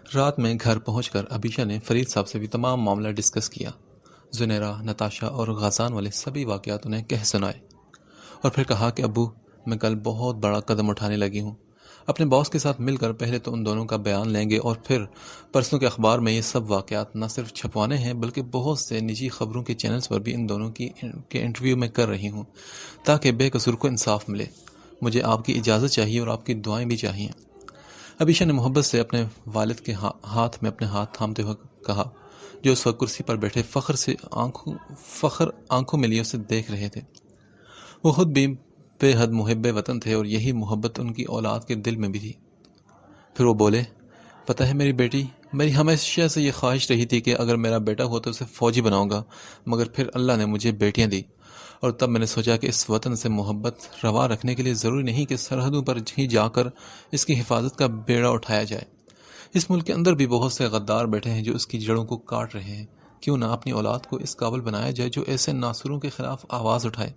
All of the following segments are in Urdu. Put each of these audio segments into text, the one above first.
رات میں گھر پہنچ کر ابیشا نے فرید صاحب سے بھی تمام معاملہ ڈسکس کیا۔ زنیرہ، نتاشا اور غازان والے سبھی واقعات انہیں کہہ سنائے اور پھر کہا کہ ابو، میں کل بہت بڑا قدم اٹھانے لگی ہوں۔ اپنے باس کے ساتھ مل کر پہلے تو ان دونوں کا بیان لیں گے اور پھر پرسوں کے اخبار میں یہ سب واقعات نہ صرف چھپوانے ہیں بلکہ بہت سے نجی خبروں کے چینلز پر بھی ان دونوں کے انٹرویو میں کر رہی ہوں تاکہ بے قصور کو انصاف ملے۔ مجھے آپ کی اجازت چاہیے اور آپ کی دعائیں بھی چاہیے۔ ابیشا نے محبت سے اپنے والد کے ہاتھ میں اپنے ہاتھ تھامتے ہوئے کہا، جو اس وقت کرسی پر بیٹھے فخر آنکھوں میں لیے اسے دیکھ رہے تھے۔ وہ خود بھی بے حد محب وطن تھے اور یہی محبت ان کی اولاد کے دل میں بھی تھی۔ پھر وہ بولے، پتہ ہے میری بیٹی، میری ہمیشہ سے یہ خواہش رہی تھی کہ اگر میرا بیٹا ہو تو اسے فوجی بناؤں گا، مگر پھر اللہ نے مجھے بیٹیاں دی اور تب میں نے سوچا کہ اس وطن سے محبت روا رکھنے کے لیے ضروری نہیں کہ سرحدوں پر ہی جا کر اس کی حفاظت کا بیڑا اٹھایا جائے۔ اس ملک کے اندر بھی بہت سے غدار بیٹھے ہیں جو اس کی جڑوں کو کاٹ رہے ہیں۔ کیوں نہ اپنی اولاد کو اس قابل بنایا جائے جو ایسے ناصروں کے خلاف آواز اٹھائے۔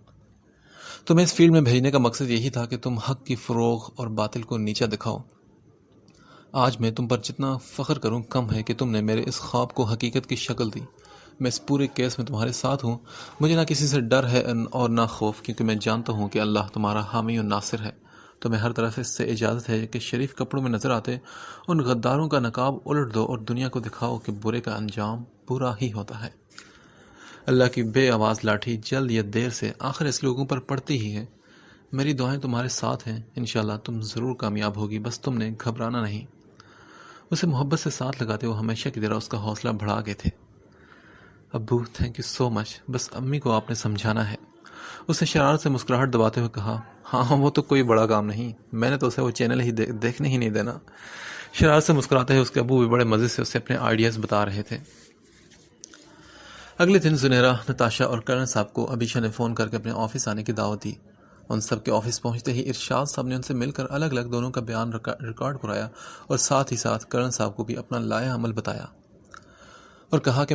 تمہیں اس فیلڈ میں بھیجنے کا مقصد یہی تھا کہ تم حق کی فروغ اور باطل کو نیچا دکھاؤ۔ آج میں تم پر جتنا فخر کروں کم ہے کہ تم نے میرے اس خواب کو حقیقت کی شکل دی۔ میں اس پورے کیس میں تمہارے ساتھ ہوں۔ مجھے نہ کسی سے ڈر ہے اور نہ خوف، کیونکہ میں جانتا ہوں کہ اللہ تمہارا حامی و ناصر ہے۔ تمہیں ہر طرف اس سے اجازت ہے کہ شریف کپڑوں میں نظر آتے ان غداروں کا نقاب الٹ دو اور دنیا کو دکھاؤ کہ برے کا انجام برا ہی ہوتا ہے۔ اللہ کی بے آواز لاٹھی جلد یا دیر سے آخر اس لوگوں پر پڑتی ہی ہے۔ میری دعائیں تمہارے ساتھ ہیں، انشاءاللہ تم ضرور کامیاب ہوگی، بس تم نے گھبرانا نہیں۔ اسے محبت سے ساتھ لگاتے وہ ہمیشہ کی طرح اس کا حوصلہ بڑھا گئے تھے۔ ابو، تھینک یو سو مچ، بس امی کو آپ نے سمجھانا ہے۔ اس نے شرارت سے مسکراہٹ دباتے ہوئے کہا، ہاں وہ تو کوئی بڑا کام نہیں، میں نے تو اسے وہ چینل ہی دیکھنے ہی نہیں دینا۔ شرارت سے مسکراتے ہوئے اس کے ابو بھی بڑے مزے سے اسے اپنے آئیڈیاز بتا رہے تھے۔ اگلے دن زنیرہ، نتاشا اور کرن صاحب کو ابیشا نے فون کر کے اپنے آفس آنے کی دعوت دی۔ ان سب کے آفس پہنچتے ہی ارشاد صاحب نے ان سے مل کر الگ الگ دونوں کا بیان ریکارڈ کرایا اور ساتھ ہی ساتھ کرن صاحب کو بھی اپنا لایا عمل بتایا اور کہا کہ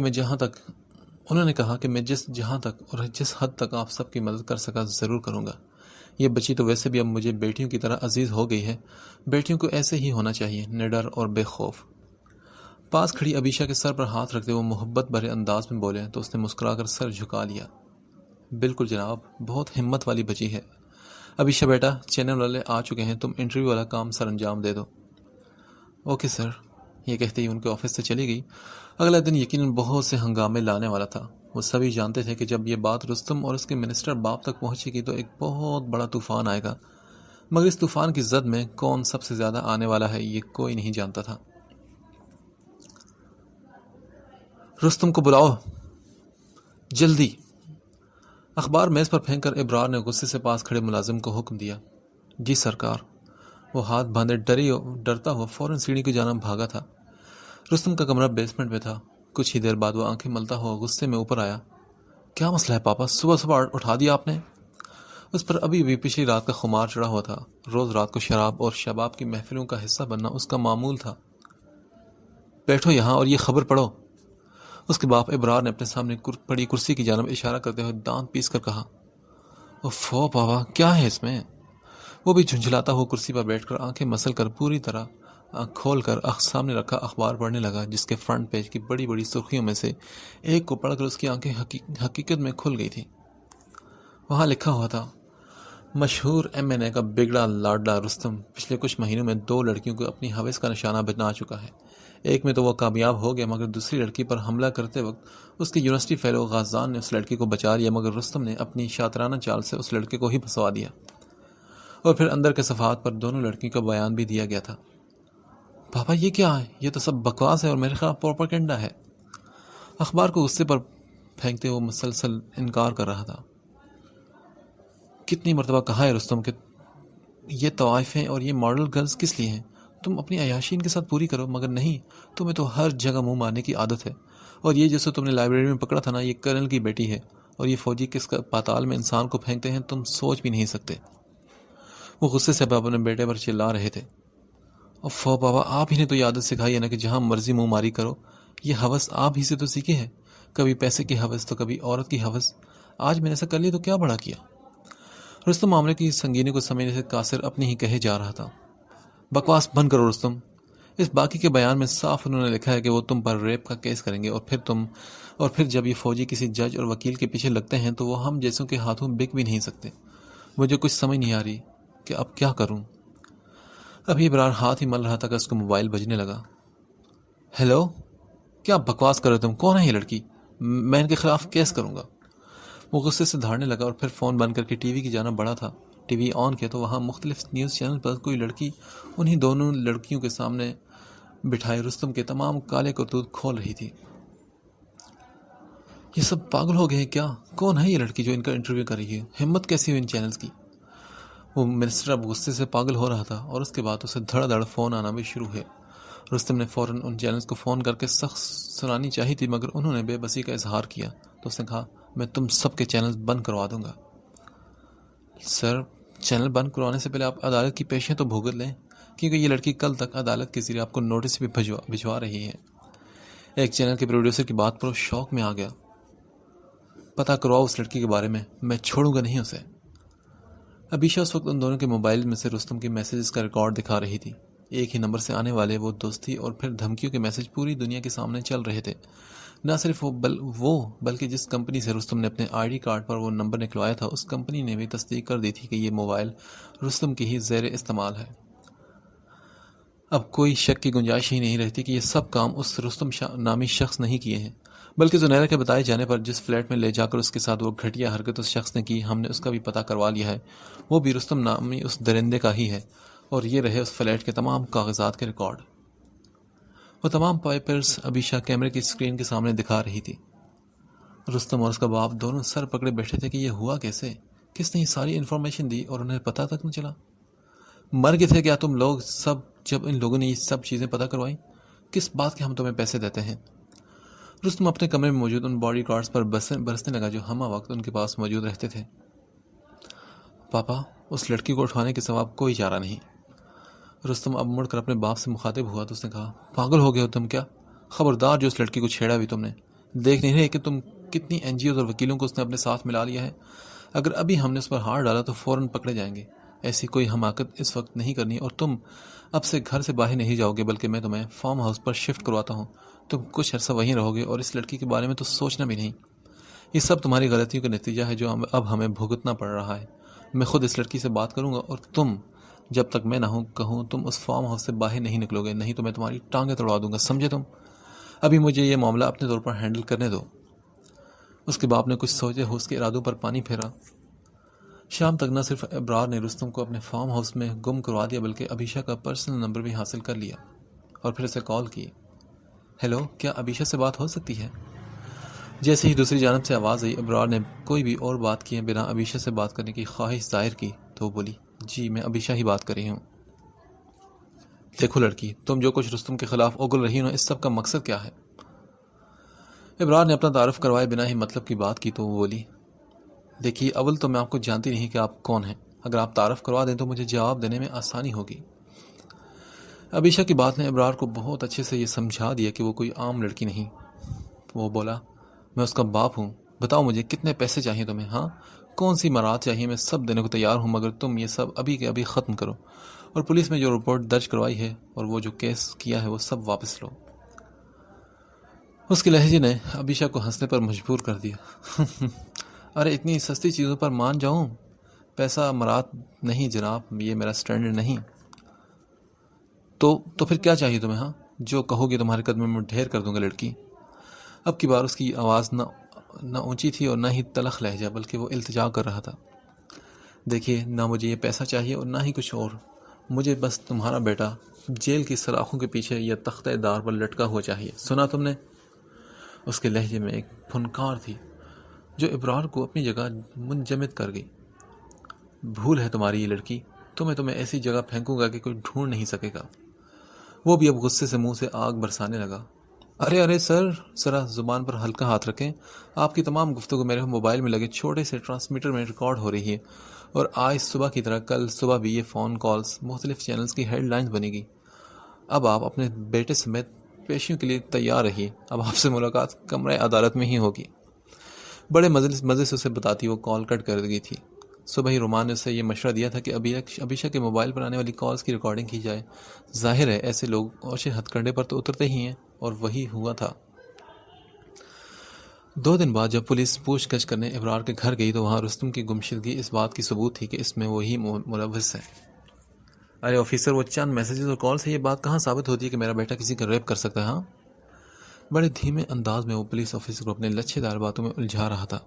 انہوں نے کہا کہ میں جہاں تک اور جس حد تک آپ سب کی مدد کر سکا ضرور کروں گا۔ یہ بچی تو ویسے بھی اب مجھے بیٹیوں کی طرح عزیز ہو گئی ہے۔ بیٹیوں کو ایسے ہی ہونا چاہیے، نڈر اور بے خوف۔ پاس کھڑی ابیشا کے سر پر ہاتھ رکھتے وہ محبت بھرے انداز میں بولے تو اس نے مسکرا کر سر جھکا لیا۔ بالکل جناب، بہت ہمت والی بچی ہے۔ ابیشا بیٹا، چینل والے آ چکے ہیں، تم انٹرویو والا کام سر انجام دے دو۔ اوکے سر، یہ کہتے ہی ان کے آفس سے چلی گئی۔ اگلا دن یقیناً بہت سے ہنگامے لانے والا تھا۔ وہ سبھی جانتے تھے کہ جب یہ بات رستم اور اس کے منسٹر باپ تک پہنچے گی تو ایک بہت بڑا طوفان آئے گا، مگر اس طوفان کی زد میں کون سب سے زیادہ آنے والا ہے یہ کوئی نہیں جانتا تھا۔ رستم کو بلاؤ جلدی۔ اخبار میز پر پھینک کر ابرار نے غصے سے پاس کھڑے ملازم کو حکم دیا۔ جی سرکار۔ وہ ہاتھ باندھے ڈرتا ہوا فوراً سیڑھی کی جانب بھاگا تھا۔ رستم کا کمرہ بیسمنٹ میں تھا۔ کچھ ہی دیر بعد وہ آنکھیں ملتا ہوا غصے میں اوپر آیا۔ کیا مسئلہ ہے پاپا، صبح صبح اٹھا دیا آپ نے؟ اس پر ابھی پچھلی رات کا خمار چڑھا ہوا تھا۔ روز رات کو شراب اور شباب کی محفلوں کا حصہ بننا اس کا معمول تھا۔ بیٹھو یہاں اور یہ خبر پڑھو۔ اس کے باپ ابرار نے اپنے سامنے پڑی کرسی کی جانب اشارہ کرتے ہوئے دانت پیس کر کہا، اوفو پاپا، کیا ہے اس میں؟ وہ بھی جھنجھلاتا ہوا کرسی پر بیٹھ کر آنکھیں مسل کر پوری طرح کھول کر سامنے رکھا اخبار پڑھنے لگا، جس کے فرنٹ پیج کی بڑی بڑی سرخیوں میں سے ایک کو پڑھ کر اس کی آنکھیں حقیقت میں کھل گئی تھیں۔ وہاں لکھا ہوا تھا، مشہور MNA کا بگڑا لاڈلا رستم پچھلے کچھ مہینوں میں 2 لڑکیوں کو اپنی ہوس کا نشانہ بنا چکا ہے۔ ایک میں تو وہ کامیاب ہو گیا، مگر دوسری لڑکی پر حملہ کرتے وقت اس کے یونیورسٹی فیلو غازان نے اس لڑکی کو بچا لیا، مگر رستم نے اپنی شاطرانہ چال سے اس لڑکے کو ہی پھنسوا دیا۔ اور پھر اندر کے صفحات پر دونوں لڑکیوں کا بیان بھی دیا گیا تھا۔ پاپا یہ کیا ہے؟ یہ تو سب بکواس ہے اور میرے خلاف پروپیگنڈا ہے۔ اخبار کو غصے پر پھینکتے وہ مسلسل انکار کر رہا تھا۔ کتنی مرتبہ کہا ہے رستم کہ یہ طوائفیں اور یہ ماڈل گرلز کس لیے ہیں؟ تم اپنی عیاشی ان کے ساتھ پوری کرو، مگر نہیں، تمہیں تو ہر جگہ منہ مارنے کی عادت ہے۔ اور یہ جسے تم نے لائبریری میں پکڑا تھا نا، یہ کرنل کی بیٹی ہے، اور یہ فوجی کس پاتال میں انسان کو پھینکتے ہیں تم سوچ بھی نہیں سکتے۔ وہ غصے سے اپنے بیٹے پر چلا رہے تھے۔ اوفو بابا، آپ ہی نے تو یہ عادت سکھائی ہے نا کہ جہاں مرضی منہ ماری کرو۔ یہ ہوس آپ ہی سے تو سیکھی ہے، کبھی پیسے کی ہوس تو کبھی عورت کی ہوس۔ آج میں نے ایسا کر لیا تو کیا بڑا کیا؟ رستم معاملے کی سنگینی کو سمجھنے سے قاصر اپنی ہی کہے جا رہا تھا۔ بکواس بند کرو رستم، اس باقی کے بیان میں صاف انہوں نے لکھا ہے کہ وہ تم پر ریپ کا کیس کریں گے، اور پھر جب یہ فوجی کسی جج اور وکیل کے پیچھے لگتے ہیں تو وہ ہم جیسوں کے ہاتھوں بک بھی نہیں سکتے۔ مجھے کچھ سمجھ نہیں آ رہی کہ اب کیا کروں۔ ابھی ابرار ہاتھ ہی مل رہا تھا کہ اس کو موبائل بجنے لگا۔ ہیلو، کیا بکواس کر رہے تم؟ کون ہے یہ لڑکی؟ میں ان کے خلاف کیس کروں گا۔ وہ غصے سے دھاڑنے لگا اور پھر فون بند کر کے ٹی وی کی جانب بڑھا تھا۔ ٹی وی آن کیا تو وہاں مختلف نیوز چینل پر کوئی لڑکی انہی دونوں لڑکیوں کے سامنے بٹھائے رستم کے تمام کالے کرتوت کھول رہی تھی۔ یہ سب پاگل ہو گئے ہیں کیا؟ کون ہے یہ لڑکی جو ان کا انٹرویو کر رہی ہے؟ ہمت کیسی ہوئی ان چینلز کی؟ وہ منسٹر اب غصے سے پاگل ہو رہا تھا اور اس کے بعد اسے دھڑ دھڑ فون آنا بھی شروع ہوئے۔ رستم نے فوراً ان چینلز کو فون کر کے سخت سنانی چاہی تھی، مگر انہوں نے بے بسی کا اظہار کیا تو اس نے کہا، میں تم سب کے چینلز بند کروا دوں گا۔ سر، چینل بند کروانے سے پہلے آپ عدالت کی پیشیاں تو بھگت لیں، کیونکہ یہ لڑکی کل تک عدالت کے ذریعے آپ کو نوٹس بھی بھجوا رہی ہے۔ ایک چینل کے پروڈیوسر کی بات پر وہ شوق میں آ گیا۔ پتہ کرواؤ اس لڑکی کے بارے میں چھوڑوں گا نہیں اسے۔ ابیشا اس وقت ان دونوں کے موبائل میں سے رستم کے میسیجز کا ریکارڈ دکھا رہی تھی۔ ایک ہی نمبر سے آنے والے وہ دوستی اور پھر دھمکیوں کے میسیج پوری دنیا کے سامنے چل رہے تھے۔ نہ صرف وہ بلکہ جس کمپنی سے رستم نے اپنے آئی ڈی کارڈ پر وہ نمبر نکلوایا تھا، اس کمپنی نے بھی تصدیق کر دی تھی کہ یہ موبائل رستم کی ہی زیر استعمال ہے۔ اب کوئی شک کی گنجائش ہی نہیں رہتی کہ یہ سب کام اس رستم نامی شخص نہیں کیے ہیں، بلکہ زنیرہ کے بتائے جانے پر جس فلیٹ میں لے جا کر اس کے ساتھ وہ گھٹیا حرکت اس شخص نے کی، ہم نے اس کا بھی پتہ کروا لیا ہے۔ وہ بھی رستم نامی اس درندے کا ہی ہے، اور یہ رہے اس فلیٹ کے تمام کاغذات کے ریکارڈ۔ وہ تمام پیپرز ابیشا کیمرے کی اسکرین کے سامنے دکھا رہی تھی۔ رستم اور اس کا باپ دونوں سر پکڑے بیٹھے تھے کہ یہ ہوا کیسے؟ کس نے یہ ساری انفارمیشن دی اور انہیں پتہ تک نہ چلا؟ مر گئے تھے کیا تم لوگ سب جب ان لوگوں نے یہ سب چیزیں پتہ کروائیں؟ کس بات کے ہم تمہیں پیسے دیتے ہیں؟ رستم اپنے کمرے میں موجود ان باڈی گارڈز پر برسنے لگا جو ہمہ وقت ان کے پاس موجود رہتے تھے۔ پاپا، اس لڑکی کو اٹھوانے کے سوا کوئی چارہ نہیں۔ رستم اب مڑ کر اپنے باپ سے مخاطب ہوا تو اس نے کہا، پاگل ہو گئے ہو تم کیا؟ خبردار جو اس لڑکی کو چھیڑا بھی تم نے۔ دیکھ نہیں رہے کہ تم کتنی این جی اوز اور وکیلوں کو اس نے اپنے ساتھ ملا لیا ہے؟ اگر ابھی ہم نے اس پر ہاتھ ڈالا تو فوراً پکڑے جائیں گے۔ ایسی کوئی حماقت اس وقت نہیں کرنی، اور تم اب سے گھر سے باہر نہیں جاؤ گے، بلکہ میں تمہیں فارم ہاؤس پر شفٹ کرواتا ہوں۔ تم کچھ عرصہ وہیں رہو گے اور اس لڑکی کے بارے میں تو سوچنا بھی نہیں۔ یہ سب تمہاری غلطیوں کا نتیجہ ہے جو اب ہمیں بھگتنا پڑ رہا ہے۔ میں خود اس لڑکی سے بات کروں گا، اور تم جب تک میں نہ کہوں تم اس فارم ہاؤس سے باہر نہیں نکلو گے، نہیں تو میں تمہاری ٹانگیں توڑوا دوں گا، سمجھے تم؟ ابھی مجھے یہ معاملہ اپنے طور پر ہینڈل کرنے دو۔ اس کے باپ نے کچھ سوچے ہو اس کے ارادوں پر پانی پھیرا۔ شام تک نہ صرف ابرار نے رستم کو اپنے فارم ہاؤس میں گم کروا دیا، بلکہ ابیشا کا پرسنل نمبر بھی حاصل کر لیا اور پھر اسے کال کی۔ ہیلو، کیا ابیشا سے بات ہو سکتی ہے؟ جیسے ہی دوسری جانب سے آواز آئی، ابرار نے کوئی بھی اور بات کیے بنا ابیشا سے بات کرنے کی خواہش ظاہر کی تو وہ بولی، جی میں ابیشا ہی بات کر رہی ہوں۔ دیکھو لڑکی، تم جو کچھ رستم کے خلاف اگل رہی ہو، اس سب کا مقصد کیا ہے؟ ابرار نے اپنا تعارف کروائے بنا ہی مطلب کی بات کی تو وہ بولی، دیکھیے اول تو میں آپ کو جانتی نہیں کہ آپ کون ہیں، اگر آپ تعارف کروا دیں تو مجھے جواب دینے میں آسانی ہوگی۔ ابیشا کی بات نے ابرار کو بہت اچھے سے یہ سمجھا دیا کہ وہ کوئی عام لڑکی نہیں۔ وہ بولا، میں اس کا باپ ہوں، بتاؤ مجھے کتنے پیسے چاہیے تمہیں؟ ہاں، کون سی مراد چاہیے؟ میں سب دینے کو تیار ہوں، مگر تم یہ سب ابھی کے ابھی ختم کرو، اور پولیس میں جو رپورٹ درج کروائی ہے اور وہ جو کیس کیا ہے وہ سب واپس لو۔ اس کے لہجے نے ابیشا کو ہنسنے پر مجبور کر دیا۔ ارے اتنی سستی چیزوں پر مان جاؤں؟ پیسہ مراد نہیں جناب، یہ میرا سٹینڈرڈ نہیں۔ تو پھر کیا چاہیے تمہیں؟ ہاں، جو کہو گے تمہارے قدموں میں ڈھیر کر دوں گا لڑکی۔ اب کی بار اس کی آواز نہ اونچی تھی اور نہ ہی تلخ لہجہ، بلکہ وہ التجا کر رہا تھا۔ دیکھیے، نہ مجھے یہ پیسہ چاہیے اور نہ ہی کچھ اور، مجھے بس تمہارا بیٹا جیل کی سلاخوں کے پیچھے یا تختہ دار پر لٹکا ہوا چاہیے، سنا تم نے؟ اس کے لہجے میں ایک پھنکار تھی جو ابرار کو اپنی جگہ منجمد کر گئی۔ بھول ہے تمہاری یہ لڑکی، تمہیں ایسی جگہ پھینکوں گا کہ کوئی ڈھونڈ نہیں سکے گا۔ وہ بھی اب غصے سے منہ سے آگ برسانے لگا۔ ارے سر، ذرا زبان پر ہلکا ہاتھ رکھیں۔ آپ کی تمام گفتگو میرے موبائل میں لگے چھوٹے سے ٹرانسمیٹر میں ریکارڈ ہو رہی ہے، اور آج صبح کی طرح کل صبح بھی یہ فون کالز مختلف چینلز کی ہیڈ لائنز بنے گی۔ اب آپ اپنے بیٹے سمیت پیشیوں کے لیے تیار رہیے، اب آپ سے ملاقات کمرہ عدالت میں ہی ہوگی۔ بڑے مزے سے اسے بتاتی وہ کال کٹ کر گئی تھی۔ صبح ہی رومان نے اسے یہ مشورہ دیا تھا کہ ابیشا کے موبائل پر آنے والی کالز کی ریکارڈنگ کی جائے. ظاہر ہے ایسے لوگ اوشے ہتھ کنڈے پر تو اترتے ہی ہیں، اور وہی ہوا تھا. 2 دن بعد جب پولیس پوچھ گچھ کرنے ابرار کے گھر گئی تو وہاں رستم کی گمشدگی اس بات کی ثبوت تھی کہ اس میں وہی ملوث ہے. ارے آفیسر، وہ چند میسیجز اور کال سے یہ بات کہاں ثابت ہوتی ہے کہ میرا بیٹا کسی کا ریپ کر سکتا ہے؟ ہاں. بڑے دھیمے انداز میں وہ پولیس آفیسر کو اپنے لچھے دار باتوں میں الجھا رہا تھا.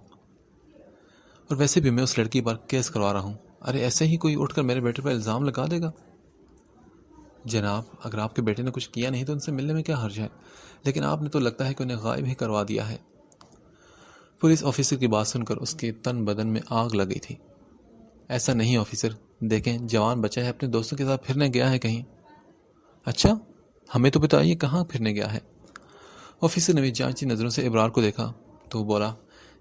اور ویسے بھی میں اس لڑکی پر کیس کروا رہا ہوں. ارے ایسے ہی کوئی اٹھ کر میرے بیٹے پر الزام لگا دے گا؟ جناب، اگر آپ کے بیٹے نے کچھ کیا نہیں تو ان سے ملنے میں کیا حرج ہے، لیکن آپ نے تو لگتا ہے کہ انہیں غائب ہی کروا دیا ہے. پولیس آفیسر کی بات سن کر اس کے تن بدن میں آگ لگ گئی تھی. ایسا نہیں آفیسر، دیکھیں جوان بچہ ہے، اپنے دوستوں کے ساتھ پھرنے گیا ہے کہیں. اچھا، ہمیں تو بتائیے کہاں پھرنے گیا ہے؟ آفیسر نے بھی جانچی نظروں سے ابرار کو دیکھا تو بولا،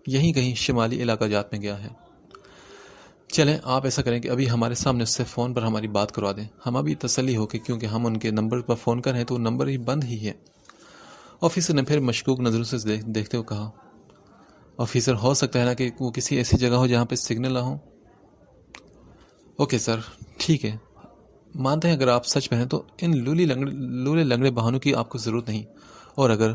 یہیں کہیں شمالی علاقہ جات میں گیا ہے. چلیں آپ ایسا کریں کہ ابھی ہمارے سامنے اس سے فون پر ہماری بات کروا دیں، ہم ابھی تسلی ہو کہ کیونکہ ہم ان کے نمبر پر فون کر رہے ہیں تو وہ نمبر ہی بند ہی ہے. آفیسر نے پھر مشکوک نظروں سے دیکھتے ہوئے کہا، آفیسر ہو سکتا ہے نا کہ وہ کسی ایسی جگہ ہو جہاں پہ سگنل نہ ہو. اوکے سر، ٹھیک ہے، مانتے ہیں اگر آپ سچ میں ہیں تو ان لولے لنگڑے بہانوں کی آپ کو ضرورت نہیں، اور اگر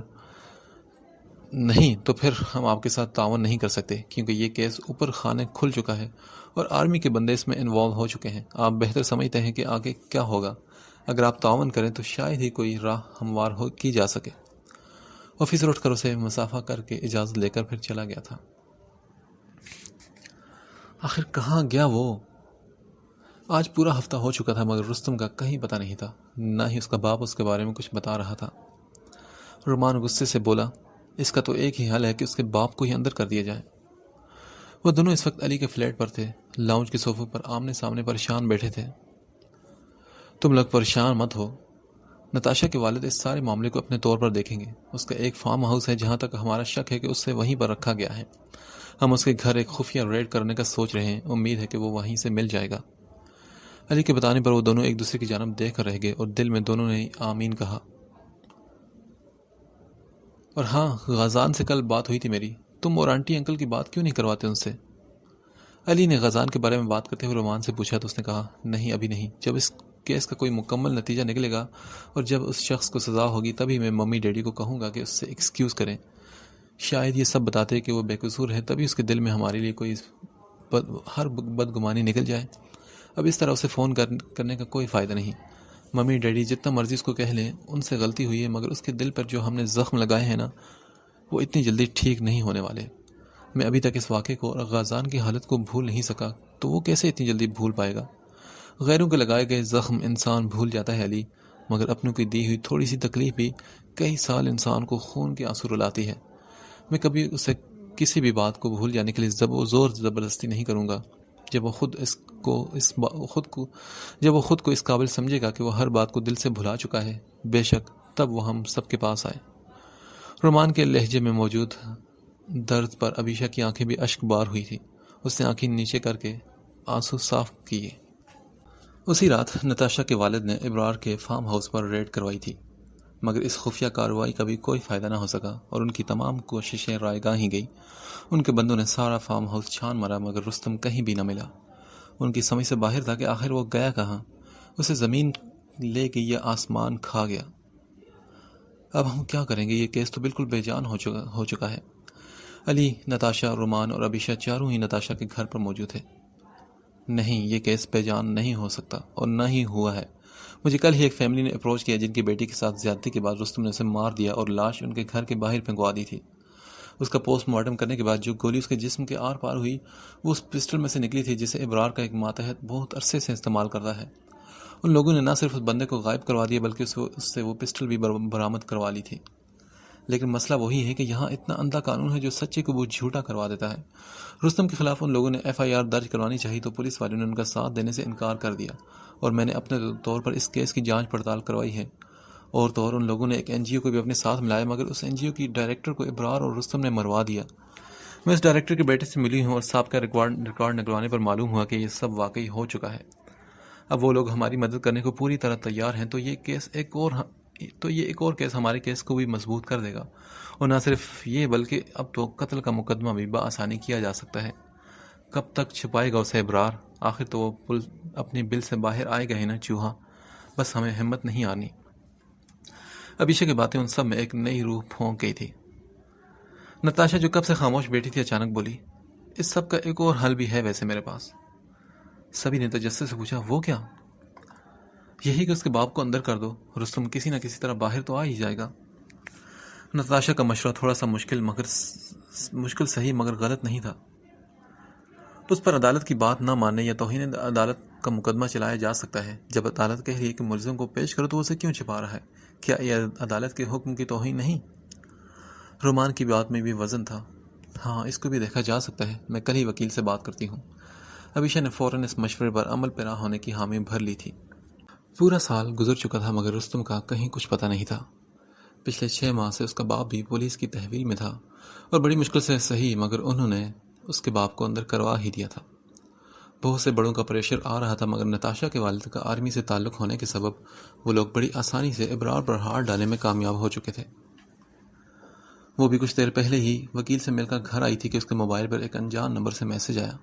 نہیں تو پھر ہم آپ کے ساتھ تعاون نہیں کر سکتے کیونکہ یہ کیس اوپر خانے کھل چکا ہے اور آرمی کے بندے اس میں انوالو ہو چکے ہیں. آپ بہتر سمجھتے ہیں کہ آگے کیا ہوگا. اگر آپ تعاون کریں تو شاید ہی کوئی راہ ہموار کی جا سکے. آفیسر اٹھ کر اسے مصافحہ کر کے اجازت لے کر پھر چلا گیا تھا. آخر کہاں گیا وہ؟ آج پورا ہفتہ ہو چکا تھا مگر رستم کا کہیں پتہ نہیں تھا، نہ ہی اس کا باپ اس کے بارے میں کچھ بتا رہا تھا. رومان غصے سے بولا، اس کا تو ایک ہی حل ہے کہ اس کے باپ کو ہی اندر کر دیا جائے. وہ دونوں اس وقت علی کے فلیٹ پر تھے، لاؤنج کے صوفے پر آمنے سامنے پریشان بیٹھے تھے. تم لوگ پریشان مت ہو، نتاشا کے والد اس سارے معاملے کو اپنے طور پر دیکھیں گے. اس کا ایک فارم ہاؤس ہے جہاں تک ہمارا شک ہے کہ اسے وہیں پر رکھا گیا ہے. ہم اس کے گھر ایک خفیہ ریڈ کرنے کا سوچ رہے ہیں، امید ہے کہ وہ وہیں سے مل جائے گا. علی کے بتانے پر وہ دونوں ایک دوسرے کی جانب دیکھ کر رہ گئے اور دل میں دونوں نے آمین کہا. اور ہاں، غازان سے کل بات ہوئی تھی میری، تم اور آنٹی انکل کی بات کیوں نہیں کرواتے ان سے؟ علی نے غازان کے بارے میں بات کرتے ہوئے رومان سے پوچھا تو اس نے کہا، نہیں ابھی نہیں، جب اس کیس کا کوئی مکمل نتیجہ نکلے گا اور جب اس شخص کو سزا ہوگی تبھی میں ممی ڈیڈی کو کہوں گا کہ اس سے ایکسکیوز کریں. شاید یہ سب بتاتے کہ وہ بے قصور ہے تبھی اس کے دل میں ہمارے لیے کوئی ہر بدگمانی نکل جائے. اب اس طرح اسے فون کرنے کا کوئی فائدہ نہیں. ممی ڈیڈی جتنا مرضی اس کو کہہ لیں، ان سے غلطی ہوئی ہے مگر اس کے دل پر جو ہم نے زخم لگائے ہیں نا، وہ اتنی جلدی ٹھیک نہیں ہونے والے. میں ابھی تک اس واقعے کو اور غازان کی حالت کو بھول نہیں سکا تو وہ کیسے اتنی جلدی بھول پائے گا؟ غیروں کے لگائے گئے زخم انسان بھول جاتا ہے علی، مگر اپنوں کی دی ہوئی تھوڑی سی تکلیف بھی کئی سال انسان کو خون کے آنسو رلاتی ہے. میں کبھی اسے کسی بھی بات کو بھول جانے کے لیے زور زبردستی نہیں کروں گا. جب وہ خود کو اس قابل سمجھے گا کہ وہ ہر بات کو دل سے بھلا چکا ہے، بے شک تب وہ ہم سب کے پاس آئے. رومان کے لہجے میں موجود درد پر ابیشا کی آنکھیں بھی اشک بار ہوئی تھی. اس نے آنکھیں نیچے کر کے آنسو صاف کیے. اسی رات نتاشا کے والد نے ابرار کے فارم ہاؤس پر ریڈ کروائی تھی مگر اس خفیہ کارروائی کا بھی کوئی فائدہ نہ ہو سکا اور ان کی تمام کوششیں رائے گاہ ہی گئی. ان کے بندوں نے سارا فارم ہاؤس چھان مارا مگر رستم کہیں بھی نہ ملا. ان کی سمجھ سے باہر تھا کہ آخر وہ گیا کہاں. اسے زمین لے گئی یا آسمان کھا گیا. اب ہم کیا کریں گے؟ یہ کیس تو بالکل بے جان ہو چکا ہے. علی، نتاشا، رومان اور ابیشا چاروں ہی نتاشا کے گھر پر موجود تھے. نہیں، یہ کیس بے جان نہیں ہو سکتا اور نہ ہی ہوا ہے. مجھے کل ہی ایک فیملی نے اپروچ کیا جن کی بیٹی کے ساتھ زیادتی کے بعد رستم نے اسے مار دیا اور لاش ان کے گھر کے باہر پھینکوا دی تھی. اس کا پوسٹ مارٹم کرنے کے بعد جو گولی اس کے جسم کے آر پار ہوئی وہ اس پسٹل میں سے نکلی تھی جسے ابرار کا ایک ماتحت بہت عرصے سے استعمال کرتا ہے. ان لوگوں نے نہ صرف اس بندے کو غائب کروا دیا بلکہ اس سے وہ پسٹل بھی برآمد کروا لی تھی. لیکن مسئلہ وہی ہے کہ یہاں اتنا اندھا قانون ہے جو سچے کو وہ جھوٹا کروا دیتا ہے. رستم کے خلاف ان لوگوں نے FIR درج کروانی چاہی تو پولیس والوں نے ان کا ساتھ دینے سے انکار کر دیا اور میں نے اپنے طور پر اس کیس کی جانچ پڑتال کروائی ہے. اور تو اور ان لوگوں نے ایک NGO کو بھی اپنے ساتھ ملایا مگر اس NGO کی ڈائریکٹر کو ابرار اور رستم نے مروا دیا. میں اس ڈائریکٹر کے بیٹے سے ملی ہوں اور صاحب کا ریکارڈ نکلوانے پر معلوم ہوا کہ یہ سب واقعی ہو چکا ہے. اب وہ لوگ ہماری مدد کرنے کو پوری طرح تیار ہیں تو یہ ایک اور کیس ہمارے کیس کو بھی مضبوط کر دے گا. اور نہ صرف یہ بلکہ اب تو قتل کا مقدمہ بھی بآسانی کیا جا سکتا ہے. کب تک چھپائے گا اسے ابرار؟ آخر تو وہ اپنی بل سے باہر آئے گا ہی نا چوہا. بس ہمیں ہمت نہیں آنی. ابیشا کی باتیں ان سب میں ایک نئی روح پھونک گئی تھی. نتاشا جو کب سے خاموش بیٹھی تھی اچانک بولی، اس سب کا ایک اور حل بھی ہے ویسے میرے پاس. سبھی نے تجسس سے پوچھا، وہ کیا؟ یہی کہ اس کے باپ کو اندر کر دو، رستم کسی نہ کسی طرح باہر تو آ ہی جائے گا. نتاشا کا مشورہ تھوڑا سا مشکل صحیح مگر غلط نہیں تھا. اس پر عدالت کی بات نہ ماننے یا توہین عدالت کا مقدمہ چلایا جا سکتا ہے. جب عدالت کہہ رہی ہے کہ ملزم کو پیش کرو تو اسے کیوں چھپا رہا ہے؟ کیا یہ عدالت کے حکم کی توہین نہیں؟ رومان کی بات میں بھی وزن تھا. ہاں، اس کو بھی دیکھا جا سکتا ہے. میں کل ہی وکیل سے بات کرتی ہوں. ابیشا نے فوراً اس مشورے پر عمل پیرا ہونے کی حامی بھر لی تھی. پورا سال گزر چکا تھا مگر رستم کا کہیں کچھ پتہ نہیں تھا. پچھلے 6 ماہ سے اس کا باپ بھی پولیس کی تحویل میں تھا اور بڑی مشکل سے صحیح مگر انہوں نے اس کے باپ کو اندر کروا ہی دیا تھا. بہت سے بڑوں کا پریشر آ رہا تھا مگر نتاشا کے والد کا آرمی سے تعلق ہونے کے سبب وہ لوگ بڑی آسانی سے ابرار پر ہاتھ ڈالنے میں کامیاب ہو چکے تھے. وہ بھی کچھ دیر پہلے ہی وکیل سے مل کر گھر آئی تھی کہ اس کے موبائل پر ایک انجان نمبر سے میسج آیا.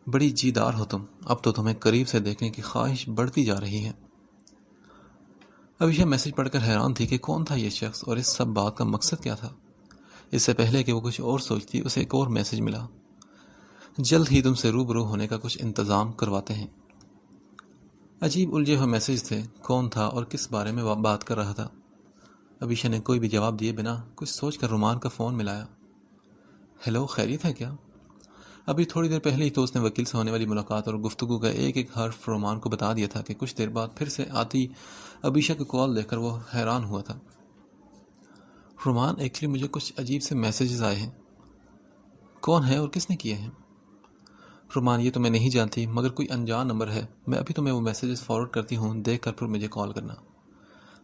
بڑی جیدار ہو تم، اب تو تمہیں قریب سے دیکھنے کی خواہش بڑھتی جا رہی ہے. ابیشا میسج پڑھ کر حیران تھی کہ کون تھا یہ شخص اور اس سب بات کا مقصد کیا تھا. اس سے پہلے کہ وہ کچھ اور سوچتی اسے ایک اور میسج ملا، جلد ہی تم سے روبرو ہونے کا کچھ انتظام کرواتے ہیں. عجیب الجھے ہوئے میسج تھے. کون تھا اور کس بارے میں بات کر رہا تھا؟ ابیشا نے کوئی بھی جواب دیے بنا کچھ سوچ کر رومان کا فون ملایا. ہیلو، خیریت ہے کیا؟ ابھی تھوڑی دیر پہلے ہی تو اس نے وکیل سے ہونے والی ملاقات اور گفتگو کا ایک ایک حرف رومان کو بتا دیا تھا کہ کچھ دیر بعد پھر سے آتی ابیشا کی کال دیکھ کر وہ حیران ہوا تھا. رومان، ایکچولی مجھے کچھ عجیب سے میسیجز آئے ہیں. کون ہے اور کس نے کیے ہیں؟ رومان، یہ تو میں نہیں جانتی مگر کوئی انجان نمبر ہے. میں ابھی تمہیں وہ میسیجز فارورڈ کرتی ہوں، دیکھ کر پھر مجھے کال کرنا.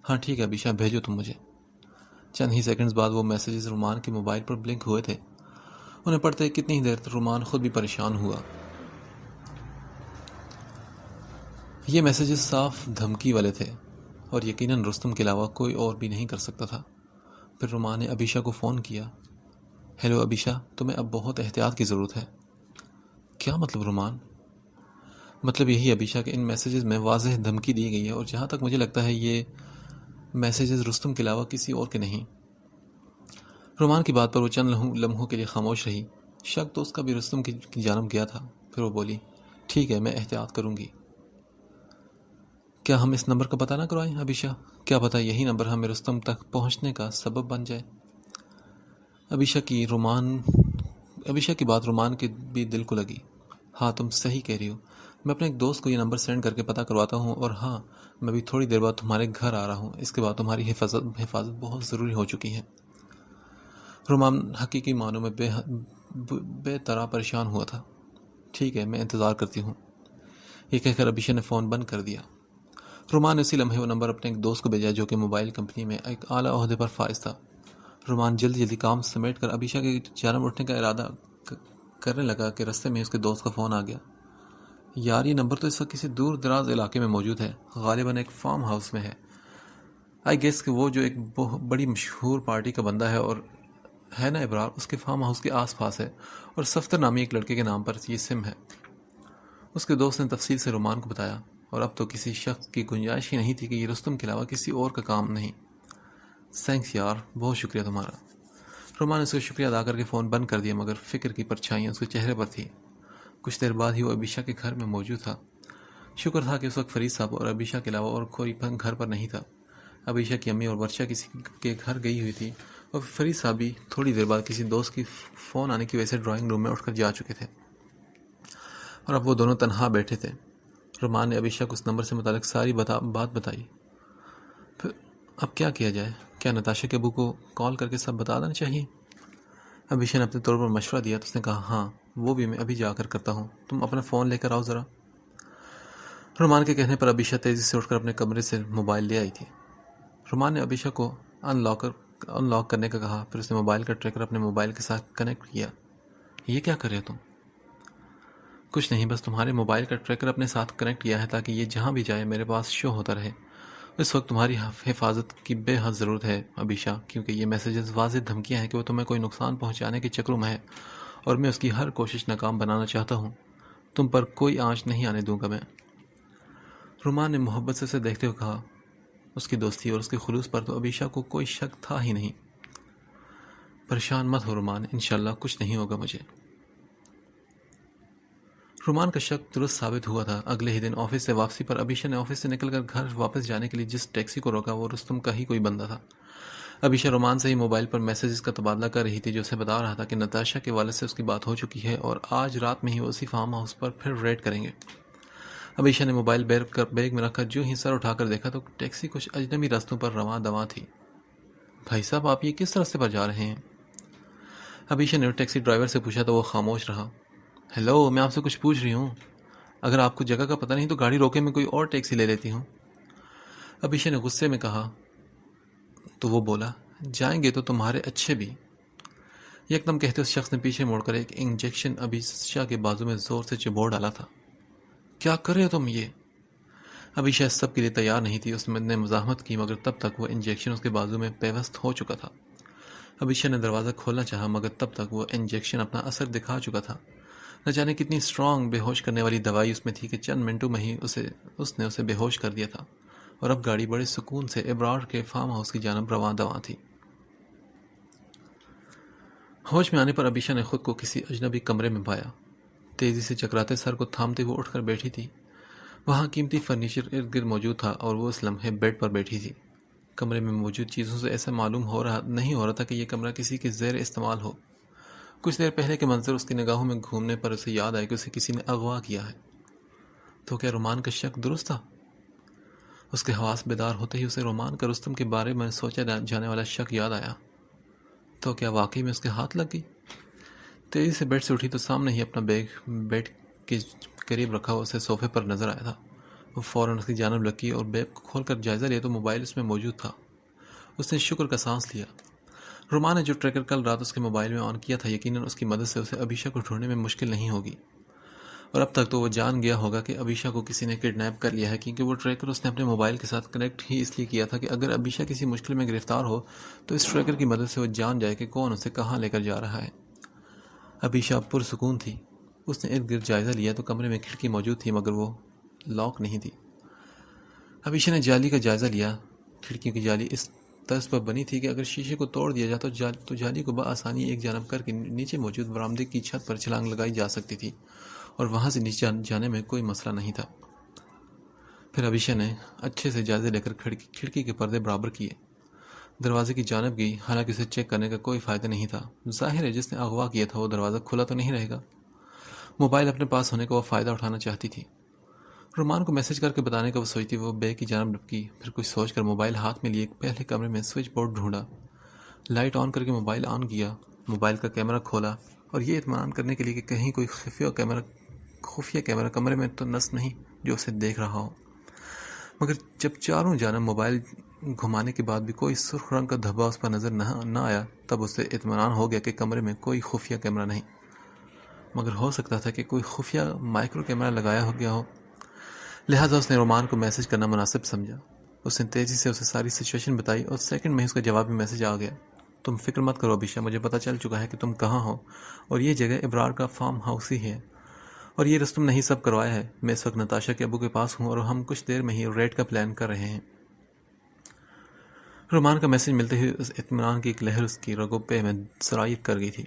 ہاں ٹھیک ہے ابیشا، بھیجو تم مجھے. چند ہی سیکنڈز بعد وہ میسیجز رومان کے موبائل پر بلنک ہوئے تھے. انہیں پڑھتے کتنی ہی دیر تک رومان خود بھی پریشان ہوا. یہ میسیجز صاف دھمکی والے تھے اور یقیناً رستم کے علاوہ کوئی اور بھی نہیں کر سکتا تھا. پھر رومان نے ابیشا کو فون کیا. ہیلو ابیشا، تمہیں اب بہت احتیاط کی ضرورت ہے. کیا مطلب رومان؟ مطلب یہی ابیشا کہ ان میسیجز میں واضح دھمکی دی گئی ہے اور جہاں تک مجھے لگتا ہے یہ میسیجز رستم کے علاوہ کسی اور کے نہیں. رومان کی بات پر وہ چند لمحوں کے لیے خاموش رہی. شک تو اس کا بھی رستم کی جانب گیا تھا. پھر وہ بولی، ٹھیک ہے، میں احتیاط کروں گی. کیا ہم اس نمبر کا پتہ نہ کروائیں ابیشا؟ کیا پتہ یہی نمبر ہمیں رستم تک پہنچنے کا سبب بن جائے. ابیشا کی بات رومان کے بھی دل کو لگی. ہاں تم صحیح کہہ رہی ہو. میں اپنے ایک دوست کو یہ نمبر سینڈ کر کے پتہ کرواتا ہوں اور ہاں، میں بھی تھوڑی دیر بعد تمہارے گھر آ رہا ہوں. اس کے بعد تمہاری حفاظت بہت ضروری ہو چکی ہے. رومان حقیقی معنوں میں بے طرح پریشان ہوا تھا. ٹھیک ہے، میں انتظار کرتی ہوں. یہ کہہ کر ابیشا نے فون بند کر دیا. رومان نے اسی لمحے وہ نمبر اپنے ایک دوست کو بھیجا جو کہ موبائل کمپنی میں ایک اعلیٰ عہدے پر فائز تھا. رومان جلدی کام سمیٹ کر ابیشا کے جانب اٹھنے کا ارادہ کرنے لگا کہ رستے میں اس کے دوست کا فون آ گیا. یار، یہ نمبر تو اس وقت کسی دور دراز علاقے میں موجود ہے، غالباً ایک فارم ہاؤس میں ہے. آئی گیس کہ وہ جو ایک بڑی مشہور پارٹی کا بندہ ہے اور ہے نا ابرار، اس کے فارم ہاؤس کے آس پاس ہے اور سفتر نامی ایک لڑکے کے نام پر یہ سم ہے. اس کے دوست نے تفصیل سے رومان کو بتایا اور اب تو کسی شخص کی گنجائش ہی نہیں تھی کہ یہ رستم کے علاوہ کسی اور کا کام نہیں. تھینکس یار، بہت شکریہ تمہارا. رومان نے اس کا شکریہ ادا کر کے فون بند کر دیا مگر فکر کی پرچھائیاں اس کے چہرے پر تھی. کچھ دیر بعد ہی وہ ابیشا کے گھر میں موجود تھا. شکر تھا کہ اس وقت فرید صاحب اور ابیشا کے علاوہ اور کوئی گھر پر نہیں تھا. ابیشا کی امی اور ورشا کسی کے گھر گئی ہوئی تھی اور فرید صاحب بھی تھوڑی دیر بعد کسی دوست کی فون آنے کی وجہ سے ڈرائنگ روم میں اٹھ کر جا چکے تھے اور اب وہ دونوں تنہا بیٹھے تھے. رومان نے ابیشا کو اس نمبر سے متعلق ساری بات بتائی. پھر اب کیا کیا جائے؟ کیا نتاشا کے ابو کو کال کر کے سب بتا دینا چاہیے؟ ابیشا نے اپنے طور پر مشورہ دیا تو اس نے کہا، ہاں وہ بھی میں ابھی جا کر کرتا ہوں. تم اپنا فون لے کر آؤ ذرا. رومان کے کہنے پر ابیشا تیزی سے اٹھ کر اپنے کمرے سے موبائل لے آئی تھی. رومان نے ابیشا کو ان لاک کرنے کا کہا. پھر اس نے موبائل کا ٹریکر اپنے موبائل کے ساتھ کنیکٹ کیا. یہ کیا کر رہے تم؟ کچھ نہیں، بس تمہارے موبائل کا ٹریکر اپنے ساتھ کنیکٹ کیا ہے تاکہ یہ جہاں بھی جائے میرے پاس شو ہوتا رہے. اس وقت تمہاری حفاظت کی بے حد ضرورت ہے ابیشا، کیونکہ یہ میسیجز واضح دھمکیاں ہیں کہ وہ تمہیں کوئی نقصان پہنچانے کے چکروں میں ہے اور میں اس کی ہر کوشش ناکام بنانا چاہتا ہوں. تم پر کوئی آنچ نہیں آنے دوں گا میں. رومان نے محبت سے اسے دیکھتے ہوئے کہا. اس کی دوستی اور اس کے خلوص پر تو ابیشا کو کوئی شک تھا ہی نہیں. پریشان مت ہو رومان، انشاءاللہ کچھ نہیں ہوگا مجھے. رومان کا شک درست ثابت ہوا تھا. اگلے ہی دن آفس سے واپسی پر ابیشا نے آفس سے نکل کر گھر واپس جانے کے لیے جس ٹیکسی کو روکا وہ رستم کا ہی کوئی بندہ تھا. ابیشا رومان سے ہی موبائل پر میسیجز کا تبادلہ کر رہی تھی جو اسے بتا رہا تھا کہ نتاشا کے والد سے اس کی بات ہو چکی ہے اور آج رات میں ہی وہ اسی فارم ہاؤس پر پھر ریڈ کریں گے. ابیشا نے موبائل بیگ میں رکھ کر جو ہی سر اٹھا کر دیکھا تو ٹیکسی کچھ اجنبی راستوں پر رواں دواں تھی. بھائی صاحب آپ یہ کس راستے پر جا رہے ہیں؟ ابیشا نے ٹیکسی ڈرائیور سے پوچھا تو وہ خاموش رہا. ہیلو، میں آپ سے کچھ پوچھ رہی ہوں. اگر آپ کو جگہ کا پتہ نہیں تو گاڑی روکے میں کوئی اور ٹیکسی لے لیتی ہوں. ابیشا نے غصے میں کہا. تو وہ بولا. جائیں گے تو تمہارے اچھے بھی. یک دم کہتے اس شخص نے پیچھے موڑ کر ایک انجیکشن ابیشا کے بازو میں زور سے چبوڑ ڈالا تھا. کیا کر رہے ہو تم یہ؟ ابیشا اس سب کے لیے تیار نہیں تھی. اس نے مزاحمت کی مگر تب تک وہ انجیکشن اس کے بازو میں پیوست ہو چکا تھا. ابیشا نے دروازہ کھولنا چاہا مگر تب تک وہ انجیکشن اپنا اثر دکھا چکا تھا. نہ جانے کتنی اسٹرانگ بے ہوش کرنے والی دوائی اس میں تھی کہ چند منٹوں میں ہی اس نے اسے بے ہوش کر دیا تھا اور اب گاڑی بڑے سکون سے ابرار کے فارم ہاؤس کی جانب رواں دواں تھی. ہوش میں آنے پر ابیشا نے خود کو کسی اجنبی کمرے میں پایا. تیزی سے چکراتے سر کو تھامتے ہوئے اٹھ کر بیٹھی تھی. وہاں قیمتی فرنیچر ارد گرد موجود تھا اور وہ اس لمحے بیڈ پر بیٹھی تھی. کمرے میں موجود چیزوں سے ایسا معلوم نہیں ہو رہا تھا کہ یہ کمرہ کسی کے زیر استعمال ہو. کچھ دیر پہلے کے منظر اس کی نگاہوں میں گھومنے پر اسے یاد آیا کہ اسے کسی نے اغوا کیا ہے. تو کیا رومان کا شک درست تھا؟ اس کے حواس بیدار ہوتے ہی اسے رومان کا رستم کے بارے میں سوچا جانے والا شک یاد آیا. تو کیا واقعی میں اس کے ہاتھ لگ گئی؟ تیزی سے بیڈ سے اٹھی تو سامنے ہی اپنا بیگ بیڈ کے قریب رکھا ہوا اسے صوفے پر نظر آیا تھا. وہ فوراً اس کی جانب لکی اور بیگ کو کھول کر جائزہ لیا تو موبائل اس میں موجود تھا. اس نے شکر کا سانس لیا. رومان نے جو ٹریکر کل رات اس کے موبائل میں آن کیا تھا یقیناً اس کی مدد سے اسے ابیشا کو ڈھونڈنے میں مشکل نہیں ہوگی. اور اب تک تو وہ جان گیا ہوگا کہ ابیشا کو کسی نے کڈنیپ کر لیا ہے کیونکہ وہ ٹریکر اس نے اپنے موبائل کے ساتھ کنیکٹ ہی اس لیے کیا تھا کہ اگر ابیشا کسی مشکل میں گرفتار ہو تو اس ٹریکر کی مدد سے وہ جان جائے کہ کون اسے کہاں لے کر جا رہا ہے. ابیشا پرسکون تھی. اس نے ارد گرد جائزہ لیا تو کمرے میں کھڑکی موجود تھی مگر وہ لاک نہیں تھی. ابیشا نے جالی کا جائزہ لیا. کھڑکیوں کی جالی اس طرز پر بنی تھی کہ اگر شیشے کو توڑ دیا جاتا تو جالی کو بآسانی ایک جانب کر کے نیچے موجود برآمدے کی چھت پر چھلانگ لگائی جا سکتی تھی اور وہاں سے نیچے جانے میں کوئی مسئلہ نہیں تھا. پھر ابیشا نے اچھے سے جائزے لے کر کھڑکی کے پردے برابر کیے. دروازے کی جانب گئی حالانکہ اسے چیک کرنے کا کوئی فائدہ نہیں تھا. ظاہر ہے جس نے اغوا کیا تھا وہ دروازہ کھلا تو نہیں رہے گا. موبائل اپنے پاس ہونے کا وہ فائدہ اٹھانا چاہتی تھی. رومان کو میسج کر کے بتانے کا وہ سوچتی وہ بیگ کی جانب لپکی. پھر کچھ سوچ کر موبائل ہاتھ میں لیے پہلے کمرے میں سوئچ بورڈ ڈھونڈا. لائٹ آن کر کے موبائل آن کیا. موبائل کا کیمرہ کھولا اور یہ اطمینان کرنے کے لیے کہ کہیں کوئی خفیہ کیمرہ کمرے میں تو نصب نہیں جو اسے دیکھ رہا ہو. مگر جب چاروں جانب موبائل گھمانے کے بعد بھی کوئی سرخ رنگ کا دھبا اس پر نظر نہ آیا تب اسے اطمینان ہو گیا کہ کمرے میں کوئی خفیہ کیمرہ نہیں. مگر ہو سکتا تھا کہ کوئی خفیہ مائکرو کیمرہ لگایا ہو گیا ہو. لہٰذا اس نے رومان کو میسج کرنا مناسب سمجھا. اس نے تیزی سے اسے ساری سچویشن بتائی اور سیکنڈ میں ہی اس کا جوابی میسج آ گیا. تم فکر مت کرو ابیشا، مجھے پتہ چل چکا ہے کہ تم کہاں ہو اور یہ جگہ ابرار کا فارم ہاؤس ہی ہے اور یہ رستم نے ہی سب کروایا ہے. میں اس وقت نتاشا کے ابو کے پاس ہوں اور ہم کچھ دیر میں ہی ریڈ کا پلان کر رہے ہیں. رومان کا میسج ملتے ہی اس اطمینان کی ایک لہر اس کی رگوں پہ میں سرایت کر گئی تھی.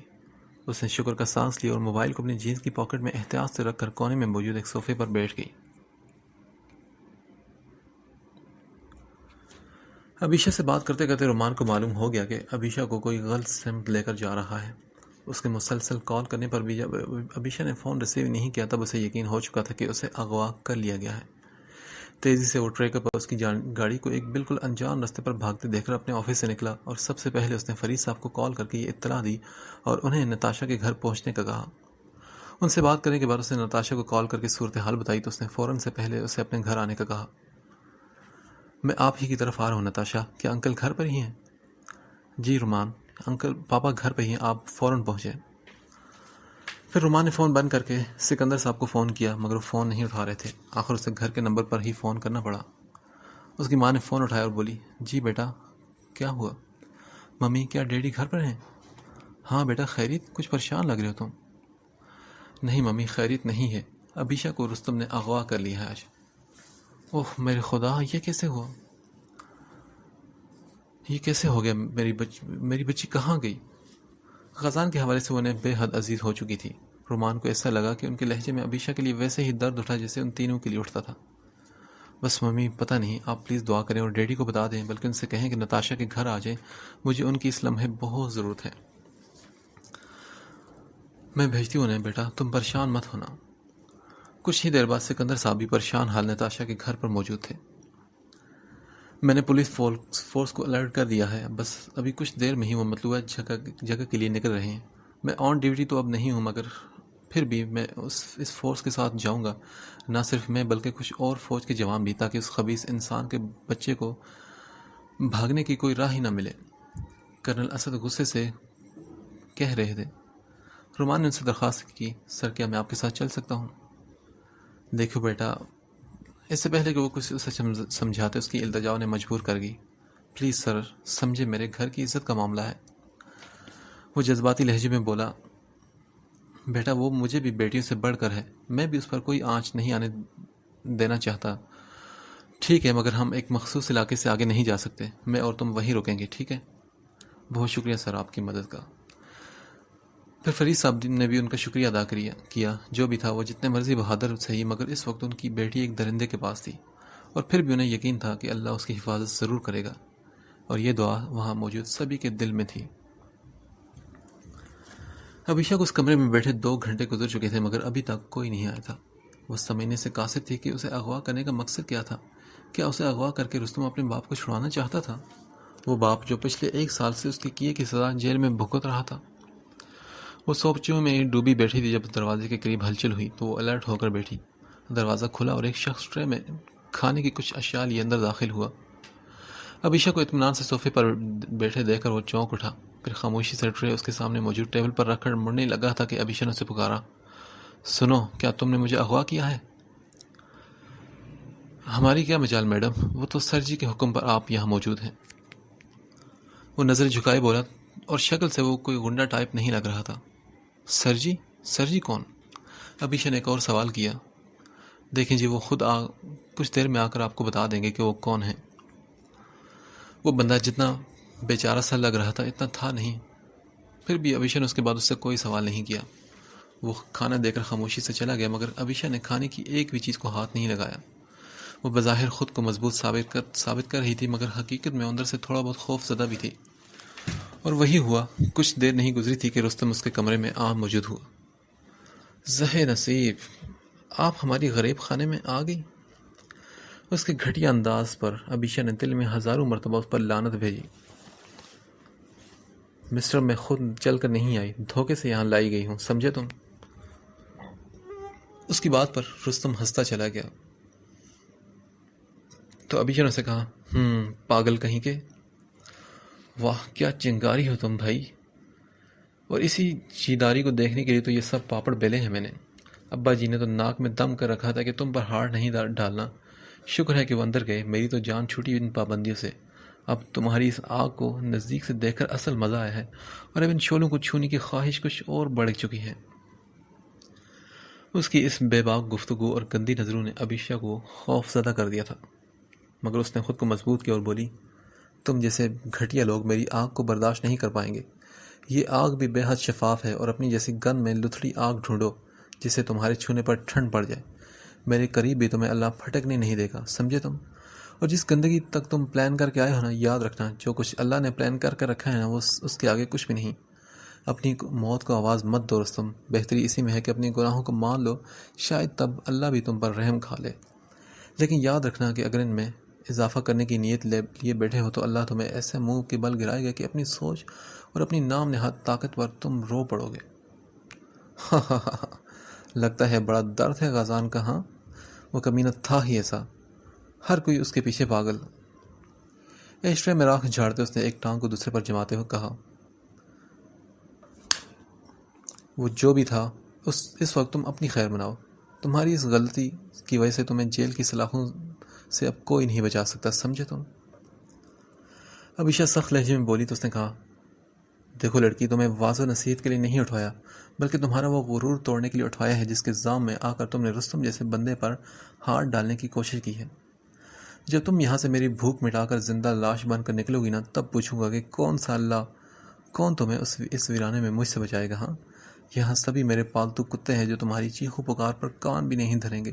اس نے شکر کا سانس لیا اور موبائل کو اپنی جینس کی پاکٹ میں احتیاط سے رکھ کر کونے میں موجود ایک صوفے پر بیٹھ گئی. ابیشا سے بات کرتے کرتے رومان کو معلوم ہو گیا کہ ابیشا کو کوئی غلط سمت لے کر جا رہا ہے. اس کے مسلسل کال کرنے پر بھی جب ابیشا نے فون ریسیو نہیں کیا تب اسے یقین ہو چکا تھا کہ اسے اغوا کر لیا گیا ہے. تیزی سے وہ ٹریکر پر اس کی گاڑی کو ایک بالکل انجان راستے پر بھاگتے دیکھ کر اپنے آفس سے نکلا اور سب سے پہلے اس نے فرید صاحب کو کال کر کے یہ اطلاع دی اور انہیں نتاشا کے گھر پہنچنے کا کہا. ان سے بات کرنے کے بعد اس نے نتاشا کو کال کر کے صورتحال بتائی تو اس نے فوراً سے پہلے اسے اپنے گھر آنے کا کہا. میں آپ ہی کی طرف آ رہا ہوں نتاشا. کیا انکل گھر پر ہی ہیں؟ جی رومان، انکل پاپا گھر پہ ہی ہیں، آپ فوراً پہنچیں. پھر رومان نے فون بند کر کے سکندر صاحب کو فون کیا مگر وہ فون نہیں اٹھا رہے تھے. آخر اسے گھر کے نمبر پر ہی فون کرنا پڑا. اس کی ماں نے فون اٹھایا اور بولی، جی بیٹا کیا ہوا؟ ممی کیا ڈیڈی گھر پر ہیں؟ ہاں بیٹا خیریت، کچھ پریشان لگ رہے ہو تم. نہیں ممی، خیریت نہیں ہے، ابیشا کو رستم نے اغوا کر لیا ہے آج۔ اوہ میرے خدا، یہ کیسے ہوا؟ یہ کیسے ہو گیا؟ میری بچی کہاں گئی؟ غزان کے حوالے سے وہ انہیں بے حد عزیز ہو چکی تھی۔ رومان کو ایسا لگا کہ ان کے لہجے میں ابیشا کے لیے ویسے ہی درد اٹھا جیسے ان تینوں کے لیے اٹھتا تھا۔ بس ممی پتہ نہیں، آپ پلیز دعا کریں اور ڈیڈی کو بتا دیں، بلکہ ان سے کہیں کہ نتاشا کے گھر آ جائیں، مجھے ان کی اس لمحے بہت ضرورت ہے۔ میں بھیجتی ہوں انہیں بیٹا، تم پریشان مت ہونا۔ کچھ ہی دیر بعد سکندر صاحب بھی پریشان حال نتاشا کے گھر پر موجود تھے۔ میں نے پولیس فورس کو الرٹ کر دیا ہے، بس ابھی کچھ دیر میں ہی وہ مطلوبہ جگہ کے لیے نکل رہے ہیں۔ میں آن ڈیوٹی تو اب نہیں ہوں، مگر پھر بھی میں اس فورس کے ساتھ جاؤں گا، نہ صرف میں بلکہ کچھ اور فوج کے جوان بھی، تاکہ اس خبیث انسان کے بچے کو بھاگنے کی کوئی راہ ہی نہ ملے۔ کرنل اسد غصے سے کہہ رہے تھے۔ رومان نے ان سے درخواست کی، سر کیا میں آپ کے ساتھ چل سکتا ہوں؟ دیکھو بیٹا، اس سے پہلے کہ وہ کچھ اسے سمجھاتے اس کی التجا نے مجبور کر گئی۔ پلیز سر، سمجھے میرے گھر کی عزت کا معاملہ ہے۔ وہ جذباتی لہجے میں بولا، بیٹا وہ مجھے بھی بیٹیوں سے بڑھ کر ہے، میں بھی اس پر کوئی آنچ نہیں آنے دینا چاہتا۔ ٹھیک ہے، مگر ہم ایک مخصوص علاقے سے آگے نہیں جا سکتے، میں اور تم وہیں رکیں گے، ٹھیک ہے؟ بہت شکریہ سر آپ کی مدد کا۔ پھر فرید صاحب نے بھی ان کا شکریہ ادا کیا۔ جو بھی تھا وہ جتنے مرضی بہادر صحیح، مگر اس وقت ان کی بیٹی ایک درندے کے پاس تھی، اور پھر بھی انہیں یقین تھا کہ اللہ اس کی حفاظت ضرور کرے گا، اور یہ دعا وہاں موجود سبھی کے دل میں تھی۔ ابیشا کو اس کمرے میں بیٹھے 2 گھنٹے گزر چکے تھے، مگر ابھی تک کوئی نہیں آیا تھا۔ وہ سمجھنے سے قاصر تھی کہ اسے اغوا کرنے کا مقصد کیا تھا۔ کیا اسے اغوا کر کے رستم اپنے باپ کو چھڑانا چاہتا تھا؟ وہ باپ جو پچھلے 1 سال سے اس کے کیے کی سزا جیل میں بھگت رہا تھا۔ وہ سوچوں میں ڈوبی بیٹھی تھی جب دروازے کے قریب ہلچل ہوئی تو وہ الرٹ ہو کر بیٹھی۔ دروازہ کھلا اور ایک شخص ٹرے میں کھانے کی کچھ اشیاء لیے اندر داخل ہوا۔ ابیشا کو اطمینان سے صوفے پر بیٹھے دیکھ کر وہ چونک اٹھا، پھر خاموشی سے ٹرے اس کے سامنے موجود ٹیبل پر رکھ کر مڑنے لگا تھا کہ ابیشا نے اسے پکارا، سنو، کیا تم نے مجھے اغوا کیا ہے؟ ہماری کیا مجال میڈم، وہ تو سر جی کے حکم پر آپ یہاں موجود ہیں۔ وہ نظر جھکائے بولا، اور شکل سے وہ کوئی گنڈا ٹائپ نہیں لگ رہا تھا۔ سر جی؟ سر جی کون؟ ابیشا نے ایک اور سوال کیا۔ دیکھیں جی، وہ خود کچھ دیر میں آ کر آپ کو بتا دیں گے کہ وہ کون ہیں۔ وہ بندہ جتنا بیچارہ سا لگ رہا تھا اتنا تھا نہیں۔ پھر بھی ابیشا نے اس کے بعد اس سے کوئی سوال نہیں کیا۔ وہ کھانا دے کر خاموشی سے چلا گیا، مگر ابیشا نے کھانے کی ایک بھی چیز کو ہاتھ نہیں لگایا۔ وہ بظاہر خود کو مضبوط ثابت کر رہی تھی، مگر حقیقت میں اندر سے تھوڑا بہت خوف زدہ بھی تھی۔ اور وہی ہوا۔ کچھ دیر نہیں گزری تھی کہ رستم اس کے کمرے میں موجود ہوا۔ زہے نصیب، آپ ہماری غریب خانے میں آ گئی۔ اس کے گھٹیا انداز پر ابیشا نے دل میں ہزاروں مرتبہ اس پر لعنت بھیجی۔ مسٹر، میں خود چل کر نہیں آئی، دھوکے سے یہاں لائی گئی ہوں، سمجھے تم؟ اس کی بات پر رستم ہنستا چلا گیا۔ تو ابیشا نے اسے کہا، پاگل کہیں کے، واہ کیا چنگاری ہو تم بھائی، اور اسی چیداری کو دیکھنے کے لیے تو یہ سب پاپڑ بیلے ہیں میں نے۔ ابا جی نے تو ناک میں دم کر رکھا تھا کہ تم پر ہار نہیں ڈالنا، شکر ہے کہ وہ اندر گئے، میری تو جان چھوٹی ان پابندیوں سے۔ اب تمہاری اس آگ کو نزدیک سے دیکھ کر اصل مزہ آیا ہے، اور اب ان شعلوں کو چھونے کی خواہش کچھ اور بڑھ چکی ہے۔ اس کی اس بے باک گفتگو اور گندی نظروں نے ابیشا کو خوف زدہ کر دیا تھا، مگر اس نے خود کو مضبوط کیا اور بولی، تم جیسے گھٹیا لوگ میری آگ کو برداشت نہیں کر پائیں گے۔ یہ آگ بھی بے حد شفاف ہے، اور اپنی جیسی گن میں لتھڑی آگ ڈھونڈو جسے تمہارے چھونے پر ٹھنڈ پڑ جائے۔ میرے قریب بھی تمہیں اللہ پھٹکنے نہیں دے گا، سمجھے تم؟ اور جس گندگی تک تم پلان کر کے آئے ہو نا، یاد رکھنا جو کچھ اللہ نے پلان کر کے رکھا ہے نا، وہ اس کے آگے کچھ بھی نہیں۔ اپنی موت کو آواز مت دو رستم، بہتری اسی میں ہے کہ اپنے گناہوں کو مان لو، شاید تب اللہ بھی تم پر رحم کھا لے۔ لیکن یاد رکھنا کہ اگر ان میں اضافہ کرنے کی نیت لیے بیٹھے ہو تو اللہ تمہیں ایسے منہ کے بل گرائے گا کہ اپنی سوچ اور اپنی نام نہاد طاقت پر تم رو پڑو گے۔ لگتا ہے بڑا درد ہے غازان کا، ہاں؟ وہ کمینہ تھا ہی ایسا، ہر کوئی اس کے پیچھے پاگل۔ ایشٹرے میں راکھ جھاڑتے اس نے ایک ٹانگ کو دوسرے پر جماتے ہوئے کہا، وہ جو بھی تھا اس وقت تم اپنی خیر مناؤ، تمہاری اس غلطی کی وجہ سے تمہیں جیل کی سلاخوں سے اب کوئی نہیں بچا سکتا، سمجھے تم؟ ابیشا سخت لہجے میں بولی تو اس نے کہا، دیکھو لڑکی، تمہیں واض و نصیحت کے لیے نہیں اٹھوایا، بلکہ تمہارا وہ غرور توڑنے کے لیے اٹھوایا ہے جس کے الزام میں آ کر تم نے رستم جیسے بندے پر ہاتھ ڈالنے کی کوشش کی ہے۔ جب تم یہاں سے میری بھوک مٹا کر زندہ لاش بن کر نکلو گی نا، تب پوچھوں گا کہ کون سا اللہ، کون تمہیں اس ویرانے میں مجھ سے بچائے گا؟ ہاں، یہاں سبھی میرے پالتو کتے ہیں جو تمہاری چیخو پکار پر کان بھی نہیں دھریں گے۔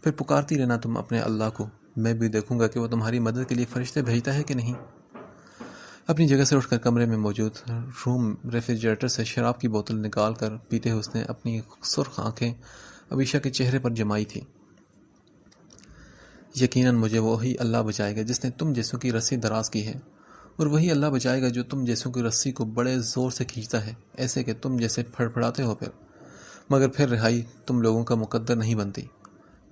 پھر پکارتی رہنا تم اپنے اللہ کو، میں بھی دیکھوں گا کہ وہ تمہاری مدد کے لیے فرشتے بھیجتا ہے کہ نہیں۔ اپنی جگہ سے اٹھ کر کمرے میں موجود روم ریفریجریٹر سے شراب کی بوتل نکال کر پیتے ہوئے اس نے اپنی سرخ آنکھیں عبیشہ کے چہرے پر جمائی تھی۔ یقیناً مجھے وہی اللہ بچائے گا جس نے تم جیسوں کی رسی دراز کی ہے، اور وہی اللہ بچائے گا جو تم جیسوں کی رسی کو بڑے زور سے کھینچتا ہے، ایسے کہ تم جیسے پھڑپھڑاتے ہو مگر پھر رہائی تم لوگوں کا مقدر نہیں بنتی۔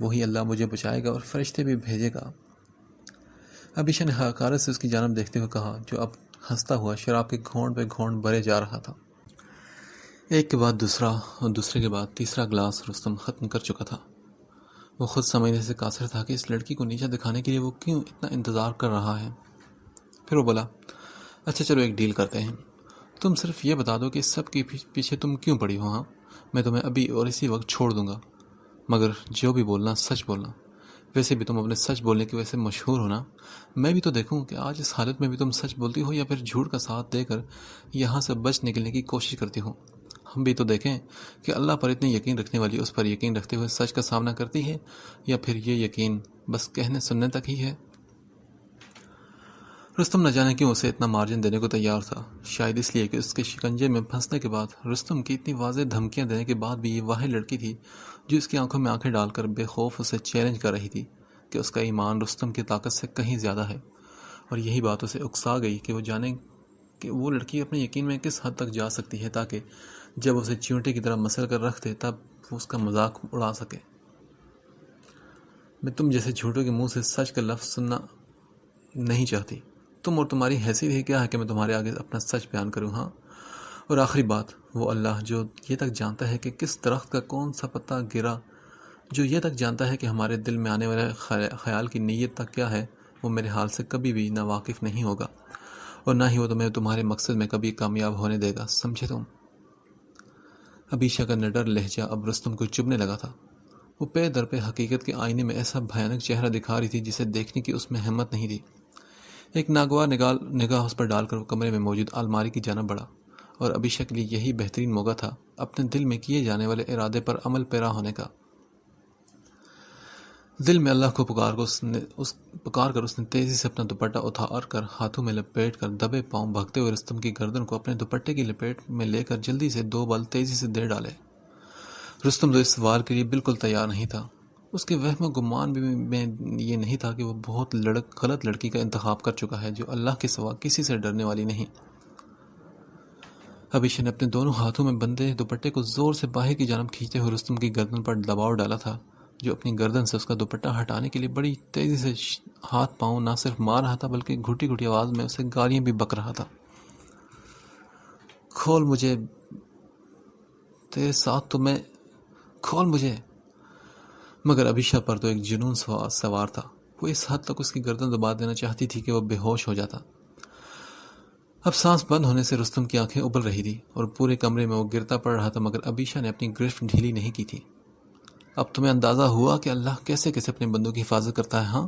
وہی اللہ مجھے بچائے گا اور فرشتے بھی بھیجے گا۔ عبیشہ نے حقارت سے اس کی جانب دیکھتے ہوئے کہا، جو اب ہنستا ہوا شراب کے گھونٹ پہ گھونٹ بھرے جا رہا تھا۔ ایک کے بعد دوسرا اور دوسرے کے بعد تیسرا گلاس رستم ختم کر چکا تھا۔ وہ خود سمجھنے سے قاصر تھا کہ اس لڑکی کو نیچا دکھانے کے لیے وہ کیوں اتنا انتظار کر رہا ہے۔ پھر وہ بولا، اچھا چلو ایک ڈیل کرتے ہیں، تم صرف یہ بتا دو کہ اس سب کے پیچھے تم کیوں پڑی ہو۔ ہاں، میں تمہیں ابھی اور اسی وقت چھوڑ دوں گا، مگر جو بھی بولنا سچ بولنا۔ ویسے بھی تم اپنے سچ بولنے کی وجہ سے مشہور ہونا، میں بھی تو دیکھوں کہ آج اس حالت میں بھی تم سچ بولتی ہو یا پھر جھوٹ کا ساتھ دے کر یہاں سے بچ نکلنے کی کوشش کرتی ہو۔ ہم بھی تو دیکھیں کہ اللہ پر اتنی یقین رکھنے والی اس پر یقین رکھتے ہوئے سچ کا سامنا کرتی ہے، یا پھر یہ یقین بس کہنے سننے تک ہی ہے۔ رستم نہ جانے کیوں اسے اتنا مارجن دینے کو تیار تھا، شاید اس لیے کہ اس کے شکنجے میں پھنسنے کے بعد رستم کی اتنی واضح دھمکیاں دینے کے بعد بھی یہ واحد لڑکی تھی جو اس کی آنکھوں میں آنکھیں ڈال کر بے خوف اسے چیلنج کر رہی تھی کہ اس کا ایمان رستم کی طاقت سے کہیں زیادہ ہے، اور یہی بات اسے اکسا گئی کہ وہ جانے کہ وہ لڑکی اپنے یقین میں کس حد تک جا سکتی ہے تاکہ جب اسے چیونٹے کی طرح مسل کر رکھ دے تب وہ اس کا مذاق اڑا سکے۔ میں تم جیسے جھوٹوں کے منہ سے سچ کا لفظ سننا نہیں چاہتی۔ تم اور تمہاری حیثیت ہی کیا ہے کہ میں تمہارے آگے اپنا سچ بیان کروں؟ ہاں، اور آخری بات، وہ اللہ جو یہ تک جانتا ہے کہ کس درخت کا کون سا پتا گرا، جو یہ تک جانتا ہے کہ ہمارے دل میں آنے والے خیال کی نیت تک کیا ہے، وہ میرے حال سے کبھی بھی نا واقف نہیں ہوگا، اور نہ ہی وہ تمہیں تمہارے مقصد میں کبھی کامیاب ہونے دے گا، سمجھے تم؟ عبیشہ کا نڈر لہجہ اب رستم کو چبھنے لگا تھا۔ وہ پے در پہ حقیقت کے آئینے میں ایسا بھیانک چہرہ دکھا رہی تھی جسے دیکھنے کی اس میں ہمت نہیں تھی۔ ایک ناگوار نگاہ اس پر ڈال کر وہ کمرے میں موجود الماری کی جانب بڑھا، اور عبیشہ کے لیے یہی بہترین موقع تھا اپنے دل میں کیے جانے والے ارادے پر عمل پیرا ہونے کا۔ دل میں اللہ کو پکار کر اس نے تیزی سے اپنا دوپٹہ اتار کر ہاتھوں میں لپیٹ کر دبے پاؤں بھاگتے ہوئے رستم کی گردن کو اپنے دوپٹے کی لپیٹ میں لے کر جلدی سے 2 بل تیزی سے دے ڈالے۔ رستم تو اس وار کے لیے بالکل تیار نہیں تھا۔ اس کے وہم و گمان میں یہ نہیں تھا کہ وہ بہت غلط لڑکی کا انتخاب کر چکا ہے جو اللہ کے سوا کسی سے ڈرنے والی نہیں۔ عبیشہ نے اپنے دونوں ہاتھوں میں بندے دوپٹے کو زور سے باہر کی جانب کھینچتے ہوئے رستم کی گردن پر دباؤ ڈالا تھا، جو اپنی گردن سے اس کا دوپٹہ ہٹانے کے لیے بڑی تیزی سے ہاتھ پاؤں نہ صرف مار رہا تھا بلکہ گھٹی گھٹی آواز میں اسے گالیاں بھی بک رہا تھا۔ کھول مجھے، تیرے ساتھ تو میں، کھول مجھے۔ مگر عبیشہ پر تو ایک جنون سوار تھا، وہ اس حد تک اس کی گردن دبا دینا چاہتی تھی کہ وہ بے ہوش ہو جاتا۔ اب سانس بند ہونے سے رستم کی آنکھیں ابل رہی تھی اور پورے کمرے میں وہ گرتا پڑ رہا تھا، مگر عبیشہ نے اپنی گرفت ڈھیلی نہیں کی تھی۔ اب تمہیں اندازہ ہوا کہ اللہ کیسے کیسے اپنے بندوں کی حفاظت کرتا ہے؟ ہاں؟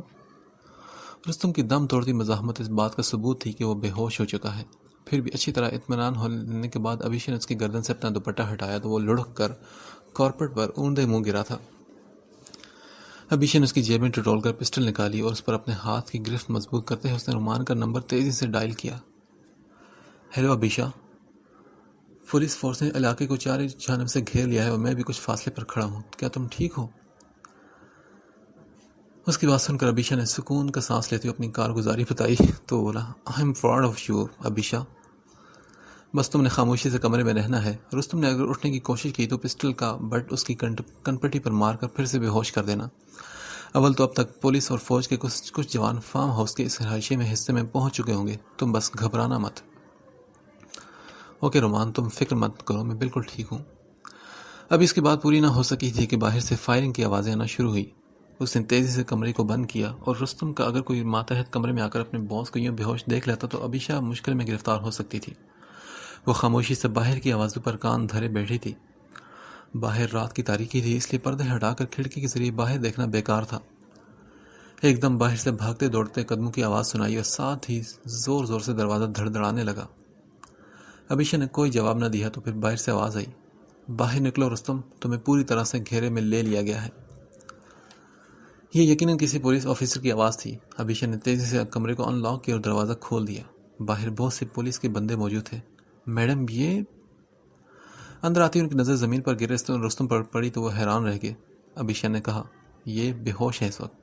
رستم کی دم توڑتی مزاحمت اس بات کا ثبوت تھی کہ وہ بے ہوش ہو چکا ہے۔ پھر بھی اچھی طرح اطمینان ہونے کے بعد عبیشہ نے اس کی گردن سے اپنا دوپٹہ ہٹایا تو وہ لڑک کر کارپٹ پر اوندے منہ گرا تھا۔ عبیشہ نے اس کی جیب میں ٹٹول کر پسٹل نکالی اور اس پر اپنے ہاتھ کی گرفت مضبوط کرتے ہوئے اس نے رومان کا نمبر تیزی سے ڈائل کیا۔ ہیلو عبیشہ، پولیس فورس نے علاقے کو چارے جانب سے گھیر لیا ہے اور میں بھی کچھ فاصلے پر کھڑا ہوں، کیا تم ٹھیک ہو؟ اس کی بات سن کر عبیشہ نے سکون کا سانس لیتے ہوئے اپنی کارگزاری بتائی تو بولا، I am proud of you Abisha, بس تم نے خاموشی سے کمرے میں رہنا ہے۔ رستم نے اگر اٹھنے کی کوشش کی تو پسٹل کا بٹ اس کی کنپٹی پر مار کر پھر سے بے ہوش کر دینا۔ اول تو اب تک پولیس اور فوج کے کچھ جوان فارم ہاؤس کے اس رہائشی میں حصے میں پہنچ چکے ہوں گے، تم بس گھبرانا مت۔ اوکے رومان، تم فکر مت کرو، میں بالکل ٹھیک ہوں۔ اب اس کی بات پوری نہ ہو سکی تھی کہ باہر سے فائرنگ کی آوازیں آنا شروع ہوئی۔ اس نے تیزی سے کمرے کو بند کیا، اور رستم کا اگر کوئی ماتحت کمرے میں آ کر اپنے باس کو یوں بے ہوش دیکھ لیتا تو عبیشہ مشکل میں گرفتار ہو سکتی تھی۔ وہ خاموشی سے باہر کی آوازوں پر کان دھرے بیٹھی تھی۔ باہر رات کی تاریکی تھی، اس لیے پردے ہٹا کر کھڑکی کے ذریعے باہر دیکھنا بیکار تھا۔ ایک دم باہر سے بھاگتے دوڑتے قدموں کی آواز سنائی اور ساتھ ہی زور زور سے دروازہ دھڑ دھڑانے لگا۔ ابیشا نے کوئی جواب نہ دیا تو پھر باہر سے آواز آئی، باہر نکلو رستم، تمہیں پوری طرح سے گھیرے میں لے لیا گیا ہے۔ یہ یقیناً کسی پولیس آفیسر کی آواز تھی۔ ابیشا نے تیزی سے کمرے کو ان لاک کیا اور دروازہ کھول دیا۔ باہر بہت سے پولیس کے بندے موجود تھے۔ میڈم یہ… اندر آتی ان کی نظر زمین پر گرے رستم پر پڑی تو وہ حیران رہ گئے۔ ابیشا نے کہا، یہ بے ہوش ہے اس وقت۔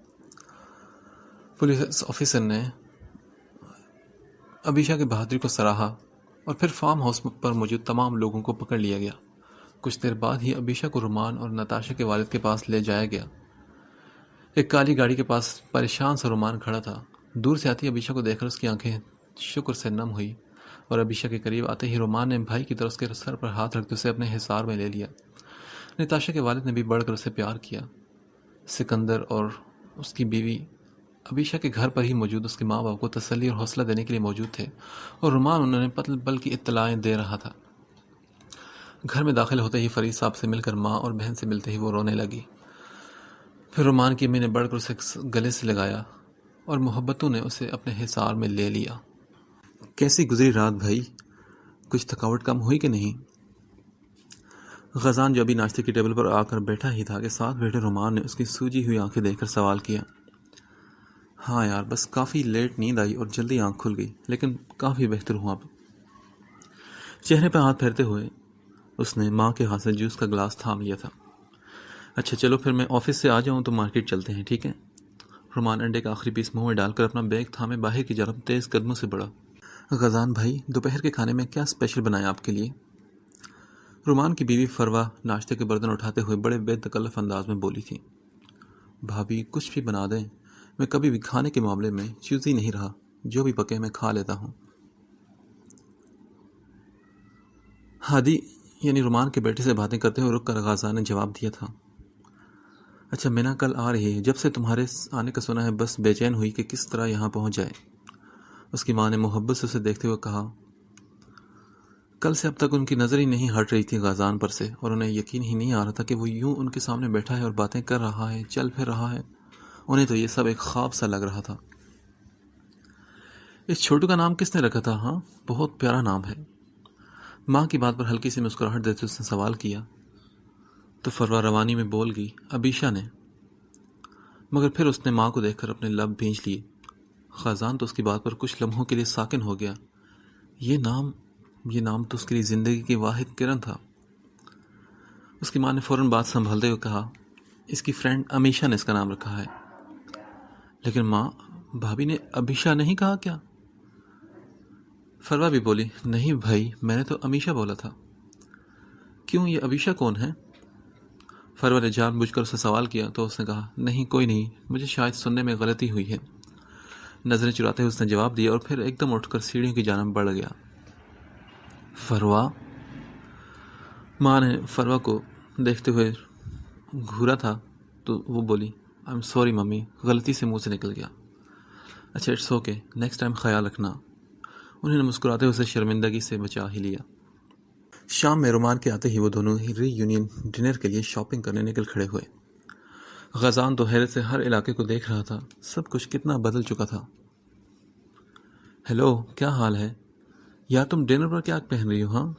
پولیس آفیسر نے ابیشا کی بہادری کو سراہا اور پھر فارم ہاؤس پر موجود تمام لوگوں کو پکڑ لیا گیا۔ کچھ دیر بعد ہی ابیشا کو رومان اور نتاشا کے والد کے پاس لے جایا گیا۔ ایک کالی گاڑی کے پاس پریشان سا رومان کھڑا تھا۔ دور سے آتی ابیشا کو دیکھ کر اس کی آنکھیں شکر سے نم ہوئی اور ابیشا کے قریب آتے ہی رومان نے بھائی کی طرف اس کے سر پر ہاتھ رکھتے اسے اپنے حصار میں لے لیا۔ نتاشا کے والد نے بھی بڑھ کر اسے پیار کیا۔ سکندر اور اس کی بیوی ابیشا کے گھر پر ہی موجود اس کے ماں باپ کو تسلی اور حوصلہ دینے کے لیے موجود تھے اور رومان انہوں نے پل پل کی اطلاعیں دے رہا تھا۔ گھر میں داخل ہوتے ہی فرید صاحب سے مل کر ماں اور بہن سے ملتے ہی وہ رونے لگی۔ پھر رومان کی امی نے بڑھ کر اسے گلے سے لگایا اور محبتوں نے اسے اپنے حصار میں لے لیا۔ کیسی گزری رات بھائی؟ کچھ تھکاوٹ کم ہوئی کہ نہیں؟ غزان جو ابھی ناشتے کی ٹیبل پر آ کر بیٹھا ہی تھا کہ ساتھ بیٹھے رومان نے اس کی سوجی ہوئی آنکھیں دیکھ کر سوال کیا۔ ہاں یار، بس کافی لیٹ نیند آئی اور جلدی آنکھ کھل گئی، لیکن کافی بہتر ہوں اب۔ چہرے پہ ہاتھ پھیرتے ہوئے اس نے ماں کے ہاتھ سے جوس کا گلاس تھام لیا تھا۔ اچھا چلو پھر میں آفس سے آ جاؤں تو مارکیٹ چلتے ہیں، ٹھیک ہے؟ رومان انڈے کا آخری پیس منہ میں ڈال کر اپنا بیگ تھامے باہر کی جانب تیز قدموں سے بڑھا۔ غزان بھائی، دوپہر کے کھانے میں کیا اسپیشل بنایا آپ کے لیے؟ رومان کی بیوی فروا ناشتے کے برتن اٹھاتے ہوئے بڑے بے تکلف انداز میں بولی تھی۔ بھابھی کچھ بھی بنا دیں، میں کبھی بھی کھانے کے معاملے میں چوزی نہیں رہا، جو بھی پکے میں کھا لیتا ہوں۔ ہادی یعنی رومان کے بیٹے سے باتیں کرتے ہوئے رک کر غازان نے جواب دیا تھا۔ اچھا مینا کل آ رہی ہے، جب سے تمہارے آنے کا سنا ہے بس بے چین ہوئی کہ کس طرح یہاں پہنچ جائے۔ اس کی ماں نے محبت سے اسے دیکھتے ہوئے کہا۔ کل سے اب تک ان کی نظر ہی نہیں ہٹ رہی تھی غازان پر سے، اور انہیں یقین ہی نہیں آ رہا تھا کہ وہ یوں ان کے سامنے بیٹھا ہے اور باتیں کر رہا ہے، چل پھر رہا ہے۔ انہیں تو یہ سب ایک خواب سا لگ رہا تھا۔ اس چھوٹو کا نام کس نے رکھا تھا؟ ہاں بہت پیارا نام ہے۔ ماں کی بات پر ہلکی سی مسکراہٹ دیتے اس نے سوال کیا تو فروا روانی میں بول گئی، ابیشا نے۔ مگر پھر اس نے ماں کو دیکھ کر اپنے لب بھینچ لیے۔ غازان تو اس کی بات پر کچھ لمحوں کے لیے ساکن ہو گیا۔ یہ نام تو اس کے لیے زندگی کی واحد کرن تھا۔ اس کی ماں نے فوراً بات سنبھالتے ہوئے کہا، اس کی فرینڈ امیشا نے اس کا نام رکھا ہے۔ لیکن ماں، بھابھی نے ابیشا نہیں کہا کیا؟ فروا بھی بولی، نہیں بھائی، میں نے تو امیشا بولا تھا۔ کیوں، یہ ابیشا کون ہے؟ فروا نے جان بوجھ کر اسے سوال کیا تو اس نے کہا، نہیں کوئی نہیں، مجھے شاید سننے میں غلطی ہوئی ہے۔ نظریں چراتے ہوئے اس نے جواب دیا اور پھر ایک دم اٹھ کر سیڑھیوں کی جانب بڑھ گیا۔ فروا؟ ماں نے فروا کو دیکھتے ہوئے گھورا تھا تو وہ بولی، آئی ایم سوری ممی، غلطی سے منہ سے نکل گیا۔ اچھا اٹس اوکے، نیکسٹ ٹائم خیال رکھنا۔ انہوں نے مسکراتے ہوئے اسے شرمندگی سے بچا ہی لیا۔ شام میں رومان کے آتے ہی وہ دونوں ری یونین ڈنر کے لیے شاپنگ کرنے نکل کھڑے ہوئے۔ غازان تو حیرت سے ہر علاقے کو دیکھ رہا تھا، سب کچھ کتنا بدل چکا تھا۔ ہیلو، کیا حال ہے؟ یا تم ڈنر پر کیا پہن رہی ہو؟ ہاں؟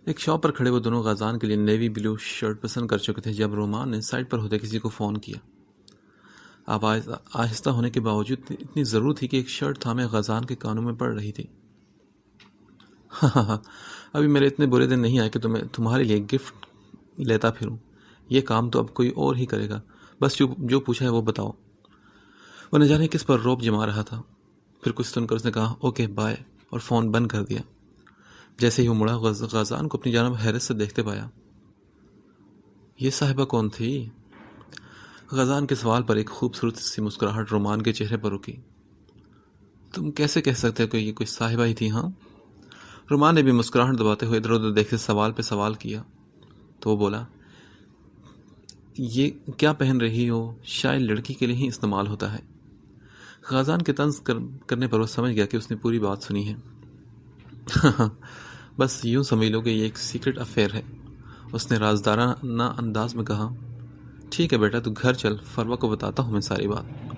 ایک شاپ پر کھڑے وہ دونوں غازان کے لیے نیوی بلو شرٹ پسند کر چکے تھے جب رومان نے سائٹ پر ہوتے کسی کو فون کیا۔ آواز آہستہ ہونے کے باوجود اتنی ضرور تھی کہ ایک شرٹ تھامے غازان کے کانوں میں پڑ رہی تھی۔ ابھی میرے اتنے برے دن نہیں آئے کہ تمہارے لیے گفٹ لیتا پھروں، یہ کام تو اب کوئی اور ہی کرے گا، بس جو پوچھا ہے وہ بتاؤ۔ وہ نہ جانے کس پر روب جما رہا تھا۔ پھر کچھ سن کر اس نے کہا، اوکے بائے، اور فون بند کر دیا۔ جیسے ہی وہ مڑا غازان کو اپنی جانب حیرت سے دیکھتے پایا۔ یہ صاحبہ کون تھی؟ غازان کے سوال پر ایک خوبصورت سی مسکراہٹ رومان کے چہرے پر رکی۔ تم کیسے کہہ سکتے ہو کہ یہ کوئی صاحبہ ہی تھی؟ ہاں؟ رومان نے بھی مسکراہٹ دباتے ہوئے ادھر ادھر دیکھتے سوال پہ سوال کیا تو وہ بولا، یہ کیا پہن رہی ہو شاید لڑکی کے لیے ہی استعمال ہوتا ہے۔ غازان کے طنز کرنے پر وہ سمجھ گیا کہ اس نے پوری بات سنی ہے۔ بس یوں سمجھ لو کہ یہ ایک سیکرٹ افیئر ہے۔ اس نے رازدارانہ انداز میں کہا۔ ٹھیک ہے بیٹا، تو گھر چل، فروا کو بتاتا ہوں میں ساری بات۔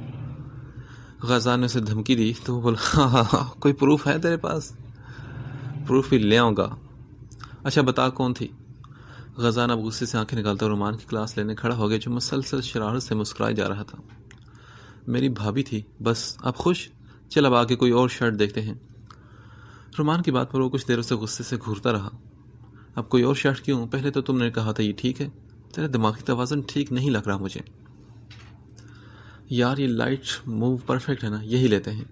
غازان نے اسے دھمکی دی تو وہ بولا، ہاں کوئی پروف ہے تیرے پاس؟ پروف بھی لے آؤں گا۔ اچھا بتا کون تھی؟ غازان اب غصے سے آنکھیں نکالتا رومان کی کلاس لینے کھڑا ہو گیا، جو مسلسل شرارت سے مسکرائے جا رہا تھا۔ میری بھابھی تھی۔ بس اب خوش؟ چل اب آگے کوئی اور شرٹ دیکھتے ہیں۔ رومان کی بات پر وہ کچھ دیر اسے غصے سے گھورتا رہا۔ اب کوئی اور شرٹ کیوں؟ پہلے تو تم نے کہا تھا یہ ٹھیک ہے۔ تیرا دماغی توازن ٹھیک نہیں لگ رہا مجھے۔ یار یہ لائٹ موو پرفیکٹ ہے نا، یہی لیتے ہیں۔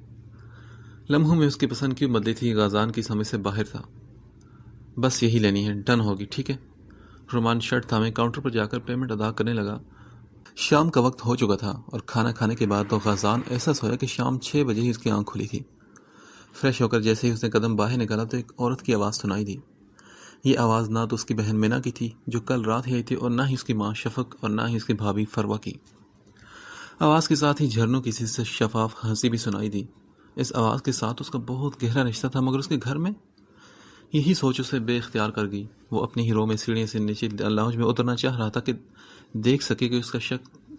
لمحوں میں اس کی پسند کیوں بدلی تھی غازان کی سمجھ سے باہر تھا۔ بس یہی لینی ہے، ڈن ہوگی، ٹھیک ہے۔ رومان شرٹ تھامے کاؤنٹر پر جا کر پیمنٹ ادا کرنے لگا۔ شام کا وقت ہو چکا تھا اور کھانا کھانے کے بعد تو غازان ایسا سویا کہ شام 6 بجے ہی اس کی آنکھ کھلی تھی۔ فریش ہو کر جیسے ہی اس نے قدم باہر نکالا تو ایک عورت کی آواز سنائی دی۔ یہ آواز نہ تو اس کی بہن مینا کی تھی جو کل رات ہی آئی تھی، اور نہ ہی اس کی ماں شفق، اور نہ ہی اس کی بھابھی فروا کی۔ آواز کے ساتھ ہی جھرنوں کی سی سے شفاف ہنسی بھی سنائی دی۔ اس آواز کے ساتھ اس کا بہت گہرا رشتہ تھا، مگر اس کے گھر میں؟ یہی سوچ اسے بے اختیار کر گئی۔ وہ اپنی ہی رو میں سیڑھیوں سے نیچے لاؤنج میں اترنا چاہ رہا تھا کہ دیکھ سکے کہ اس کا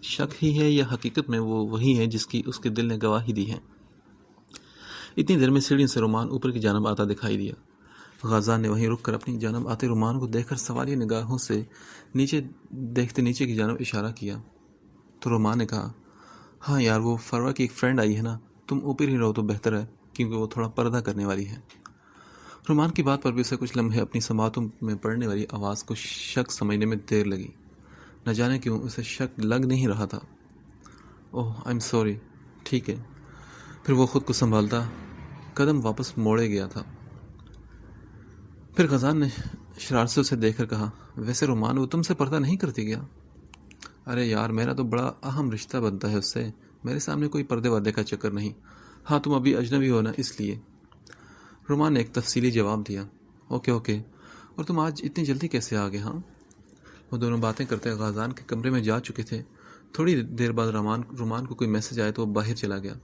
شک ہی ہے یا حقیقت میں وہ وہی ہے جس کی اس کے دل نے گواہی دی ہے۔ اتنی دیر میں سیڑھیوں سے رومان اوپر کی جانب آتا دکھائی دیا۔ غازان نے وہیں رک کر اپنی جانب آتے رومان کو دیکھ کر سوالیہ نگاہوں سے نیچے کی جانب اشارہ کیا تو رومان نے کہا، ہاں یار وہ فروا کی ایک فرینڈ آئی ہے نا، تم اوپر ہی رہو تو بہتر ہے کیونکہ وہ تھوڑا پردہ کرنے والی ہے۔ رومان کی بات پر بھی اسے کچھ لمحے اپنی سماعتوں میں پڑنے والی آواز کو شک سمجھنے میں دیر لگی۔ نہ جانے کیوں اسے شک لگ نہیں رہا تھا۔ اوہ آئی ایم سوری، ٹھیک ہے۔ پھر وہ خود کو سنبھالتا قدم واپس موڑے گیا تھا۔ پھر غازان نے شرارت سے اسے دیکھ کر کہا، ویسے رومان وہ تم سے پردہ نہیں کرتی کیا؟ ارے یار میرا تو بڑا اہم رشتہ بنتا ہے اس سے، میرے سامنے کوئی پردے وردے کا چکر نہیں۔ ہاں تم ابھی اجنبی ہو نا، اس لیے۔ رومان نے ایک تفصیلی جواب دیا۔ اوکے اور تم آج اتنی جلدی کیسے آ گئے؟ ہاں وہ دونوں باتیں کرتے غازان کے کمرے میں جا چکے تھے۔ تھوڑی دیر بعد رومان کو کوئی میسج آیا تو وہ باہر چلا گیا۔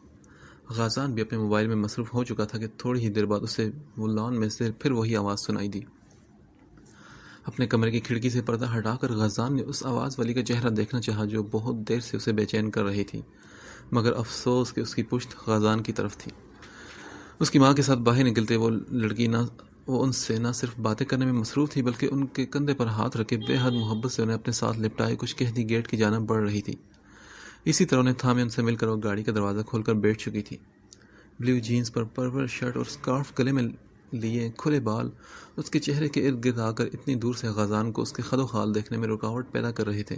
غازان بھی اپنے موبائل میں مصروف ہو چکا تھا کہ تھوڑی ہی دیر بعد اسے وہ لان میں سے پھر وہی آواز سنائی دی۔ اپنے کمرے کی کھڑکی سے پردہ ہٹا کر غازان نے اس آواز والی کا چہرہ دیکھنا چاہا جو بہت دیر سے اسے بے چین کر رہی تھی، مگر افسوس کہ اس کی پشت غازان کی طرف تھی۔ اس کی ماں کے ساتھ باہر نکلتے وہ لڑکی وہ ان سے نہ صرف باتیں کرنے میں مصروف تھی بلکہ ان کے کندھے پر ہاتھ رکھے بے حد محبت سے انہیں اپنے ساتھ لپٹائے کچھ کہتی گیٹ کی جانب بڑھ رہی تھی۔ اسی طرح انہیں تھامے ان سے مل کر وہ گاڑی کا دروازہ کھول کر بیٹھ چکی تھی۔ بلیو جینز پر پرپل شرٹ اور سکارف گلے میں لیے کھلے بال اس کے چہرے کے ارد گرد آ کر اتنی دور سے غازان کو اس کے خد و خال دیکھنے میں رکاوٹ پیدا کر رہے تھے۔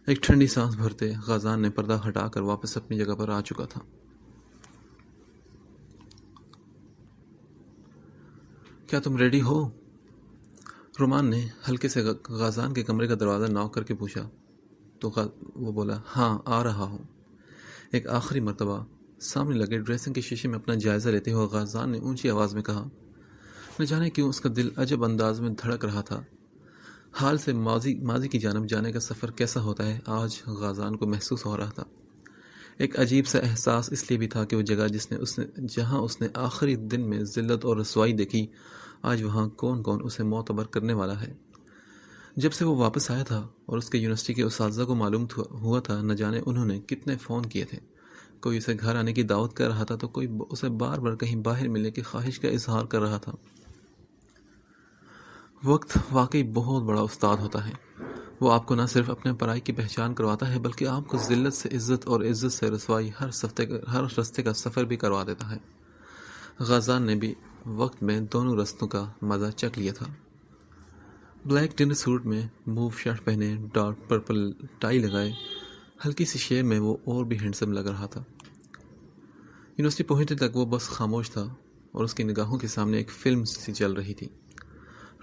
ایک ٹھنڈی سانس بھرتے غازان نے پردہ ہٹا کر واپس اپنی جگہ پر آ چکا تھا۔ کیا تم ریڈی ہو؟ رومان نے ہلکے سے غازان کے کمرے کا دروازہ ناک کر کے پوچھا تو وہ بولا، ہاں آ رہا ہوں۔ ایک آخری مرتبہ سامنے لگے ڈریسنگ کے شیشے میں اپنا جائزہ لیتے ہوئے غازان نے اونچی آواز میں کہا۔ نہ جانے کیوں اس کا دل عجب انداز میں دھڑک رہا تھا۔ حال سے ماضی کی جانب جانے کا سفر کیسا ہوتا ہے آج غازان کو محسوس ہو رہا تھا۔ ایک عجیب سا احساس اس لیے بھی تھا کہ وہ جگہ جہاں اس نے آخری دن میں ذلت اور رسوائی دیکھی، آج وہاں کون اسے معتبر کرنے والا ہے۔ جب سے وہ واپس آیا تھا اور اس کے یونیورسٹی کے اساتذہ کو معلوم ہوا تھا، نہ جانے انہوں نے کتنے فون کیے تھے۔ کوئی اسے گھر آنے کی دعوت کر رہا تھا تو کوئی اسے بار بار کہیں باہر ملنے کی خواہش کا اظہار کر رہا تھا۔ وقت واقعی بہت بڑا استاد ہوتا ہے۔ وہ آپ کو نہ صرف اپنے پرائی کی پہچان کرواتا ہے بلکہ آپ کو ذلت سے عزت اور عزت سے رسوائی ہر رستے کا سفر بھی کروا دیتا ہے۔ غازان نے بھی وقت میں دونوں رستوں کا مزہ چکھ لیا تھا۔ بلیک ڈنر سوٹ میں موو شرٹ پہنے، ڈارک پرپل ٹائی لگائے، ہلکی سی شیو میں وہ اور بھی ہینڈسم لگ رہا تھا۔ یونیورسٹی پہنچنے تک وہ بس خاموش تھا اور اس کی نگاہوں کے سامنے ایک فلم سی چل رہی تھی۔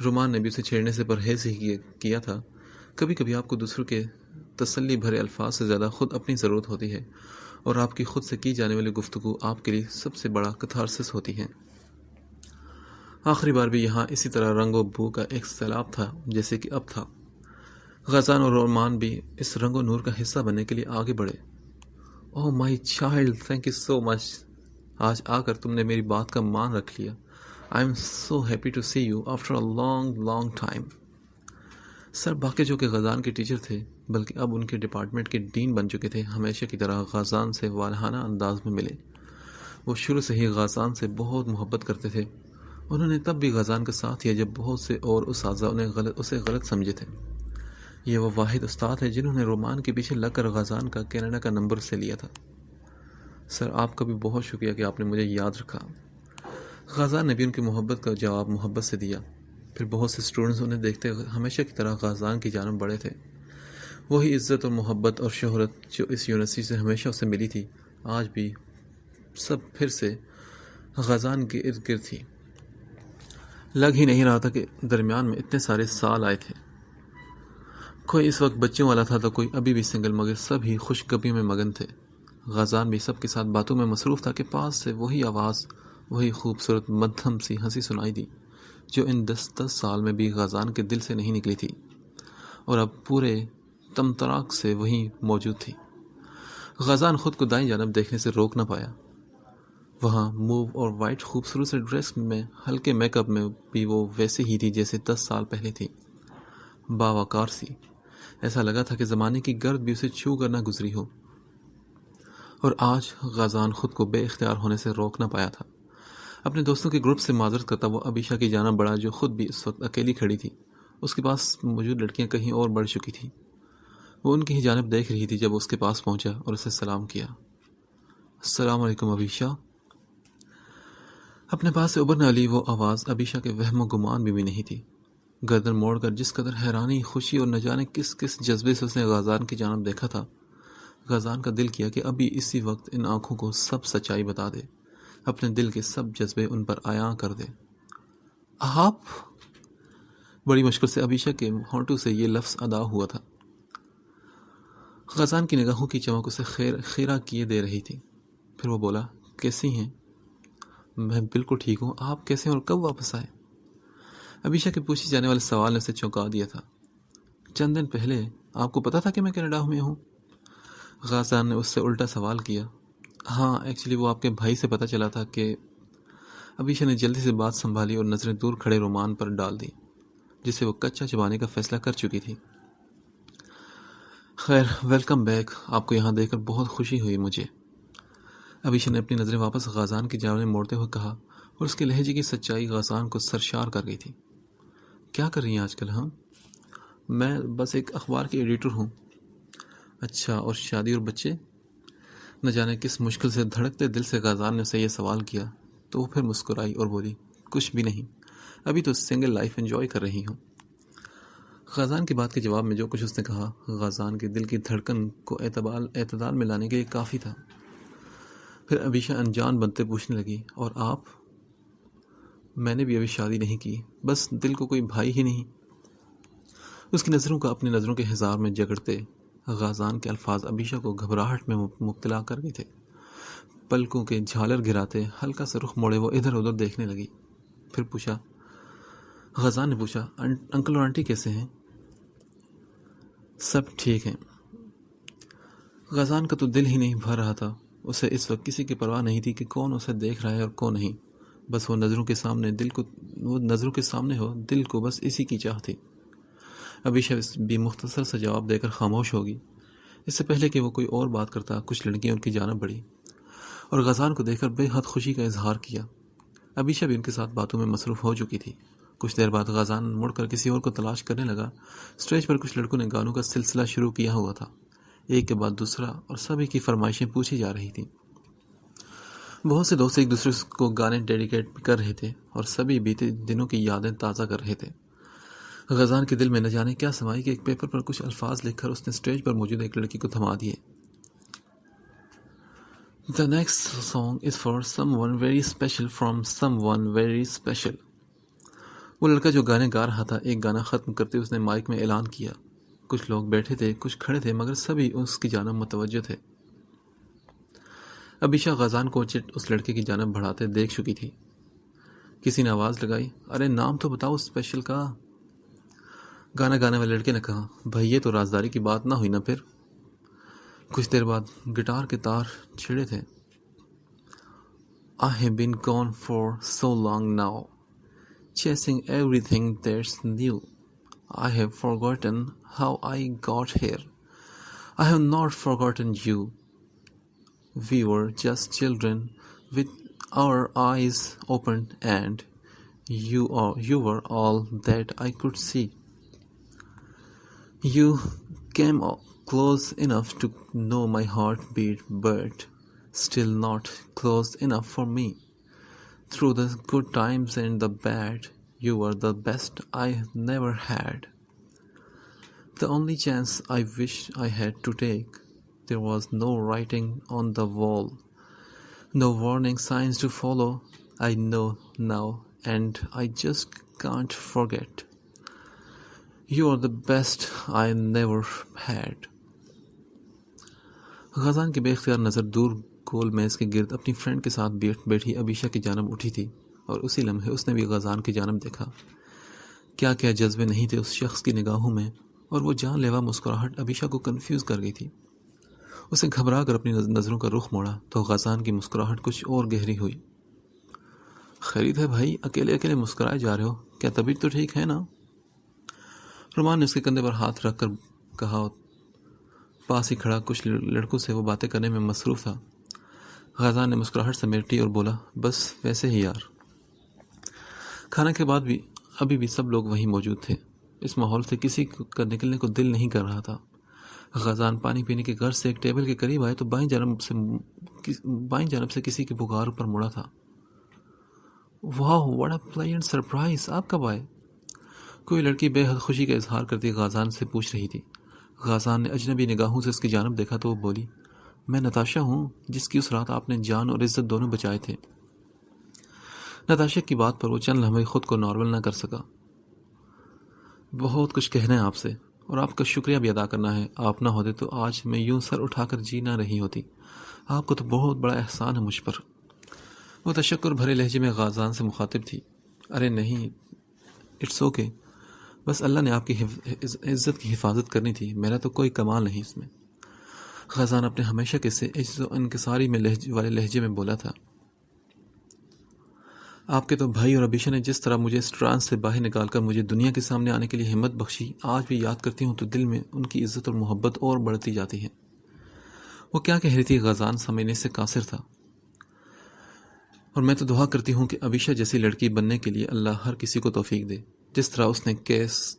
رومان نے بھی اسے چھیڑنے سے پرہیز ہی کیا تھا۔ کبھی کبھی آپ کو دوسروں کے تسلی بھرے الفاظ سے زیادہ خود اپنی ضرورت ہوتی ہے، اور آپ کی خود سے کی جانے والی گفتگو آپ کے لیے سب سے بڑا کتھارسس ہوتی ہے۔ آخری بار بھی یہاں اسی طرح رنگ و بو کا ایک سیلاب تھا جیسے کہ اب تھا۔ غازان اور رومان بھی اس رنگ و نور کا حصہ بننے کے لیے آگے بڑھے۔ Oh my child, thank you so much. آج آ کر تم نے میری بات کا مان رکھ لیا۔ I am so happy to see you after a long time. Sir باقی جو کہ غازان کے ٹیچر تھے بلکہ اب ان کے ڈپارٹمنٹ کے ڈین بن چکے تھے ہمیشہ کی طرح غازان سے والہانہ انداز میں ملے. وہ شروع سے ہی غازان سے بہت محبت کرتے تھے. انہوں نے تب بھی غازان کا ساتھ دیا جب بہت سے اور اساتذہ اسے غلط سمجھے تھے. یہ وہ واحد استاد ہے جنہوں نے رومان کے پیچھے لگ کر غازان کا کینیڈا کا نمبر سے لیا تھا. سر آپ کا بھی بہت شکریہ کہ آپ نے مجھے یاد رکھا. غازان نے بھی ان کی محبت کا جواب محبت سے دیا. پھر بہت سے اسٹوڈنٹس انہیں دیکھتے ہمیشہ کی طرح غازان کی جانب بڑھے تھے. وہی عزت اور محبت اور شہرت جو اس یونیورسٹی سے ہمیشہ اسے ملی تھی آج بھی سب پھر سے غازان کے ارد گرد تھی. لگ ہی نہیں رہا تھا کہ درمیان میں اتنے سارے سال آئے تھے. کوئی اس وقت بچوں والا تھا تو کوئی ابھی بھی سنگل، مگر سب ہی خوشگپی میں مگن تھے. غازان بھی سب کے ساتھ باتوں میں مصروف تھا کہ پاس سے وہی آواز، وہی خوبصورت مدھم سی ہنسی سنائی دی جو ان 10 سال میں بھی غازان کے دل سے نہیں نکلی تھی اور اب پورے تمطراق سے وہیں موجود تھی. غازان خود کو دائیں جانب دیکھنے سے روک نہ پایا. وہاں موو اور وائٹ خوبصورت سے ڈریس میں ہلکے میک اپ میں بھی وہ ویسے ہی تھی جیسے 10 سال پہلے تھی. باوقار سی، ایسا لگا تھا کہ زمانے کی گرد بھی اسے چھو کر نہ گزری ہو. اور آج غازان خود کو بے اختیار ہونے سے روک نہ پایا تھا. اپنے دوستوں کے گروپ سے معذرت کرتا وہ ابیشا کی جانب بڑھا جو خود بھی اس وقت اکیلی کھڑی تھی. اس کے پاس موجود لڑکیاں کہیں اور بڑھ چکی تھیں. وہ ان کی ہی جانب دیکھ رہی تھی جب اس کے پاس پہنچا اور اسے سلام کیا. السلام علیکم ابیشا. اپنے پاس سے ابھرنے والی وہ آواز ابیشا کے وہم و گمان بھی نہیں تھی. گردن موڑ کر جس قدر حیرانی، خوشی اور نہ جانے کس کس جذبے سے اس نے غازان کی جانب دیکھا تھا، غازان کا دل کیا کہ ابھی اسی وقت ان آنکھوں کو سب سچائی بتا دے، اپنے دل کے سب جذبے ان پر عیاں کر دے. آپ؟ بڑی مشکل سے ابیشا کے ہونٹوں سے یہ لفظ ادا ہوا تھا. غازان کی نگاہوں کی چمک اسے خیرہ کیے دے رہی تھی. پھر وہ بولا، کیسی ہیں؟ میں بالکل ٹھیک ہوں. آپ کیسے ہیں اور کب واپس آئے؟ ابیشا کے پوچھے جانے والے سوال نے اسے چونکا دیا تھا. چند دن پہلے. آپ کو پتا تھا کہ میں کینیڈا میں ہوں؟ غازان نے اس سے الٹا سوال کیا. ہاں، ایکچولی وہ آپ کے بھائی سے پتہ چلا تھا کہ. ابیشا نے جلدی سے بات سنبھالی اور نظریں دور کھڑے رومان پر ڈال دی جسے وہ کچا چبانے کا فیصلہ کر چکی تھی. خیر، ویلکم بیک. آپ کو یہاں دیکھ کر بہت خوشی ہوئی مجھے. ابیشا نے اپنی نظریں واپس غازان کی جانب موڑتے ہوئے کہا اور اس کے لہجے کی سچائی غازان کو سرشار کر گئی تھی. کیا کر رہی ہیں آج کل؟ ہم؟ میں بس ایک اخبار کی ایڈیٹر ہوں. اچھا، اور شادی اور بچے؟ نہ جانے کس مشکل سے دھڑکتے دل سے غازان نے اسے یہ سوال کیا تو وہ پھر مسکرائی اور بولی، کچھ بھی نہیں، ابھی تو سنگل لائف انجوائے کر رہی ہوں. غازان کی بات کے جواب میں جو کچھ اس نے کہا غازان کے دل کی دھڑکن کو اعتدال میں لانے کے لیے کافی تھا. پھر ابیشا انجان بنتے پوچھنے لگی، اور آپ؟ میں نے بھی ابھی شادی نہیں کی، بس دل کو کوئی بھائی ہی نہیں. اس کی نظروں کا اپنی نظروں کے ہزار میں جگڑتے غازان کے الفاظ ابیشا کو گھبراہٹ میں مبتلا کر گئے تھے. پلکوں کے جھالر گراتے ہلکا سا رخ موڑے وہ ادھر ادھر دیکھنے لگی. پھر پوچھا، غازان نے پوچھا، انکل اور آنٹی کیسے ہیں؟ سب ٹھیک ہیں. غازان کا تو دل ہی نہیں بھر رہا تھا. اسے اس وقت کسی کی پرواہ نہیں تھی کہ کون اسے دیکھ رہا ہے اور کون نہیں. بس وہ نظروں کے سامنے ہو، دل کو بس اسی کی چاہ تھی. ابیشا بھی مختصر سا جواب دے کر خاموش ہوگی. اس سے پہلے کہ وہ کوئی اور بات کرتا کچھ لڑکیاں ان کی جانب بڑھی اور غازان کو دیکھ کر بے حد خوشی کا اظہار کیا. ابیشا بھی ان کے ساتھ باتوں میں مصروف ہو چکی تھی. کچھ دیر بعد غازان مڑ کر کسی اور کو تلاش کرنے لگا. اسٹیج پر کچھ لڑکوں نے گانوں کا سلسلہ شروع کیا ہوا تھا، ایک کے بعد دوسرا، اور سبھی کی فرمائشیں پوچھی جا رہی تھیں. بہت سے دوست ایک دوسرے کو گانے ڈیڈیکیٹ کر رہے تھے اور سبھی بیتے دنوں کی یادیں تازہ کر رہے تھے. غازان کے دل میں نہ جانے کیا سمائی کہ ایک پیپر پر کچھ الفاظ لکھ کر اس نے اسٹیج پر موجود ایک لڑکی کو تھما دیے. The next song is for someone very special from someone very special. وہ لڑکا جو گانے گا رہا تھا ایک گانا ختم کرتے اس نے مائک میں اعلان کیا. کچھ لوگ بیٹھے تھے، کچھ کھڑے تھے، مگر سبھی اس کی جانب متوجہ تھے. ابیشا غازان کو اس لڑکے کی جانب بڑھاتے دیکھ چکی تھی. کسی نے آواز لگائی، ارے نام تو بتاؤ اسپیشل کا. گانا گانے والے لڑکے نے کہا، بھائی یہ تو رازداری کی بات نہ ہوئی نا پھر. کچھ دیر بعد گٹار کے تار چھڑے تھے. I have been gone for so long now. chasing everything that's new. I have forgotten how I got here. I have not forgotten you. We were just children with our eyes open, and you were all that I could see. You came close enough to know my heartbeat, but still not close enough for me. Through the good times and the bad, you were the best I never had. The only chance I wish I had to take. There was no writing on the wall, no warning signs to follow. I know now, and I just can't forget. You are the best I never had. غازان کی بے اختیار نظر دور گول میز کے گرد اپنی فرینڈ کے ساتھ بیٹھی عبیشہ کی جانب اٹھی تھی، اور اسی لمحے اس نے بھی غازان کی جانب دیکھا۔ کیا کیا جذبے نہیں تھے اس شخص کی نگاہوں میں، اور وہ جان لیوا مسکراہٹ عبیشہ کو کنفیوز کر گئی تھی۔ اسے گھبرا کر اپنی نظروں کا رخ موڑا تو غازان کی مسکراہٹ کچھ اور گہری ہوئی۔ خیریت ہے بھائی، اکیلے اکیلے مسکرائے جا رہے ہو، کیا طبیعت تو ٹھیک ہے نا؟ رومان نے اس کے کندھے پر ہاتھ رکھ کر کہا، پاس ہی کھڑا کچھ لڑکوں سے وہ باتیں کرنے میں مصروف تھا۔ غازان نے مسکراہٹ سمیٹی اور بولا، بس ویسے ہی یار۔ کھانا کے بعد بھی ابھی بھی سب لوگ وہیں موجود تھے۔ اس ماحول سے کسی کا نکلنے کو دل نہیں کر رہا تھا۔ غازان پانی پینے کے غرض سے ایک ٹیبل کے قریب آئے تو بائیں جانب سے کسی کی پکار پر مڑا تھا۔ واہ، واٹ اے پلیزنٹ سرپرائز! آپ کب آئے؟ کوئی لڑکی بے حد خوشی کا اظہار کرتی غازان سے پوچھ رہی تھی۔ غازان نے اجنبی نگاہوں سے اس کی جانب دیکھا تو وہ بولی، میں نتاشا ہوں، جس کی اس رات آپ نے جان اور عزت دونوں بچائے تھے۔ نتاشا کی بات پر وہ چند لمحے خود کو نارمل نہ کر سکا۔ بہت کچھ کہنا ہے آپ سے، اور آپ کا شکریہ بھی ادا کرنا ہے۔ آپ نہ ہوتے تو آج میں یوں سر اٹھا کر جی نہ رہی ہوتی۔ آپ کو تو بہت بڑا احسان ہے مجھ پر۔ وہ تشکر بھرے لہجے میں غازان سے مخاطب تھی۔ ارے نہیں، اٹس اوکے، بس اللہ نے آپ کی عزت کی حفاظت کرنی تھی، میرا تو کوئی کمال نہیں اس میں۔ غازان اپنے ہمیشہ کے سے عجز و انکساری میں والے لہجے میں بولا تھا۔ آپ کے تو بھائی اور عبیشہ نے جس طرح مجھے اس ٹرانس سے باہر نکال کر مجھے دنیا کے سامنے آنے کے لیے ہمت بخشی، آج بھی یاد کرتی ہوں تو دل میں ان کی عزت اور محبت اور بڑھتی جاتی ہے۔ وہ کیا کہہ رہی تھی غازان سمجھنے سے قاصر تھا، اور میں تو دعا کرتی ہوں کہ عبیشہ جیسی لڑکی بننے کے لیے اللہ ہر کسی کو توفیق دے، جس طرح اس نے کیس۔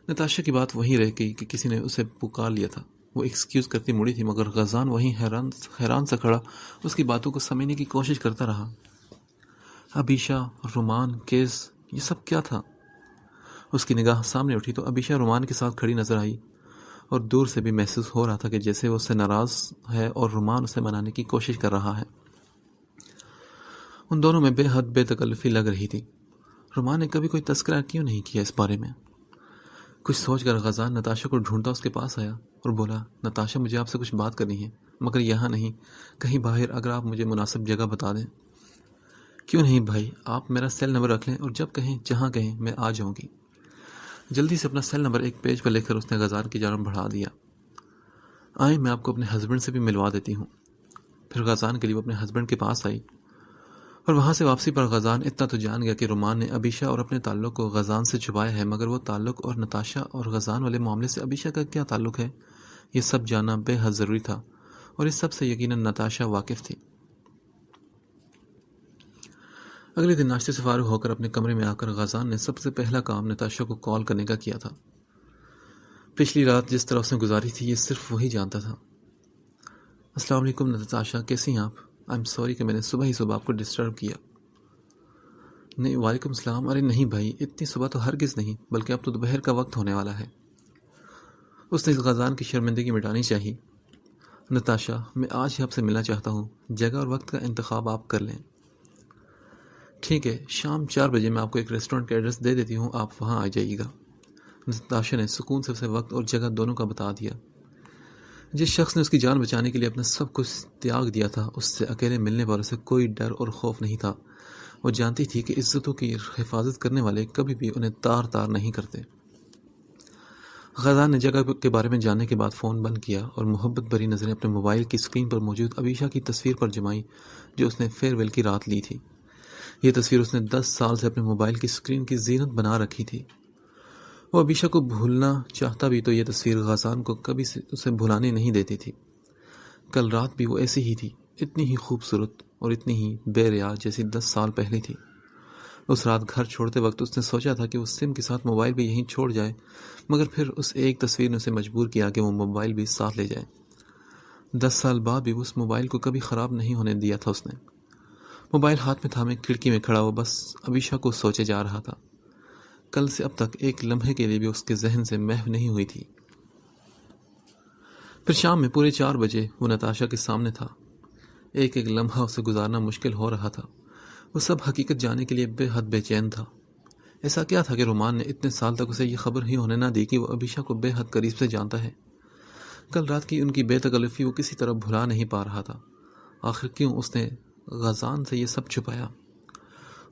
نتاشا کی بات وہیں رہ گئی کہ کسی نے اسے پکار لیا تھا۔ وہ ایکسکیوز کرتی مڑی تھی، مگر غازان وہیں حیران سا کھڑا اس کی باتوں کو سمجھنے کی کوشش کرتا رہا۔ عبیشہ، رومان، کیس، یہ سب کیا تھا؟ اس کی نگاہ سامنے اٹھی تو عبیشہ رومان کے ساتھ کھڑی نظر آئی، اور دور سے بھی محسوس ہو رہا تھا کہ جیسے وہ اس سے ناراض ہے اور رومان اسے منانے کی کوشش کر رہا ہے۔ ان دونوں میں بے حد بے تکلفی لگ رہی تھی۔ رومان نے کبھی کوئی تذکرہ کیوں نہیں کیا اس بارے میں؟ کچھ سوچ کر غازان نتاشا کو ڈھونڈتا اس کے پاس آیا اور بولا، نتاشا، مجھے آپ سے کچھ بات کرنی ہے، مگر یہاں نہیں، کہیں باہر، اگر آپ مجھے مناسب جگہ بتا دیں۔ کیوں نہیں بھائی، آپ میرا سیل نمبر رکھ لیں، اور جب کہیں، جہاں کہیں، میں آ جاؤں گی۔ جلدی سے اپنا سیل نمبر ایک پیج پر لکھ کر اس نے غازان کی جانب بڑھا دیا۔ آئیں، میں آپ کو اپنے ہسبینڈ سے بھی ملوا دیتی ہوں۔ پھر غازان کے لیے وہ اپنے ہسبینڈ کے پاس آئی، اور وہاں سے واپسی پر غازان اتنا تو جان گیا کہ رومان نے عبیشہ اور اپنے تعلق کو غازان سے چھپایا ہے، مگر وہ تعلق اور نتاشا اور غازان والے معاملے سے عبیشہ کا کیا تعلق ہے، یہ سب جاننا بے حد ضروری تھا، اور اس سب سے یقیناً نتاشا واقف تھی۔ اگلے دن ناشتے سے فارغ ہو کر اپنے کمرے میں آ کر غازان نے سب سے پہلا کام نتاشا کو کال کرنے کا کیا تھا۔ پچھلی رات جس طرح اس نے گزاری تھی، یہ صرف وہی جانتا تھا۔ السلام علیکم نتاشا، کیسی ہیں آپ؟ آئی ایم سوری کہ میں نے صبح ہی آپ کو ڈسٹرب کیا۔ نہیں، وعلیکم السلام۔ ارے نہیں بھائی، اتنی صبح تو ہرگز نہیں، بلکہ اب تو دوپہر کا وقت ہونے والا ہے۔ اس نے اس غازان کی شرمندگی مٹانی چاہی۔ نتاشا، میں آج ہی آپ سے ملنا چاہتا ہوں، جگہ اور وقت کا انتخاب آپ کر لیں۔ ٹھیک ہے، شام 4 بجے میں آپ کو ایک ریسٹورنٹ کا ایڈریس دے دیتی ہوں، آپ وہاں آ جائیے گا۔ نتاشا نے سکون سے اسے وقت اور جگہ دونوں کا بتا دیا۔ جس شخص نے اس کی جان بچانے کے لیے اپنا سب کچھ تیاگ دیا تھا، اس سے اکیلے ملنے پر اسے کوئی ڈر اور خوف نہیں تھا۔ وہ جانتی تھی کہ عزتوں کی حفاظت کرنے والے کبھی بھی انہیں تار تار نہیں کرتے۔ غازان نے جگہ کے بارے میں جاننے کے بعد فون بند کیا اور محبت بھری نظریں اپنے موبائل کی اسکرین پر موجود عبیشہ کی تصویر پر جمائی، جو اس نے فیئر ویل کی رات لی تھی۔ یہ تصویر اس نے 10 سال سے اپنے موبائل کی اسکرین کی زینت بنا رکھی تھی۔ وہ عبیشہ کو بھولنا چاہتا بھی تو یہ تصویر غازان کو کبھی اسے بھلانے نہیں دیتی تھی۔ کل رات بھی وہ ایسی ہی تھی، اتنی ہی خوبصورت اور اتنی ہی بے ریا جیسی 10 سال پہلے تھی۔ اس رات گھر چھوڑتے وقت اس نے سوچا تھا کہ وہ سم کے ساتھ موبائل بھی یہیں چھوڑ جائے، مگر پھر اس ایک تصویر نے اسے مجبور کیا کہ وہ موبائل بھی ساتھ لے جائے۔ 10 سال بعد بھی اس موبائل کو کبھی خراب نہیں ہونے دیا تھا اس نے۔ موبائل ہاتھ میں تھامے کھڑکی میں کھڑا وہ بس عبیشہ کو سوچے جا رہا تھا۔ کل سے اب تک ایک لمحے کے لیے بھی اس کے ذہن سے محو نہیں ہوئی تھی۔ پھر شام میں پورے 4 بجے وہ نتاشا کے سامنے تھا۔ ایک ایک لمحہ اسے گزارنا مشکل ہو رہا تھا۔ وہ سب حقیقت جانے کے لیے بے حد بے چین تھا۔ ایسا کیا تھا کہ رومان نے اتنے سال تک اسے یہ خبر ہی ہونے نہ دی کہ وہ عبیشہ کو بے حد قریب سے جانتا ہے۔ کل رات کی ان کی بے تکلفی وہ کسی طرح بھلا نہیں پا رہا تھا۔ آخر کیوں اس نے غازان سے یہ سب چھپایا؟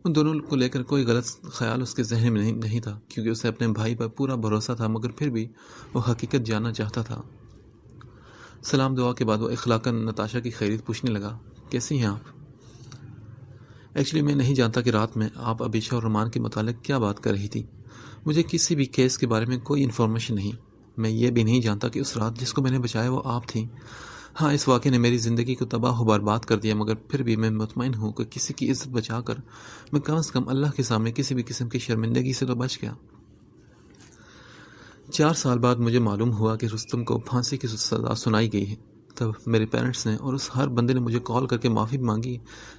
ان دونوں کو لے کر کوئی غلط خیال اس کے ذہن میں نہیں تھا، کیونکہ اسے اپنے بھائی پر پورا بھروسہ تھا، مگر پھر بھی وہ حقیقت جاننا چاہتا تھا۔ سلام دعا کے بعد وہ اخلاقاً نتاشا کی خیریت پوچھنے لگا، کیسی ہیں آپ؟ ایکچولی میں نہیں جانتا کہ رات میں آپ عبیشہ اور رومان کے متعلق کیا بات کر رہی تھی۔ مجھے کسی بھی کیس کے بارے میں کوئی انفارمیشن نہیں۔ میں یہ بھی نہیں جانتا کہ اس رات جس کو میں نے بچایا وہ آپ تھیں۔ ہاں، اس واقعے نے میری زندگی کو تباہ و برباد کر دیا، مگر پھر بھی میں مطمئن ہوں کہ کسی کی عزت بچا کر میں کم از کم اللہ کے سامنے کسی بھی قسم کی شرمندگی سے تو بچ گیا۔ 4 سال بعد مجھے معلوم ہوا کہ رستم کو پھانسی کی سزا سنائی گئی ہے۔ تب میرے پیرنٹس نے اور اس ہر بندے نے مجھے کال کر کے معافی مانگی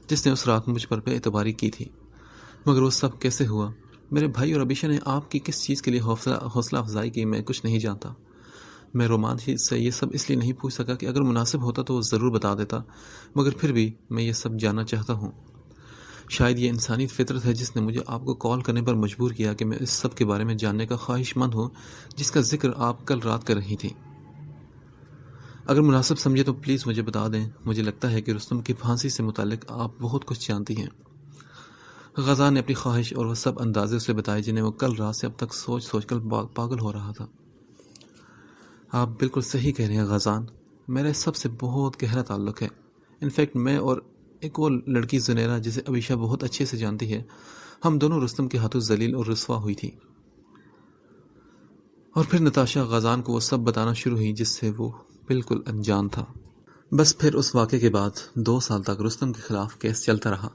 جس نے اس رات مجھ پر بے اعتباری کی تھی۔ مگر وہ سب کیسے ہوا؟ میرے بھائی اور عبیشہ نے آپ کی کس چیز کے لیے حوصلہ افزائی کی، میں کچھ نہیں جانتا۔ میں رومان سے یہ سب اس لیے نہیں پوچھ سکا کہ اگر مناسب ہوتا تو وہ ضرور بتا دیتا، مگر پھر بھی میں یہ سب جاننا چاہتا ہوں۔ شاید یہ انسانی فطرت ہے جس نے مجھے آپ کو کال کرنے پر مجبور کیا کہ میں اس سب کے بارے میں جاننے کا خواہش مند ہوں جس کا ذکر آپ کل رات کر رہی تھی۔ اگر مناسب سمجھے تو پلیز مجھے بتا دیں۔ مجھے لگتا ہے کہ رستم کی پھانسی سے متعلق آپ بہت کچھ جانتی ہیں۔ غازان نے اپنی خواہش اور وہ سب اندازے اسے بتائے جنہیں وہ کل رات سے اب تک سوچ کر پاگل ہو رہا تھا۔ آپ بالکل صحیح کہہ رہے ہیں غازان، میرا اس سب سے بہت گہرا تعلق ہے۔ انفیکٹ میں اور ایک اور لڑکی زنیرہ جسے عبیشہ بہت اچھے سے جانتی ہے، ہم دونوں رستم کے ہاتھوں ذلیل اور رسوا ہوئی تھی۔ اور پھر نتاشا غازان کو وہ سب بتانا شروع ہوئی جس سے وہ بالکل انجان تھا۔ بس پھر اس واقعے کے بعد 2 سال تک رستم کے خلاف کیس چلتا رہا۔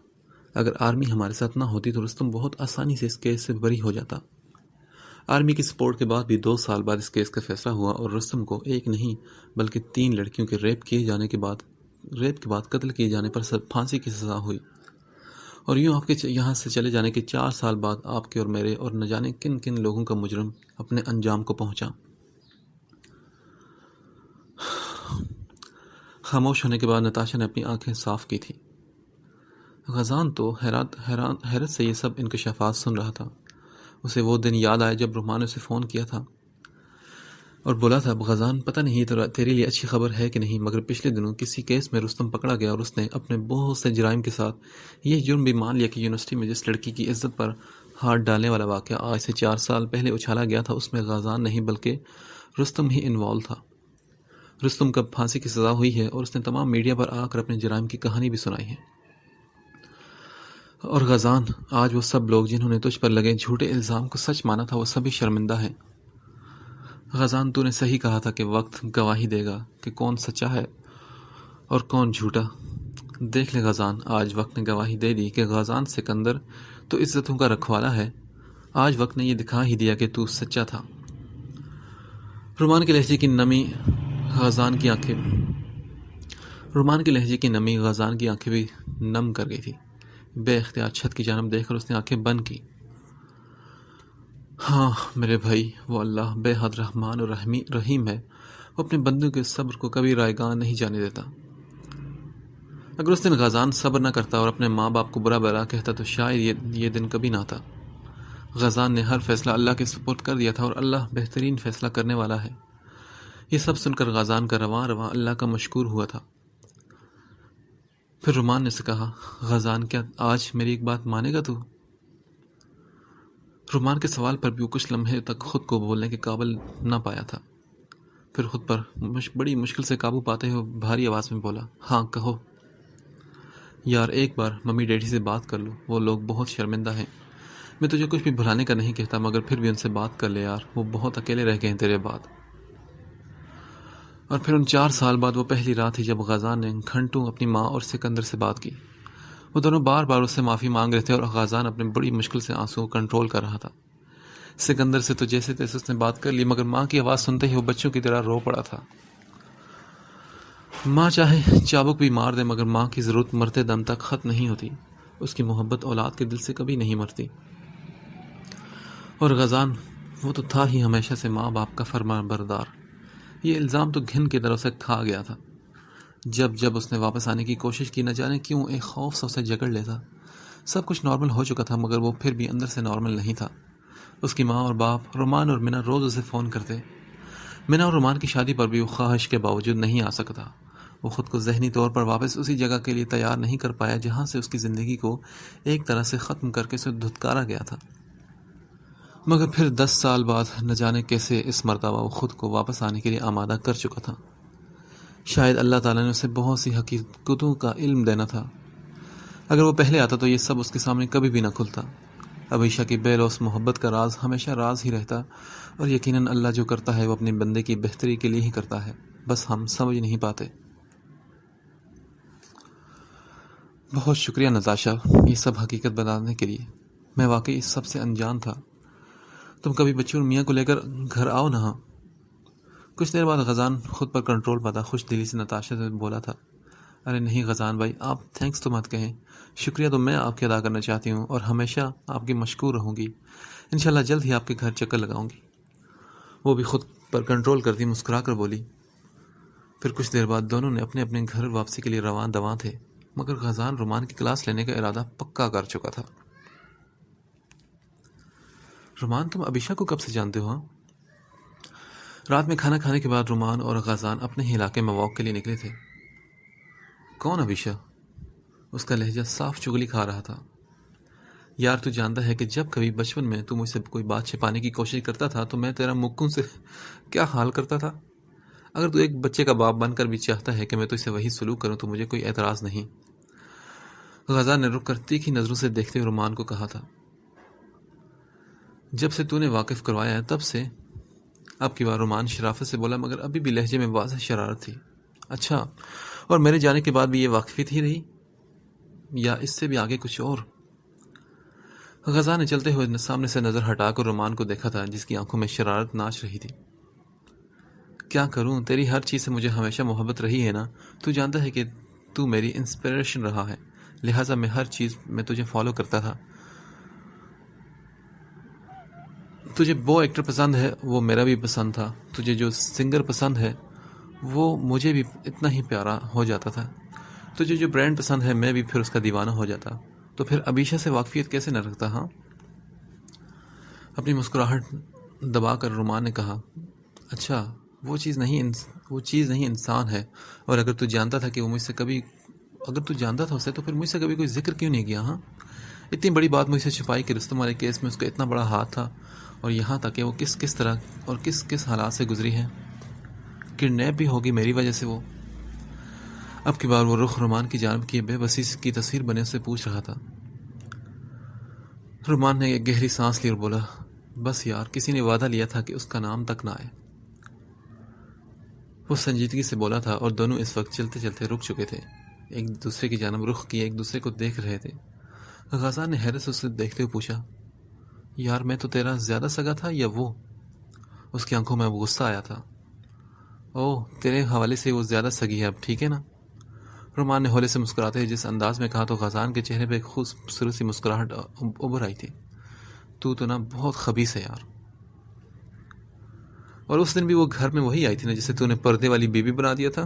اگر آرمی ہمارے ساتھ نہ ہوتی تو رستم بہت آسانی سے اس کیس سے بری ہو جاتا۔ آرمی کی سپورٹ کے بعد بھی 2 سال بعد اس کیس کا فیصلہ ہوا اور رستم کو ایک نہیں بلکہ 3 لڑکیوں کے ریپ کے بعد قتل کیے جانے پر پھانسی کی سزا ہوئی۔ اور یوں آپ کے یہاں سے چلے جانے کے 4 سال بعد آپ کے اور میرے اور نہ جانے کن کن لوگوں کا مجرم اپنے انجام کو پہنچا۔ خاموش ہونے کے بعد نتاشا نے اپنی آنکھیں صاف کی تھی۔ غازان تو حیرت سے یہ سب انکشافات سن رہا تھا۔ اسے وہ دن یاد آیا جب رومان نے اسے فون کیا تھا اور بولا تھا، غازان پتہ نہیں تیرے لیے اچھی خبر ہے کہ نہیں، مگر پچھلے دنوں کسی کیس میں رستم پکڑا گیا اور اس نے اپنے بہت سے جرائم کے ساتھ یہ جرم بھی مان لیا کہ یونیورسٹی میں جس لڑکی کی عزت پر ہاتھ ڈالنے والا واقعہ آج سے 4 سال پہلے اچھالا گیا تھا اس میں غازان نہیں بلکہ رستم ہی انوالو تھا۔ رستم کا پھانسی کی سزا ہوئی ہے اور اس نے تمام میڈیا پر آ کر اپنے جرائم کی کہانی بھی سنائی ہے۔ اور غازان، آج وہ سب لوگ جنہوں نے تجھ پر لگے جھوٹے الزام کو سچ مانا تھا وہ سبھی شرمندہ ہیں۔ غازان، تو نے صحیح کہا تھا کہ وقت گواہی دے گا کہ کون سچا ہے اور کون جھوٹا۔ دیکھ لے غازان، آج وقت نے گواہی دے دی کہ غازان سکندر تو عزتوں کا رکھوالا ہے۔ آج وقت نے یہ دکھا ہی دیا کہ تو سچا تھا۔ رومان کے لہجے کی نمی غازان کی آنکھیں بھی نم کر گئی تھی۔ بے اختیار چھت کی جانب دیکھ کر اس نے آنکھیں بند کی۔ ہاں میرے بھائی، وہ اللہ بے حد رحمان اور رحیم ہے۔ وہ اپنے بندوں کے صبر کو کبھی رائیگاں نہیں جانے دیتا۔ اگر اس دن غازان صبر نہ کرتا اور اپنے ماں باپ کو برا بھلا کہتا تو شاید یہ دن کبھی نہ آتا۔ غازان نے ہر فیصلہ اللہ کے سپرد کر دیا تھا اور اللہ بہترین فیصلہ کرنے والا ہے۔ یہ سب سن کر غازان کا رواں اللہ کا مشکور ہوا تھا۔ پھر رومان نے سے کہا، غازان کیا آج میری ایک بات مانے گا تو؟ رومان کے سوال پر بھی وہ کچھ لمحے تک خود کو بولنے کے قابل نہ پایا تھا۔ پھر خود پر بڑی مشکل سے قابو پاتے ہوئے بھاری آواز میں بولا، ہاں کہو۔ یار ایک بار ممی ڈیڈی سے بات کر لو، وہ لوگ بہت شرمندہ ہیں۔ میں تجھے کچھ بھی بھلانے کا نہیں کہتا، مگر پھر بھی ان سے بات کر لے یار، وہ بہت اکیلے رہ گئے ہیں تیرے بعد۔ اور پھر ان 4 سال بعد وہ پہلی رات تھی جب غازان نے گھنٹوں اپنی ماں اور سکندر سے بات کی۔ وہ دونوں بار بار اس سے معافی مانگ رہے تھے اور غازان اپنے بڑی مشکل سے آنسو کنٹرول کر رہا تھا۔ سکندر سے تو جیسے تیسے اس نے بات کر لی، مگر ماں کی آواز سنتے ہی وہ بچوں کی طرح رو پڑا تھا۔ ماں چاہے چابک بھی مار دے، مگر ماں کی ضرورت مرتے دم تک ختم نہیں ہوتی۔ اس کی محبت اولاد کے دل سے کبھی نہیں مرتی۔ اور غازان، وہ تو تھا ہی ہمیشہ سے ماں باپ کا فرمان بردار۔ یہ الزام تو گھن کی طرح اسے کھا گیا تھا۔ جب اس نے واپس آنے کی کوشش کی، نہ جانے کیوں ایک خوف سا اسے جکڑ لیتا۔ سب کچھ نارمل ہو چکا تھا، مگر وہ پھر بھی اندر سے نارمل نہیں تھا۔ اس کی ماں اور باپ، رومان اور منہ روز اسے فون کرتے۔ منہ اور رومان کی شادی پر بھی وہ خواہش کے باوجود نہیں آ سکتا۔ وہ خود کو ذہنی طور پر واپس اسی جگہ کے لیے تیار نہیں کر پایا جہاں سے اس کی زندگی کو ایک طرح سے ختم کر کے اسے دھتکارا گیا تھا۔ مگر پھر 10 سال بعد نہ جانے کیسے اس مرتبہ وہ خود کو واپس آنے کے لیے آمادہ کر چکا تھا۔ شاید اللہ تعالیٰ نے اسے بہت سی حقیقتوں کا علم دینا تھا۔ اگر وہ پہلے آتا تو یہ سب اس کے سامنے کبھی بھی نہ کھلتا۔ ابیشا کی بے لوث محبت کا راز ہمیشہ راز ہی رہتا، اور یقیناً اللہ جو کرتا ہے وہ اپنے بندے کی بہتری کے لیے ہی کرتا ہے، بس ہم سمجھ نہیں پاتے۔ بہت شکریہ نتاشا، یہ سب حقیقت بتانے کے لیے۔ میں واقعی اس سب سے انجان تھا۔ تم کبھی بچوں اور میاں کو لے کر گھر آؤ نہ۔ کچھ دیر بعد غازان خود پر کنٹرول پاتا خوش دلی سے نتاشا سے بولا تھا، ارے نہیں غازان بھائی، آپ تھینکس تو مت کہیں، شکریہ تو میں آپ کے ادا کرنا چاہتی ہوں، اور ہمیشہ آپ کی مشکور رہوں گی۔ انشاءاللہ جلد ہی آپ کے گھر چکر لگاؤں گی۔ وہ بھی خود پر کنٹرول کرتی مسکرا کر بولی۔ پھر کچھ دیر بعد دونوں نے اپنے اپنے گھر واپسی کے لیے رواں دواں تھے، مگر غازان رومان کی کلاس لینے کا ارادہ پکا کر چکا تھا۔ رومان، تم ابیشا کو کب سے جانتے ہو؟ رات میں کھانا کھانے کے بعد رومان اور غازان اپنے ہی علاقے میں واک کے لیے نکلے تھے۔ کون ابیشا؟ اس کا لہجہ صاف چغلی کھا رہا تھا۔ یار تو جانتا ہے کہ جب کبھی بچپن میں تو مجھ سے کوئی بات چھپانے کی کوشش کرتا تھا تو میں تیرا مکوں سے کیا حال کرتا تھا۔ اگر تو ایک بچے کا باپ بن کر بھی چاہتا ہے کہ میں تو اسے وہی سلوک کروں تو مجھے کوئی اعتراض نہیں۔ غازان نے رک کر تیکھی نظروں سے دیکھتے ہوئے رومان کو کہا تھا، جب سے تو نے واقف کروایا ہے تب سے۔ اب کی بار رومان شرافت سے بولا، مگر ابھی بھی لہجے میں واضح شرارت تھی۔ اچھا، اور میرے جانے کے بعد بھی یہ واقفیت ہی رہی، یا اس سے بھی آگے کچھ اور؟ غازان نے چلتے ہوئے سامنے سے نظر ہٹا کر رومان کو دیکھا تھا، جس کی آنکھوں میں شرارت ناچ رہی تھی۔ کیا کروں، تیری ہر چیز سے مجھے ہمیشہ محبت رہی ہے نا۔ تو جانتا ہے کہ تو میری انسپریشن رہا ہے، لہٰذا میں ہر چیز میں تجھے فالو کرتا تھا۔ تجھے وہ ایکٹر پسند ہے، وہ میرا بھی پسند تھا۔ تجھے جو سنگر پسند ہے وہ مجھے بھی اتنا ہی پیارا ہو جاتا تھا۔ تجھے جو برانڈ پسند ہے میں بھی پھر اس کا دیوانہ ہو جاتا۔ تو پھر ابیشا سے واقفیت کیسے نہ رکھتا؟ ہاں، اپنی مسکراہٹ دبا کر رومان نے کہا، اچھا وہ چیز نہیں انسان ہے، اور اگر تو جانتا تھا کہ وہ مجھ سے کبھی اگر تو جانتا تھا اسے تو پھر مجھ سے کبھی کوئی ذکر کیوں نہیں کیا؟ ہاں، اتنی بڑی بات مجھ سے چھپائی کہ رستم والے کیس میں اس کا اتنا بڑا ہاتھ تھا، اور یہاں تک کہ وہ کس طرح اور کس حالات سے گزری ہے، کڈنیپ بھی ہوگی میری وجہ سے وہ۔ اب کی بار وہ رخ رومان کی جانب کی بے بسی کی تصویر بنے سے پوچھ رہا تھا۔ رومان نے ایک گہری سانس لی اور بولا، بس یار، کسی نے وعدہ لیا تھا کہ اس کا نام تک نہ آئے۔ وہ سنجیدگی سے بولا تھا، اور دونوں اس وقت چلتے چلتے رک چکے تھے، ایک دوسرے کی جانب رخ کیے ایک دوسرے کو دیکھ رہے تھے۔ غازان نے حیرت سے اسے دیکھتے ہوئے پوچھا، یار میں تو تیرا زیادہ سگا تھا یا وہ؟ اس کی آنکھوں میں غصہ آیا تھا۔ اوہ، تیرے حوالے سے وہ زیادہ سگی ہے اب، ٹھیک ہے نا؟ رومان نے ہولے سے مسکراتے ہوئے جس انداز میں کہا تو غازان کے چہرے پہ ایک خوبصورت سی مسکراہٹ ابھر آئی تھی۔ تو نا بہت خبیث ہے یار۔ اور اس دن بھی وہ گھر میں وہی آئی تھی نا جسے تو نے پردے والی بیوی بنا دیا تھا؟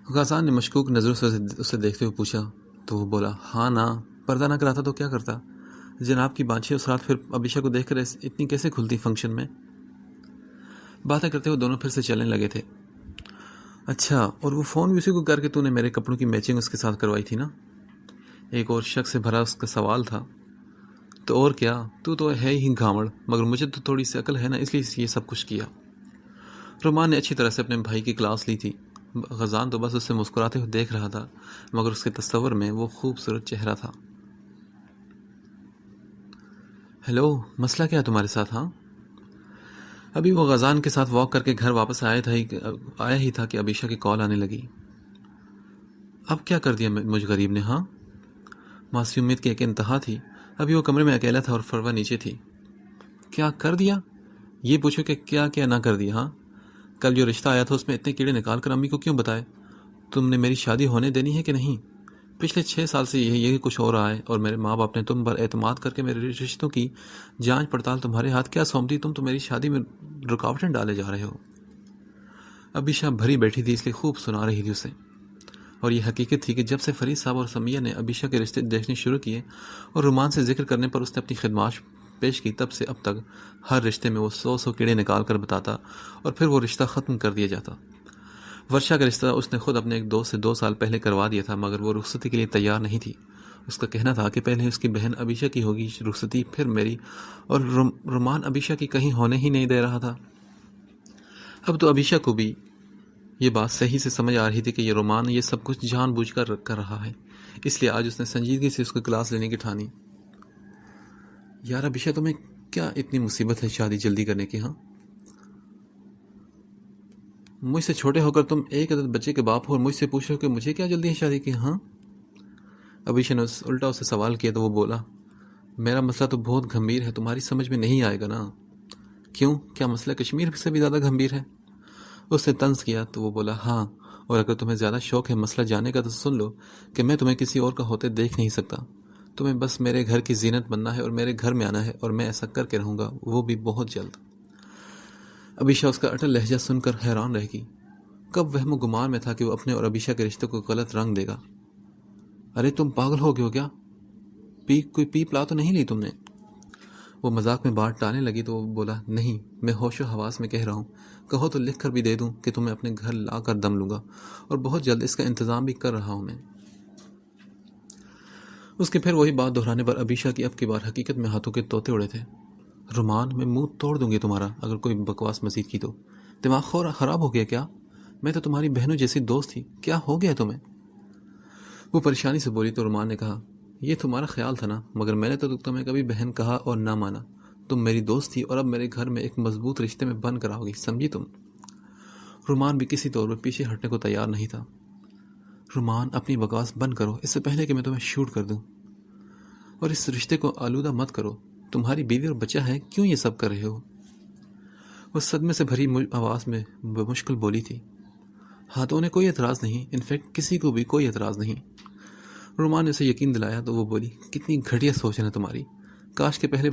غازان نے مشکوک نظروں سے اسے دیکھتے ہوئے پوچھا تو وہ بولا، ہاں نا، پردہ نہ کراتا تو کیا کرتا؟ جناب کی بانچھیں اس رات پھر ابیشا کو دیکھ کر اتنی کیسے کھلتی فنکشن میں؟ باتیں کرتے ہوئے دونوں پھر سے چلنے لگے تھے۔ اچھا، اور وہ فون بھی اسی کو کر کے تو نے میرے کپڑوں کی میچنگ اس کے ساتھ کروائی تھی نا؟ ایک اور شک سے بھرا اس کا سوال تھا۔ تو اور کیا، تو ہے ہی گھامڑ، مگر مجھے تو تھوڑی سی عقل ہے نا، اس لیے یہ سب کچھ کیا۔ رومان نے اچھی طرح سے اپنے بھائی کی کلاس لی تھی، غزان تو بس اسے مسکراتے ہوئے دیکھ رہا تھا، مگر اس کے تصور میں وہ خوبصورت چہرہ تھا۔ ہیلو، مسئلہ کیا ہے تمہارے ساتھ؟ ہاں، ابھی وہ غزان کے ساتھ واک کر کے گھر واپس آیا ہی تھا کہ عبیشہ کی کال آنے لگی۔ اب کیا کر دیا مجھ غریب نے؟ ہاں، معصومیت کی ایک انتہا تھی۔ ابھی وہ کمرے میں اکیلا تھا اور فروہ نیچے تھی۔ کیا کر دیا؟ یہ پوچھو کہ کیا نہ کر دیا۔ ہاں، کل جو رشتہ آیا تھا اس میں اتنے کیڑے نکال کر امی کو کیوں بتائے؟ تم نے میری شادی ہونے دینی ہے کہ نہیں؟ پچھلے 6 سال سے یہی کچھ ہو رہا ہے، اور میرے ماں باپ نے تم پر اعتماد کر کے میرے رشتوں کی جانچ پڑتال تمہارے ہاتھ کیا سونپ دی؟ تم تو میری شادی میں رکاوٹیں ڈالے جا رہے ہو۔ عبیشہ بھری بیٹھی تھی، اس لیے خوب سنا رہی تھی اسے، اور یہ حقیقت تھی کہ جب سے فرید صاحب اور سمیہ نے عبیشہ کے رشتے دیکھنے شروع کیے اور رومان سے ذکر کرنے پر اس نے اپنی خدمات پیش کی، تب سے اب تک ہر رشتے میں وہ 100 کیڑے نکال کر بتاتا اور پھر وہ رشتہ ختم کر دیا جاتا۔ ورشا کا رشتہ اس نے خود اپنے ایک دوست سے 2 سال پہلے کروا دیا تھا، مگر وہ رخصتی کے لیے تیار نہیں تھی۔ اس کا کہنا تھا کہ پہلے اس کی بہن عبیشہ کی ہوگی رخصتی، پھر میری، اور رومان عبیشہ کی کہیں ہونے ہی نہیں دے رہا تھا۔ اب تو عبیشہ کو بھی یہ بات صحیح سے سمجھ آ رہی تھی کہ یہ رومان یہ سب کچھ جان بوجھ کر رہا ہے، اس لیے آج اس نے سنجیدگی سے اس کو کلاس لینے کی ٹھانی۔ یار عبیشہ، تمہیں کیا اتنی مصیبت ہے شادی جلدی کرنے کی؟ ہاں، مجھ سے چھوٹے ہو کر تم ایک عدد بچے کے باپ ہو اور مجھ سے پوچھ رہے ہو کہ مجھے کیا جلدی ہے شادی کی؟ ہاں، عبیشہ نے الٹا اسے سوال کیا تو وہ بولا، میرا مسئلہ تو بہت گھمبیر ہے، تمہاری سمجھ میں نہیں آئے گا نا۔ کیوں، کیا مسئلہ کشمیر سے بھی زیادہ گھمبیر ہے؟ اس نے طنز کیا تو وہ بولا، ہاں، اور اگر تمہیں زیادہ شوق ہے مسئلہ جاننے کا تو سن لو کہ میں تمہیں کسی اور کا ہوتے دیکھ نہیں سکتا۔ تمہیں بس میرے گھر کی زینت بننا ہے اور میرے گھر میں آنا ہے، اور میں ایسا کر کے رہوں گا، وہ بھی بہت جلد۔ عبیشہ اس کا اٹل لہجہ سن کر حیران رہ گئی۔ کب وہم و گمان میں تھا کہ وہ اپنے اور عبیشہ کے رشتے کو غلط رنگ دے گا۔ ارے تم پاگل ہو گئے ہو کیا؟ کوئی پی پلا تو نہیں لی تم نے؟ وہ مذاق میں بات ٹالنے لگی تو وہ بولا، نہیں، میں ہوش و حواس میں کہہ رہا ہوں، کہو تو لکھ کر بھی دے دوں کہ تمہیں اپنے گھر لا کر دم لوں گا، اور بہت جلد اس کا انتظام بھی کر رہا ہوں میں۔ اس کے پھر وہی بات دہرانے پر عبیشہ کی اب کی بار حقیقت میں ہاتھوں کے طوطے اڑے تھے۔ رومان، میں منہ توڑ دوں گی تمہارا اگر کوئی بکواس مزید کی تو۔ دماغ خراب ہو گیا کیا؟ میں تو تمہاری بہنوں جیسی دوست تھی، کیا ہو گیا تمہیں؟ وہ پریشانی سے بولی تو رومان نے کہا، یہ تمہارا خیال تھا نا، مگر میں نے تو تمہیں کبھی بہن کہا اور نہ مانا۔ تم میری دوست تھی اور اب میرے گھر میں ایک مضبوط رشتے میں بن کر آؤ گی، سمجھی تم؟ رومان بھی کسی طور پر پیچھے ہٹنے کو تیار نہیں تھا۔ رومان، اپنی بکواس بند کرو اس سے پہلے کہ میں تمہیں شوٹ کر دوں، اور اس رشتے کو آلودہ مت کرو۔ تمہاری بیوی اور بچہ ہے، کیوں یہ سب کر رہے ہو؟ وہ صدمے سے بھری آواز میں بمشکل بولی تھی۔ ہاں، تو انہیں کوئی اعتراض نہیں، انفیکٹ کسی کو بھی کوئی اعتراض نہیں۔ رومان نے اسے یقین دلایا تو وہ بولی، کتنی گھٹیا سوچ ہے تمہاری، کاش کہ پہلے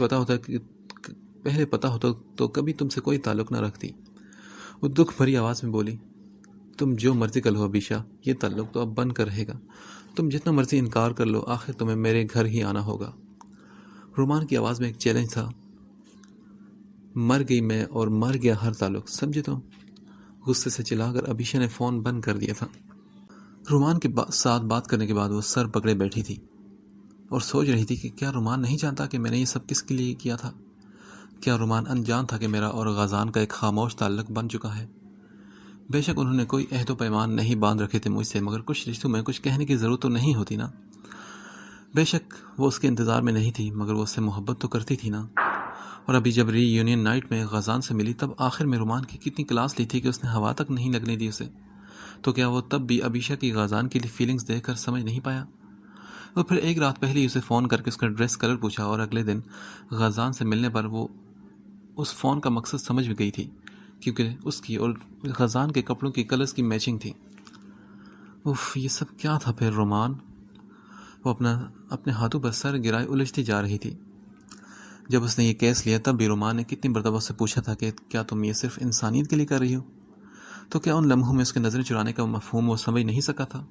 پتا ہوتا تو کبھی تم سے کوئی تعلق نہ رکھتی۔ وہ دکھ بھری آواز میں بولی، تم جو مرضی کر لو عبیشہ، یہ تعلق تو اب بن کر رہے گا، تم جتنا مرضی انکار کر لو، آخر تمہیں میرے گھر ہی آنا ہوگا۔ رومان کی آواز میں ایک چیلنج تھا۔ مر گئی میں اور مر گیا ہر تعلق، سمجھے تم؟ غصے سے چلا کر عبیشہ نے فون بند کر دیا تھا۔ رومان کے ساتھ بات کرنے کے بعد وہ سر پکڑے بیٹھی تھی اور سوچ رہی تھی کہ کیا رومان نہیں جانتا کہ میں نے یہ سب کس کے لیے کیا تھا؟ کیا رومان انجان تھا کہ میرا اور غازان کا ایک خاموش تعلق بن چکا ہے؟ بے شک انہوں نے کوئی عہد و پیمان نہیں باندھ رکھے تھے مجھ سے، مگر کچھ رشتوں میں کچھ کہنے کی ضرورت تو نہیں ہوتی نا۔ بے شک وہ اس کے انتظار میں نہیں تھی، مگر وہ اس سے محبت تو کرتی تھی نا۔ اور ابھی جب ری یونین نائٹ میں غازان سے ملی تب آخر میں رومان کی کتنی کلاس لی تھی کہ اس نے ہوا تک نہیں لگنے دی اسے۔ تو کیا وہ تب بھی عبیشہ کی غازان کے لیے فیلنگز دیکھ کر سمجھ نہیں پایا؟ اور پھر ایک رات پہلے ہی اسے فون کر کے اس کا ڈریس کلر پوچھا، اور اگلے دن غازان سے ملنے پر وہ اس فون کا مقصد سمجھ بھی گئی تھی، کیونکہ اس کی اور غازان کے کپڑوں کی کلرز کی میچنگ تھی۔ یہ سب کیا تھا پھر رومان؟ وہ اپنے ہاتھوں پر سر گرائے الجھتی جا رہی تھی۔ جب اس نے یہ کیس لیا تب بھی رومان نے کتنی مرتبہ سے پوچھا تھا کہ کیا تم یہ صرف انسانیت کے لیے کر رہی ہو؟ تو کیا ان لمحوں میں اس کے نظریں چرانے کا مفہوم وہ سمجھ نہیں سکا تھا؟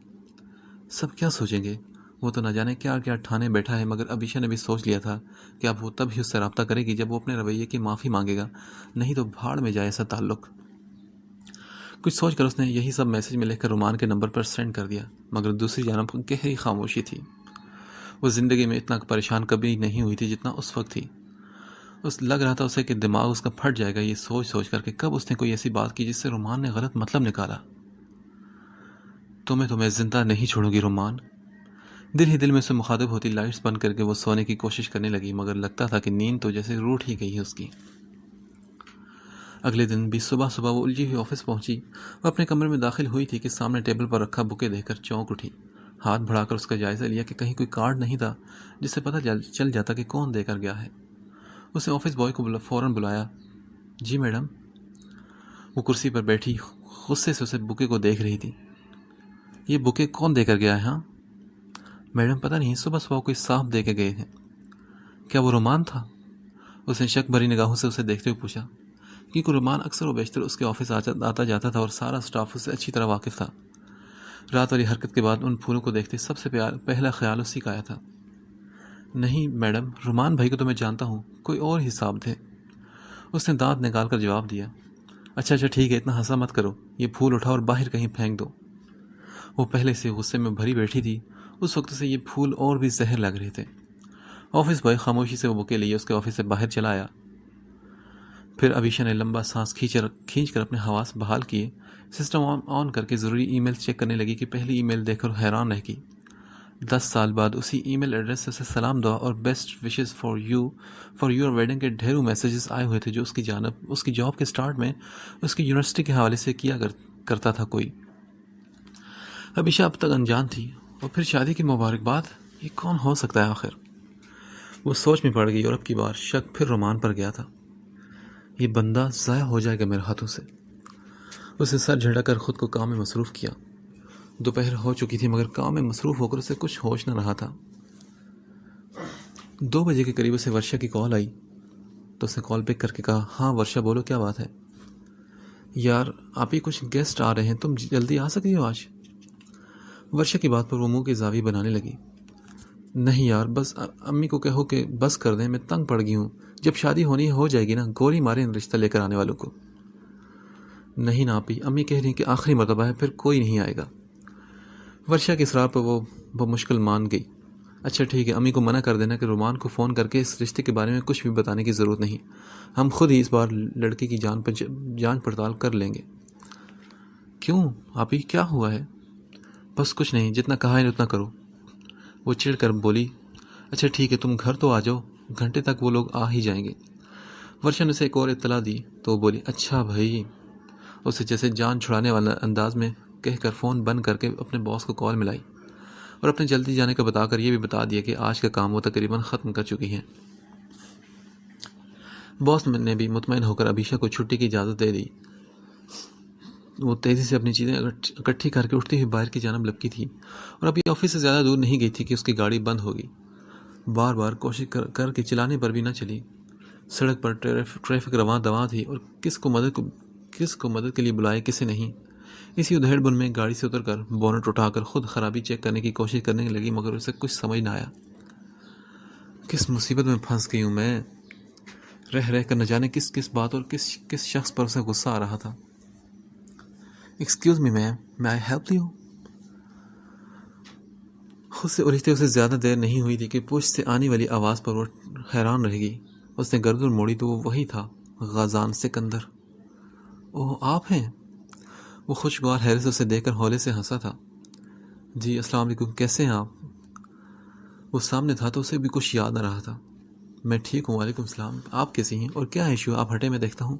سب کیا سوچیں گے؟ وہ تو نہ جانے کیا کیا ٹھانے بیٹھا ہے، مگر عبیشہ نے بھی سوچ لیا تھا کہ اب وہ تب ہی اس سے رابطہ کرے گی جب وہ اپنے رویے کی معافی مانگے گا، نہیں تو بھاڑ میں جائے ایسا تعلق۔ کچھ سوچ کر اس نے یہی سب میسج میں لکھ کر رومان کے نمبر پر سینڈ کر دیا، مگر دوسری جانب گہری خاموشی تھی۔ وہ زندگی میں اتنا پریشان کبھی نہیں ہوئی تھی جتنا اس وقت تھی۔ لگ رہا تھا اسے کہ دماغ اس کا پھٹ جائے گا یہ سوچ کر کہ کب اس نے کوئی ایسی بات کی جس سے رومان نے غلط مطلب نکالا۔ تو میں زندہ نہیں چھوڑوں گی رومان۔ دل ہی دل میں سے مخاطب ہوتی لائٹس بند کر کے وہ سونے کی کوشش کرنے لگی، مگر لگتا تھا کہ نیند تو جیسے روٹ ہی گئی ہے اس کی۔ اگلے دن بھی صبح وہ الجھی ہوئی آفس پہنچی۔ وہ اپنے کمرے میں داخل ہوئی تھی کہ سامنے ٹیبل پر رکھا بکے دیکھ کر چونک اٹھی۔ ہاتھ بڑھا کر اس کا جائزہ لیا کہ کہیں کوئی کارڈ نہیں تھا جس سے پتہ چل جاتا کہ کون دے کر گیا ہے۔ اس نے آفس بوائے کو فوراً بلایا۔ جی میڈم۔ وہ کرسی پر بیٹھی غصے سے اسے بکے کو دیکھ رہی تھی۔ یہ بکے کون دے کر گیا ہے؟ ہاں میڈم، پتہ نہیں، صبح کوئی صاحب دے کے گئے ہیں۔ کیا وہ رومان تھا؟ اس نے شک بھری نگاہوں سے اسے دیکھتے ہوئے پوچھا، کیونکہ رومان اکثر و بیشتر اس کے آفس آتا جاتا تھا اور سارا سٹاف اس سے اچھی طرح واقف تھا۔ رات والی حرکت کے بعد ان پھولوں کو دیکھتے سب سے پہلا خیال اسی کا آیا تھا۔ نہیں میڈم، رومان بھائی کو تو میں جانتا ہوں، کوئی اور ہی صاحب تھے۔ اس نے دانت نکال کر جواب دیا۔ اچھا ٹھیک ہے، اتنا ہنسا مت کرو، یہ پھول اٹھا اور باہر کہیں پھینک دو۔ وہ پہلے سے غصے میں بھری بیٹھی تھی، اس وقت سے یہ پھول اور بھی زہر لگ رہے تھے۔ آفس بوائے خاموشی سے وہ بکے لیے اس کے آفس سے باہر چلا آیا۔ پھر ابیشا نے لمبا سانس کھینچ کر اپنے حواس بحال کیے، سسٹم آن کر کے ضروری ای میل چیک کرنے لگی کہ پہلی ای میل دیکھ کر حیران رہ گئی۔ 10 سال بعد اسی ای میل ایڈریس سے اسے سلام دعا اور best wishes for your wedding کے ڈھیروں میسیجز آئے ہوئے تھے جو اس کی جاب کے سٹارٹ میں اس کی یونیورسٹی کے حوالے سے کیا کرتا تھا کوئی۔ ابیشا اب تک انجان تھی، اور پھر شادی کی مبارکباد، یہ کون ہو سکتا ہے آخر؟ وہ سوچ میں پڑ گئی اور اب کی بار شک پھر رومان پر گیا تھا۔ یہ بندہ ضائع ہو جائے گا میرے ہاتھوں سے۔ اسے سر جھٹا کر خود کو کام میں مصروف کیا۔ دوپہر ہو چکی تھی مگر کام میں مصروف ہو کر اسے کچھ ہوش نہ رہا تھا۔ 2 بجے کے قریب اسے ورشا کی کال آئی تو اس نے کال پک کر کے کہا، ہاں ورشا بولو، کیا بات ہے؟ یار آپ ہی کچھ گیسٹ آ رہے ہیں، تم جلدی آ سکتی ہو آج؟ ورشا کی بات پر وہ منہ کی زاویہ بنانے لگی۔ نہیں یار، بس امی کو کہو کہ بس کر دیں، میں تنگ پڑ گئی ہوں، جب شادی ہونی ہو جائے گی نا، گولی مارے رشتہ لے کر آنے والوں کو۔ نہیں نا آپی، امی کہہ رہی ہیں کہ آخری مرتبہ ہے، پھر کوئی نہیں آئے گا۔ ورشا کے اصرار پر وہ مشکل مان گئی۔ اچھا ٹھیک ہے، امی کو منع کر دینا کہ رومان کو فون کر کے اس رشتے کے بارے میں کچھ بھی بتانے کی ضرورت نہیں، ہم خود ہی اس بار لڑکی کی جانچ پڑتال کر لیں گے۔ کیوں آپی، کیا ہوا ہے؟ بس کچھ نہیں، جتنا کہا ہے اتنا کرو۔ وہ چڑ کر بولی، اچھا ٹھیک ہے، تم گھر تو آ جاؤ، گھنٹے تک وہ لوگ آ ہی جائیں گے۔ ورشا نے اسے ایک اور اطلاع دی تو وہ بولی، اچھا بھائی۔ اسے جیسے جان چھڑانے والا انداز میں کہہ کر فون بند کر کے اپنے باس کو کال ملائی اور اپنے جلدی جانے کا بتا کر یہ بھی بتا دیا کہ آج کا کام وہ تقریباً ختم کر چکی ہیں۔ باس نے بھی مطمئن ہو کر ابیشا کو چھٹی کی اجازت دے دی۔ وہ تیزی سے اپنی چیزیں اکٹھی کر کے اٹھتی ہوئی باہر کی جانب لپکی تھی اور ابھی آفس سے زیادہ دور نہیں گئی تھی کہ اس کی گاڑی بند ہو گئی۔ بار بار کوشش کر کے چلانے پر بھی نہ چلی۔ سڑک پر ٹریفک رواں دواں تھی اور کس کو مدد کے لیے بلائے کسے نہیں۔ اسی ادھیڑ بن میں گاڑی سے اتر کر بونٹ اٹھا کر خود خرابی چیک کرنے کی کوشش کرنے لگی، مگر اسے کچھ سمجھ نہ آیا۔ کس مصیبت میں پھنس گئی ہوں میں، رہ کر نہ جانے کس بات اور کس شخص پر اسے غصہ آ رہا تھا۔ ایکسکیوز می میم، میں آئی ہیلپ یو؟ خود سے الجھتے اسے زیادہ دیر نہیں ہوئی تھی کہ پشت سے آنے والی آواز پر وہ حیران رہ گئی۔ اس نے گردن موڑی تو وہ وہی تھا، غازان سکندر۔ اوہ آپ ہیں؟ وہ خوشگوار حیرت سے اسے دیکھ کر ہولے سے ہنسا تھا۔ جی السلام علیکم، کیسے ہیں آپ؟ وہ سامنے تھا تو اسے بھی کچھ یاد نہ رہا تھا۔ میں ٹھیک ہوں، وعلیکم السلام، آپ کیسی ہیں اور کیا ایشو؟ آپ ہٹے، میں دیکھتا ہوں۔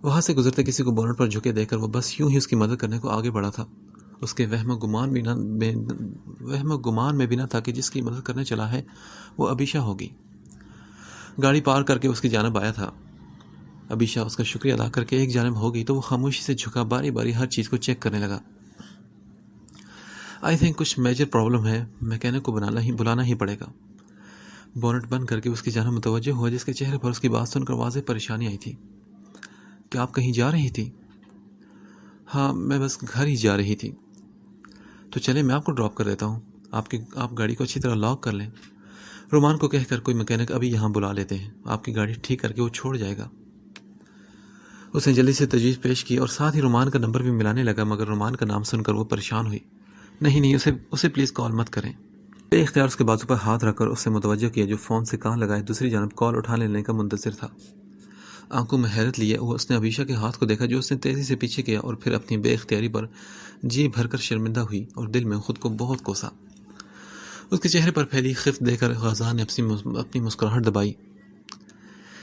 وہاں سے گزرتے کسی کو بونٹ پر جھکے دیکھ کر وہ بس یوں ہی اس کی مدد کرنے کو آگے بڑھا تھا۔ اس کے وہم و گمان میں بھی نہ تھا کہ جس کی مدد کرنے چلا ہے وہ ابیشا ہوگی۔ گاڑی پار کر کے اس کی جانب آیا تھا۔ ابیشا اس کا شکریہ ادا کر کے ایک جانب ہو گئی تو وہ خاموشی سے جھکا باری باری ہر چیز کو چیک کرنے لگا۔ آئی تھنک کچھ میجر پرابلم ہے، میکینک کو بلانا ہی پڑے گا۔ بونٹ بند کر کے اس کی جانب متوجہ ہوا جس کے چہرے پر اس کی بات سن کر واضح پریشانی آئی تھی۔ کیا آپ کہیں جا رہی تھی؟ ہاں، میں بس گھر ہی جا رہی تھی۔ تو چلے میں آپ کو ڈراپ کر دیتا ہوں، آپ گاڑی کو اچھی طرح لاک کر لیں۔ رومان کو کہہ کر کوئی میکینک ابھی یہاں بلا لیتے ہیں، آپ کی گاڑی ٹھیک کر کے وہ چھوڑ جائے گا۔ اس نے جلدی سے تجویز پیش کی اور ساتھ ہی رومان کا نمبر بھی ملانے لگا، مگر رومان کا نام سن کر وہ پریشان ہوئی۔ نہیں، اسے پلیز کال مت کریں۔ بے اختیار اس کے بازو پر ہاتھ رکھ کر اسے متوجہ کیا جو فون سے کہاں لگائے دوسری جانب کال اٹھا لینے کا منتظر تھا۔ آنکھوں میں حیرت لیے وہ اس نے ابیشہ کے ہاتھ کو دیکھا جو اس نے تیزی سے پیچھے کیا، اور پھر اپنی بے اختیاری پر جی بھر کر شرمندہ ہوئی اور دل میں خود کو بہت کوسا۔ اس کے چہرے پر پھیلی خفت دے کر غازان نے اپنی مسکراہٹ دبائی۔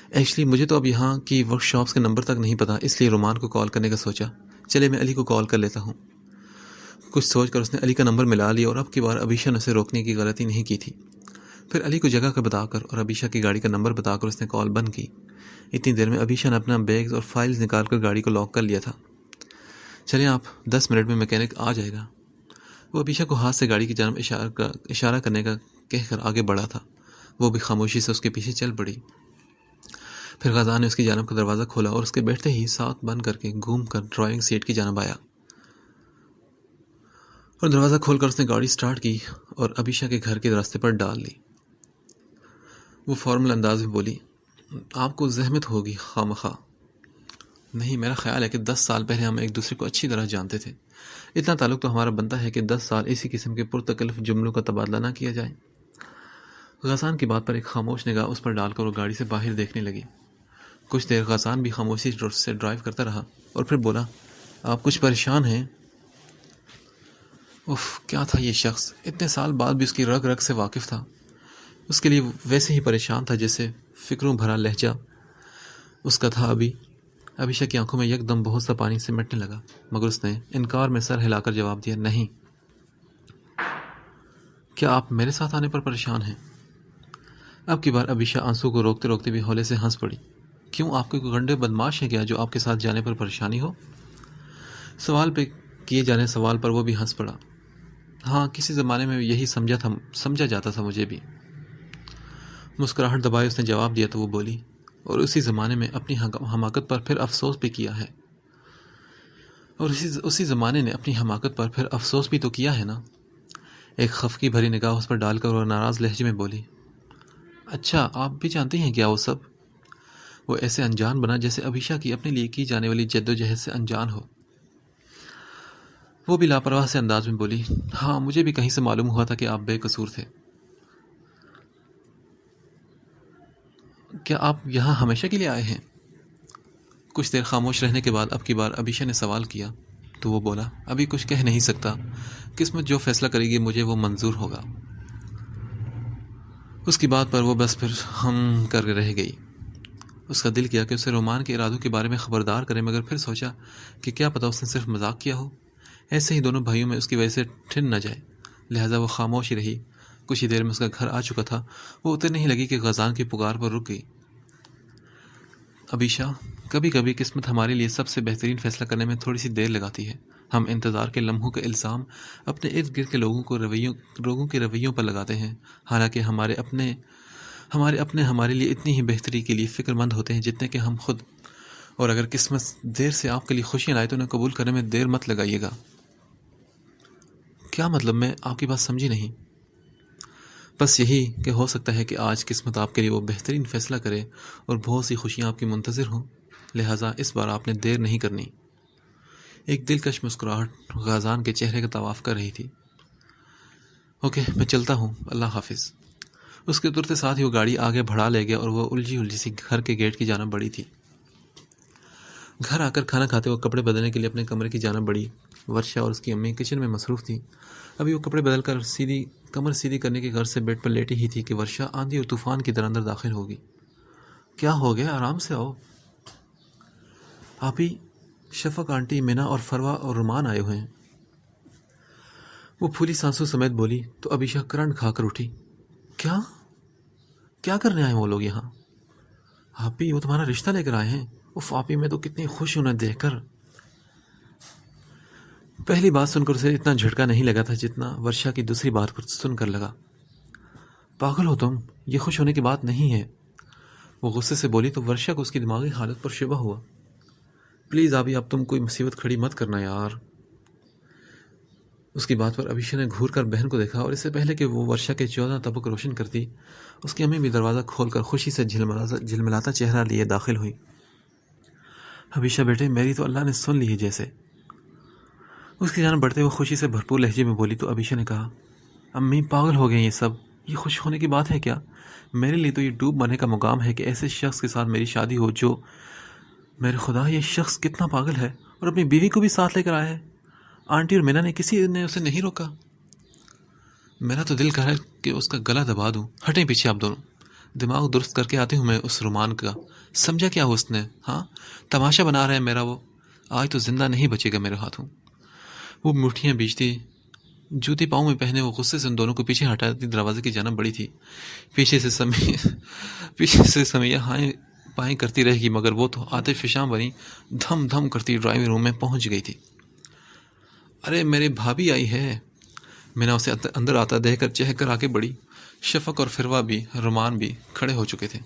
ایکچولی مجھے تو اب یہاں کی ورک شاپس کے نمبر تک نہیں پتا، اس لیے رومان کو کال کرنے کا سوچا۔ چلے میں علی کو کال کر لیتا ہوں۔ کچھ سوچ کر اس نے علی کا نمبر ملا لیا، اور اب کی بار ابیشہ نے اسے روکنے کی غلطی نہیں کی تھی۔ پھر علی کو جگہ کا بتا کر اور ابیشہ کی گاڑی کا نمبر بتا کر اس نے کال بند کی۔ اتنی دیر میں ابیشہ نے اپنا بیگز اور فائلز نکال کر گاڑی کو لاک کر لیا تھا۔ چلیں آپ 10 منٹ میں میکینک آ جائے گا۔ وہ ابیشہ کو ہاتھ سے گاڑی کی جانب اشارہ کرنے کا کہہ کر آگے بڑھا تھا، وہ بھی خاموشی سے اس کے پیچھے چل پڑی۔ پھر غازان نے اس کی جانب کا دروازہ کھولا اور اس کے بیٹھتے ہی ساتھ بند کر کے گھوم کر ڈرائیونگ سیٹ کی جانب آیا، اور دروازہ کھول کر اس نے گاڑی سٹارٹ کی اور ابیشہ کے گھر کے راستے پر ڈال لی۔ وہ فارمل انداز میں بولی، آپ کو زحمت ہوگی خواہ۔ نہیں، میرا خیال ہے کہ 10 سال پہلے ہم ایک دوسرے کو اچھی طرح جانتے تھے۔ اتنا تعلق تو ہمارا بنتا ہے کہ 10 سال اسی قسم کے پرتکلف جملوں کا تبادلہ نہ کیا جائے۔ غازان کی بات پر ایک خاموش نگاہ اس پر ڈال کر وہ گاڑی سے باہر دیکھنے لگی۔ کچھ دیر غازان بھی خاموشی سے ڈرائیو کرتا رہا اور پھر بولا، آپ کچھ پریشان ہیں؟ اف، کیا تھا یہ شخص! اتنے سال بعد بھی اس کی رگ رگ سے واقف تھا۔ اس کے لیے ویسے ہی پریشان تھا جیسے فکروں بھرا لہجہ اس کا تھا۔ ابیشہ کی آنکھوں میں یک دم بہت سا پانی سمٹنے لگا، مگر اس نے انکار میں سر ہلا کر جواب دیا، نہیں۔ کیا آپ میرے ساتھ آنے پر پریشان ہیں؟ اب کی بار ابیشہ آنسو کو روکتے روکتے بھی ہولے سے ہنس پڑی۔ کیوں، آپ کے کوئی گنڈے بدماش ہیں کیا جو آپ کے ساتھ جانے پر پریشانی ہو؟ سوال پہ کیے جانے سوال پر وہ بھی ہنس پڑا۔ ہاں، کسی زمانے میں یہی سمجھا جاتا تھا مجھے بھی۔ مسکراہٹ دبائے اس نے جواب دیا تو وہ بولی، اور اسی زمانے میں اپنی حماقت پر پھر افسوس بھی کیا ہے۔ اور اسی زمانے نے اپنی حماقت پر پھر افسوس بھی تو کیا ہے نا۔ ایک خفگی بھری نگاہ اس پر ڈال کر وہ ناراض لہجے میں بولی، اچھا آپ بھی جانتے ہیں کیا وہ سب؟ وہ ایسے انجان بنا جیسے ابیشہ کی اپنے لیے کی جانے والی جد و جہد سے انجان ہو۔ وہ بھی لاپرواہ سے انداز میں بولی، ہاں مجھے بھی کہیں سے معلوم ہوا تھا کہ آپ بے قصور تھے۔ کیا آپ یہاں ہمیشہ کے لیے آئے ہیں؟ کچھ دیر خاموش رہنے کے بعد اب کی بار ابیشہ نے سوال کیا تو وہ بولا، ابھی کچھ کہہ نہیں سکتا، قسمت جو فیصلہ کرے گی مجھے وہ منظور ہوگا۔ اس کی بات پر وہ بس پھر ہم کر رہ گئی۔ اس کا دل کیا کہ اسے رومان کے ارادوں کے بارے میں خبردار کرے، مگر پھر سوچا کہ کیا پتہ اس نے صرف مذاق کیا ہو، ایسے ہی دونوں بھائیوں میں اس کی وجہ سے ٹھن نہ جائے، لہٰذا وہ خاموش ہی رہی۔ کچھ ہی دیر میں اس کا گھر آ چکا تھا، وہ اترنے ہی لگی کہ غازان کی پکار پر رک گئی۔ ابیشہ، کبھی کبھی قسمت ہمارے لیے سب سے بہترین فیصلہ کرنے میں تھوڑی سی دیر لگاتی ہے۔ ہم انتظار کے لمحوں کا الزام اپنے ارد گرد کے لوگوں کے رویوں پر لگاتے ہیں، حالانکہ ہمارے اپنے ہمارے لیے اتنی ہی بہتری کے لیے فکر مند ہوتے ہیں جتنے کہ ہم خود۔ اور اگر قسمت دیر سے آپ کے لیے خوشیاں لائے تو انہیں قبول کرنے میں دیر مت لگائیے گا۔ کیا مطلب؟ میں آپ کی بات سمجھی نہیں۔ بس یہی کہ ہو سکتا ہے کہ آج قسمت آپ کے لیے وہ بہترین فیصلہ کرے اور بہت سی خوشیاں آپ کی منتظر ہوں، لہٰذا اس بار آپ نے دیر نہیں کرنی۔ ایک دلکش مسکراہٹ غازان کے چہرے کا طواف کر رہی تھی۔ اوکے، میں چلتا ہوں، اللہ حافظ۔ اس کے اترتے ساتھ ہی وہ گاڑی آگے بڑھا لے گیا اور وہ الجھی سی گھر کے گیٹ کی جانب بڑھی تھی۔ گھر آ کر کھانا کھاتے وہ کپڑے بدلنے کے لیے اپنے کمرے کی جانب بڑھی۔ ورشا اور اس کی امی کچن میں مصروف تھی۔ ابھی وہ کپڑے بدل کر کمر سیدھی کرنے کے غرض سے بیڈ پر لیٹی ہی تھی کہ ورشا آندھی اور طوفان کی طرح اندر داخل ہوگی۔ کیا ہو گیا؟ آرام سے آؤ۔ آپ ہی، شفق آنٹی، مینا اور فروا اور رومان آئے ہوئے ہیں۔ وہ پھولی سانسوں سمیت بولی تو ابیشہ کرنٹ کھا کر اٹھی۔ کیا کرنے آئے وہ لوگ یہاں؟ آپ ہی، وہ تمہارا رشتہ لے کر آئے ہیں۔ اف، آپ ہی، میں تو کتنی خوش ہوں انہیں دیکھ کر۔ پہلی بات سن کر اسے اتنا جھٹکا نہیں لگا تھا جتنا ورشا کی دوسری بات پر سن کر لگا۔ پاگل ہو تم، یہ خوش ہونے کی بات نہیں ہے۔ وہ غصے سے بولی تو ورشا کو اس کی دماغی حالت پر شبہ ہوا۔ پلیز آبی، اب تم کوئی مصیبت کھڑی مت کرنا یار۔ اس کی بات پر ابیشہ نے گھور کر بہن کو دیکھا اور اس سے پہلے کہ وہ ورشا کے 14 تبک روشن کرتی، اس کی امی بھی دروازہ کھول کر خوشی سے جھلملاتا چہرہ لیے داخل ہوئی۔ ابیشہ بیٹے، میری تو اللہ نے سن لی ہے جیسے۔ اس کی جانب بڑھتے ہوئے خوشی سے بھرپور لہجے میں بولی تو ابیشہ نے کہا، امی پاگل ہو گئے یہ سب، یہ خوش ہونے کی بات ہے کیا؟ میرے لیے تو یہ ڈوب مرنے کا مقام ہے کہ ایسے شخص کے ساتھ میری شادی ہو جو میرے خدا، یہ شخص کتنا پاگل ہے، اور اپنی بیوی کو بھی ساتھ لے کر آیا ہے۔ آنٹی اور مینا نے کسی نے اسے نہیں روکا۔ میرا تو دل کر رہا ہے کہ اس کا گلا دبا دوں۔ ہٹیں پیچھے آپ دونوں۔ دماغ درست کر کے آتے ہوں میں اس رومان کا۔ سمجھا کیا اس نے؟ ہاں، تماشا بنا رہے ہیں میرا وہ۔ آج تو زندہ نہیں بچے گا میرے ہاتھوں۔ وہ مٹھیاں بیچتی، جوتی پاؤں میں پہنے، وہ غصے سے ان دونوں کو پیچھے ہٹاتی دروازے کی جانب بڑی تھی۔ پیچھے سے سمیہ ہائیں پائیں کرتی رہے گی، مگر وہ تو آتش فشاں بنی دھم دھم کرتی ڈرائیونگ روم میں پہنچ گئی تھی۔ ارے میری بھابھی آئی ہے! میں نے اسے اندر آتا دیکھ کر چہک کر آگے بڑھی۔ شفق اور فروا بھی، رومان بھی کھڑے ہو چکے تھے۔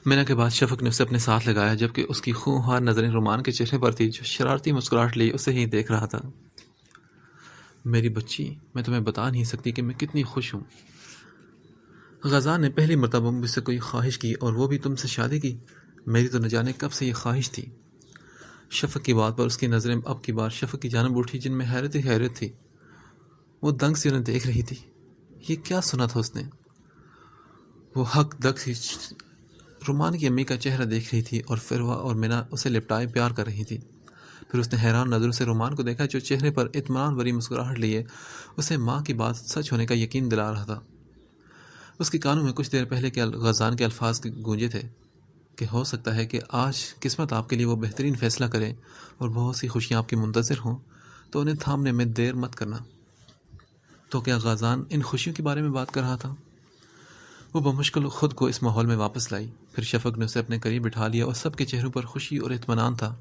مینا کے بعد شفق نے اسے اپنے ساتھ لگایا، جبکہ اس کی خونخوار نظریں رومان کے چہرے پر تھی، جو شرارتی مسکراہٹ لیے اسے ہی دیکھ رہا تھا۔ میری بچی، میں تمہیں بتا نہیں سکتی کہ میں کتنی خوش ہوں۔ غزان نے پہلی مرتبہ مجھ سے کوئی خواہش کی، اور وہ بھی تم سے شادی کی۔ میری تو نہ جانے کب سے یہ خواہش تھی۔ شفق کی بات پر اس کی نظریں اب کی بار شفق کی جانب اٹھی، جن میں حیرت ہی حیرت تھی۔ وہ دنگ سے انہیں دیکھ رہی تھی۔ یہ کیا سنا تھا اس نے؟ وہ حق دک تھی۔ رومان کی امی کا چہرہ دیکھ رہی تھی، اور فروا اور مینا اسے لپٹائے پیار کر رہی تھی۔ پھر اس نے حیران نظروں سے رومان کو دیکھا، جو چہرے پر اطمینان بھری مسکراہٹ لیے اسے ماں کی بات سچ ہونے کا یقین دلا رہا تھا۔ اس کے کانوں میں کچھ دیر پہلے کے غزان کے الفاظ گونجے تھے کہ ہو سکتا ہے کہ آج قسمت آپ کے لیے وہ بہترین فیصلہ کرے، اور بہت سی خوشیاں آپ کی منتظر ہوں، تو انہیں تھامنے میں دیر مت کرنا۔ تو کیا غزان ان خوشیوں کے بارے میں بات کر رہا تھا؟ وہ بمشکل خود کو اس ماحول میں واپس لائی۔ پھر شفق نے اسے اپنے قریب بٹھا لیا، اور سب کے چہروں پر خوشی اور اطمینان تھا۔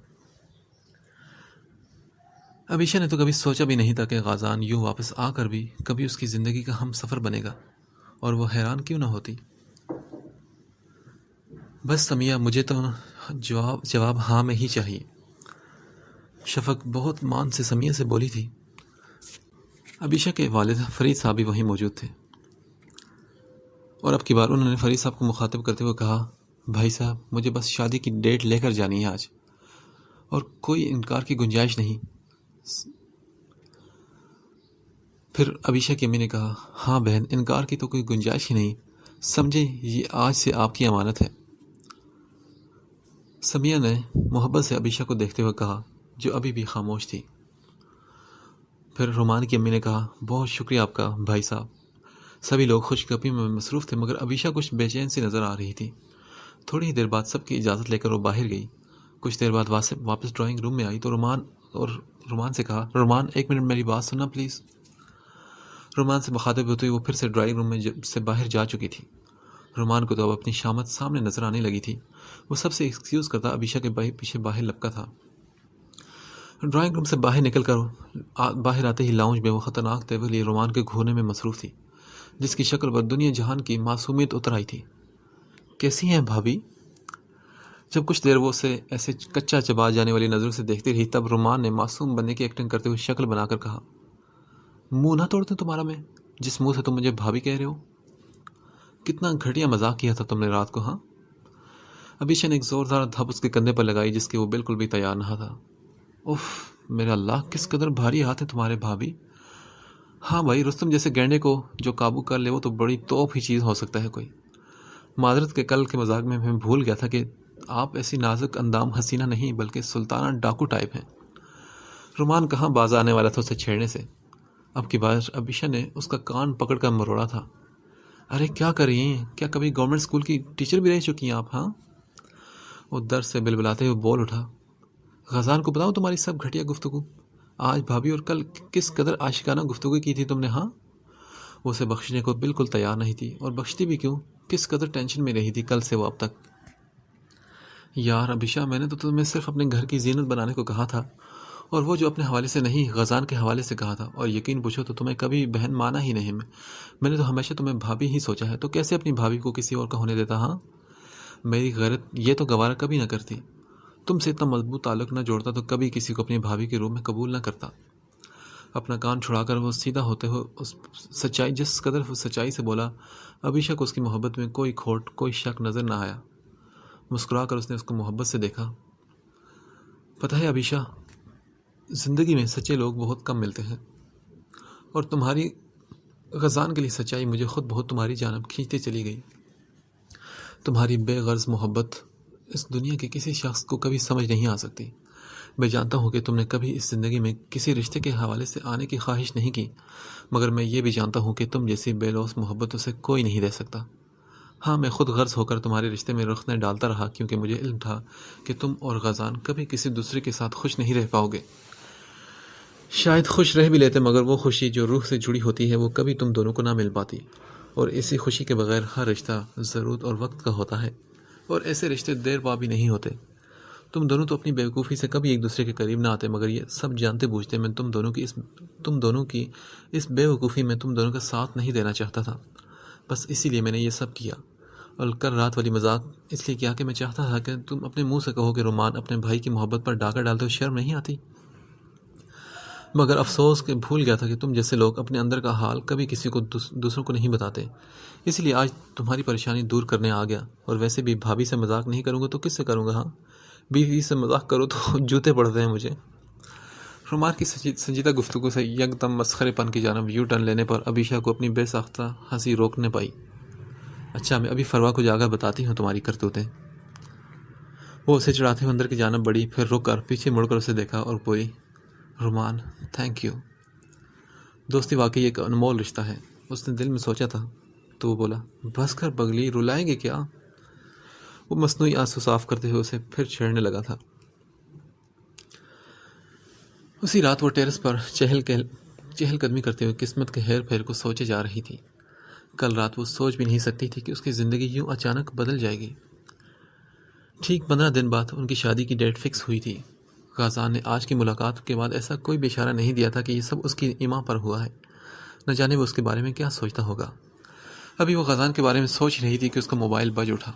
عبیشہ نے تو کبھی سوچا بھی نہیں تھا کہ غزان یوں واپس آ کر بھی کبھی اس کی زندگی کا ہم سفر بنے گا، اور وہ حیران کیوں نہ ہوتی۔ بس سمیہ، مجھے تو جواب ہاں میں ہی چاہیے۔ شفق بہت مان سے سمیہ سے بولی تھی۔ عبیشہ کے والد فرید صاحب بھی وہیں موجود تھے، اور اب کی بار انہوں نے فرید صاحب کو مخاطب کرتے ہوئے کہا، بھائی صاحب، مجھے بس شادی کی ڈیٹ لے کر جانی ہے آج، اور کوئی انکار کی گنجائش نہیں۔ پھر عبیشہ کی امی نے کہا، ہاں بہن، انکار کی تو کوئی گنجائش ہی نہیں، سمجھیں یہ آج سے آپ کی امانت ہے۔ سمیہ نے محبت سے عبیشہ کو دیکھتے ہوئے کہا، جو ابھی بھی خاموش تھی۔ پھر رومان کی امی نے کہا، بہت شکریہ آپ کا بھائی صاحب۔ سبھی لوگ خوش گپی میں مصروف تھے، مگر عبیشہ کچھ بے چین سی نظر آ رہی تھی۔ تھوڑی ہی دیر بعد سب کی اجازت لے کر وہ باہر گئی۔ کچھ دیر بعد واپس ڈرائنگ روم میں آئی تو رومان سے کہا، رومان، ایک منٹ میری بات سننا پلیز۔ رومان سے مخاطب ہوتے ہوئے وہ پھر سے ڈرائنگ روم میں سے باہر جا چکی تھی۔ رومان کو تو اب اپنی شامت سامنے نظر آنے لگی تھی۔ وہ سب سے ایکسکیوز کرتا عبیشہ کے پیچھے باہر لپکا تھا۔ ڈرائنگ روم سے باہر نکل کر باہر آتے ہی لاؤنج میں وہ خطرناک تیور لیے رومان کے گھورنے میں مصروف تھی، جس کی شکل پر دنیا جہان کی معصومیت اتر آئی تھی۔ کیسی ہیں بھابھی؟ جب کچھ دیر وہ اسے ایسے کچا چبا جانے والی نظروں سے دیکھتی رہی، تب رومان نے معصوم بننے کی ایکٹنگ کرتے ہوئے شکل بنا کر کہا، منہ نہ توڑ دیں تمہارا میں، جس منہ سے تم مجھے بھابھی کہہ رہے ہو۔ کتنا گھٹیا مذاق کیا تھا تم نے رات کو، ہاں؟ عبیشہ نے ایک زوردار دھپ اس کے کندھے پر لگائی، جس کے وہ بالکل بھی تیار نہ تھا۔ اف، میرا اللہ، کس قدر بھاری ہاتھ ہے تمہارے بھابھی۔ ہاں بھائی، رستم جیسے گینڈے کو جو قابو کر لے، وہ تو بڑی توپ ہی چیز ہو سکتا ہے کوئی۔ معذرت کے کل کے مذاق میں بھول گیا تھا کہ آپ ایسی نازک اندام حسینہ نہیں بلکہ سلطانہ ڈاکو ٹائپ ہیں۔ رومان کہاں باز آنے والا تھا اسے چھیڑنے سے۔ اب کی بار عبیشہ نے اس کا کان پکڑ کر مروڑا تھا۔ ارے کیا کر رہی ہیں؟ کیا کبھی گورنمنٹ اسکول کی ٹیچر بھی رہ چکی ہیں آپ؟ ہاں؟ وہ درد سے بلبلاتے ہوئے بول اٹھا، غزان کو بتاؤ تمہاری سب گھٹیا گفتگو، آج بھابھی اور کل کس قدر عاشقانہ گفتگو کی تھی تم نے، ہاں؟ وہ اسے بخشنے کو بالکل تیار نہیں تھی، اور بخشتی بھی کیوں؟ کس قدر ٹینشن میں رہی تھی کل سے وہ اب تک۔ یار عبیشہ، میں نے تو تمہیں صرف اپنے گھر کی زینت بنانے کو کہا تھا، اور وہ جو اپنے حوالے سے نہیں، غزان کے حوالے سے کہا تھا، اور یقین پوچھو تو تمہیں کبھی بہن مانا ہی نہیں میں نے تو ہمیشہ تمہیں بھابھی ہی سوچا ہے، تو کیسے اپنی بھابھی کو کسی اور کا ہونے دیتا، ہاں؟ میری غیرت یہ تو گوارا کبھی نہ کرتی، تم سے اتنا مضبوط تعلق نہ جوڑتا تو کبھی کسی کو اپنی بھابھی کے روپ میں قبول نہ کرتا۔ اپنا کان چھڑا کر وہ سیدھا ہوتے ہوئے جس قدر وہ سچائی سے بولا، عبیشہ کو اس کی محبت میں کوئی کھوٹ، کوئی شک نظر نہ آیا۔ مسکرا کر اس نے اس کو محبت سے دیکھا۔ پتہ ہے عبیشہ، زندگی میں سچے لوگ بہت کم ملتے ہیں، اور تمہاری غزان کے لیے سچائی مجھے خود بہت تمہاری جانب کھینچتے چلی گئی۔ تمہاری بے غرض محبت اس دنیا کے کسی شخص کو کبھی سمجھ نہیں آ سکتی۔ میں جانتا ہوں کہ تم نے کبھی اس زندگی میں کسی رشتے کے حوالے سے آنے کی خواہش نہیں کی، مگر میں یہ بھی جانتا ہوں کہ تم جیسی بے لوث محبت اسے کوئی نہیں دے سکتا۔ ہاں، میں خود غرض ہو کر تمہارے رشتے میں رخنیں ڈالتا رہا کیونکہ مجھے علم تھا کہ تم اور غازان کبھی کسی دوسرے کے ساتھ خوش نہیں رہ پاؤ گے۔ شاید خوش رہ بھی لیتے، مگر وہ خوشی جو روح سے جڑی ہوتی ہے وہ کبھی تم دونوں کو نہ مل پاتی، اور اسی خوشی کے بغیر ہر رشتہ ضرورت اور وقت کا ہوتا ہے، اور ایسے رشتے دیر پا بھی نہیں ہوتے۔ تم دونوں تو اپنی بیوقوفی سے کبھی ایک دوسرے کے قریب نہ آتے، مگر یہ سب جانتے بوجھتے میں تم دونوں کی اس بے وقوفی میں تم دونوں کا ساتھ نہیں دینا چاہتا تھا۔ بس اسی لیے میں نے یہ سب کیا، اور کل رات والی مذاق اس لیے کیا کہ میں چاہتا تھا کہ تم اپنے منہ سے کہو کہ رومان اپنے بھائی کی محبت پر ڈاکہ ڈالتے ہوئے شرم نہیں آتی، مگر افسوس کہ بھول گیا تھا کہ تم جیسے لوگ اپنے اندر کا حال کبھی کسی کو دوسروں کو نہیں بتاتے۔ اس لیے آج تمہاری پریشانی دور کرنے آ گیا، اور ویسے بھی بھابھی سے مذاق نہیں کروں گا تو کس سے کروں گا؟ ہاں، بیوی سے مذاق کرو تو جوتے پڑتے ہیں مجھے۔ رومان کی سنجیدہ گفتگو سے یکدم مسخرے پن کی جانب یو ٹرن لینے پر ابیشا کو اپنی بے ساختہ ہنسی روک نہ پائی۔ اچھا، میں ابھی فروا کو جا کر بتاتی ہوں تمہاری کرتوتیں۔ وہ اسے چڑھاتے ہوئے اندر کی جانب بڑھی، پھر رک کر پیچھے مڑ کر اسے دیکھا اور بولی، رومان، تھینک یو۔ دوستی واقعی ایک انمول رشتہ ہے، اس نے دل میں سوچا تھا۔ تو وہ بولا، بس کر پگلی، رلائیں گے کیا؟ وہ مصنوعی آنسو صاف کرتے ہوئے اسے پھر چھیڑنے لگا تھا۔ اسی رات وہ ٹیرس پر چہل قدمی کرتے ہوئے قسمت کے ہیر پھیر کو سوچے جا رہی تھی۔ کل رات وہ سوچ بھی نہیں سکتی تھی کہ اس کی زندگی یوں اچانک بدل جائے گی۔ ٹھیک 15 دن بعد ان کی شادی کی ڈیٹ فکس ہوئی تھی۔ غازان نے آج کی ملاقات کے بعد ایسا کوئی بھی اشارہ نہیں دیا تھا کہ یہ سب اس کی ایما پر ہوا ہے۔ نہ جانے وہ اس کے بارے میں کیا سوچتا ہوگا۔ ابھی وہ غازان کے بارے میں سوچ رہی تھی کہ اس کا موبائل بج اٹھا۔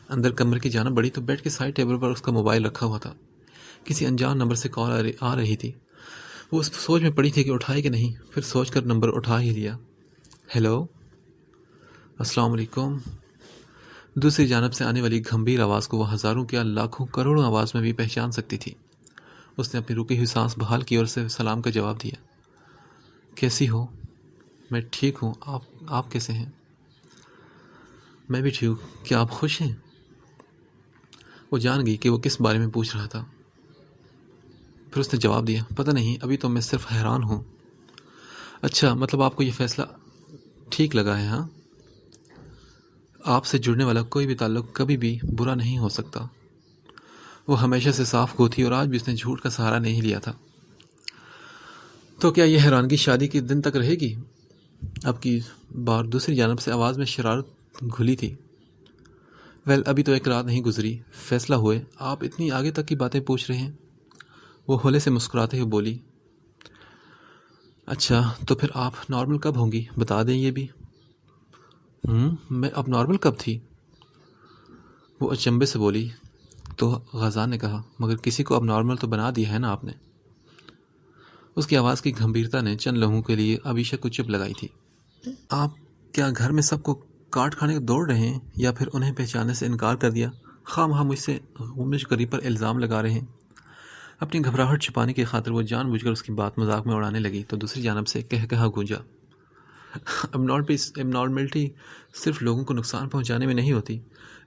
اندر کمرے کی جانب بڑھی تو بیڈ کے سائڈ ٹیبل پر اس کا موبائل رکھا ہوا تھا۔ کسی انجان نمبر سے کال آ رہی تھی۔ وہ اس سوچ میں پڑی تھی کہ اٹھائے کہ نہیں، پھر سوچ کر نمبر اٹھا ہی لیا۔ ہیلو، السلام علیکم۔ دوسری جانب سے آنے والی گھمبیر آواز کو وہ ہزاروں کیا لاکھوں کروڑوں آواز میں بھی پہچان سکتی تھی۔ اس نے اپنی رکی ہوئی سانس بحال کی اور اسے سلام کا جواب دیا۔ کیسی ہو؟ میں ٹھیک ہوں، آپ کیسے ہیں؟ میں بھی ٹھیک ہوں، کیا آپ خوش ہیں؟ وہ جان گئی کہ وہ کس بارے میں پوچھ رہا تھا۔ پھر اس نے جواب دیا، پتہ نہیں، ابھی تو میں صرف حیران ہوں۔ اچھا، مطلب آپ کو یہ فیصلہ ٹھیک لگا ہے؟ ہاں، آپ سے جڑنے والا کوئی بھی تعلق کبھی بھی برا نہیں ہو سکتا۔ وہ ہمیشہ سے صاف گو تھی اور آج بھی اس نے جھوٹ کا سہارا نہیں لیا تھا۔ تو کیا یہ حیرانگی شادی کے دن تک رہے گی؟ اب کی بار دوسری جانب سے آواز میں شرارت گھلی تھی۔ ابھی تو ایک رات نہیں گزری، فیصلہ ہوئے آپ اتنی آگے تک کی باتیں پوچھ رہے ہیں؟ وہ ہولے سے مسکراتے ہوئے بولی، اچھا تو پھر آپ نارمل کب ہوں گی، بتا دیں یہ بھی۔ میں اب نارمل کب تھی؟ وہ اچنبے سے بولی۔ تو غازان نے کہا، مگر کسی کو اب نارمل تو بنا دیا ہے نا آپ نے۔ اس کی آواز کی گمبھیرتا نے چند لمحوں کے لیے ابیشا کو چپ لگائی تھی۔ آپ کیا گھر میں سب کو کاٹ کھانے کو دوڑ رہے ہیں، یا پھر انہیں پہچاننے سے انکار کر دیا؟ خواہ مجھ سے غمش گری پر الزام لگا رہے ہیں۔ اپنی گھبراہٹ چھپانے کی خاطر وہ جان بوجھ کر اس کی بات مذاق میں اڑانے لگی تو دوسری جانب سے کہا گونجا، اب نارملٹی صرف لوگوں کو نقصان پہنچانے میں نہیں ہوتی،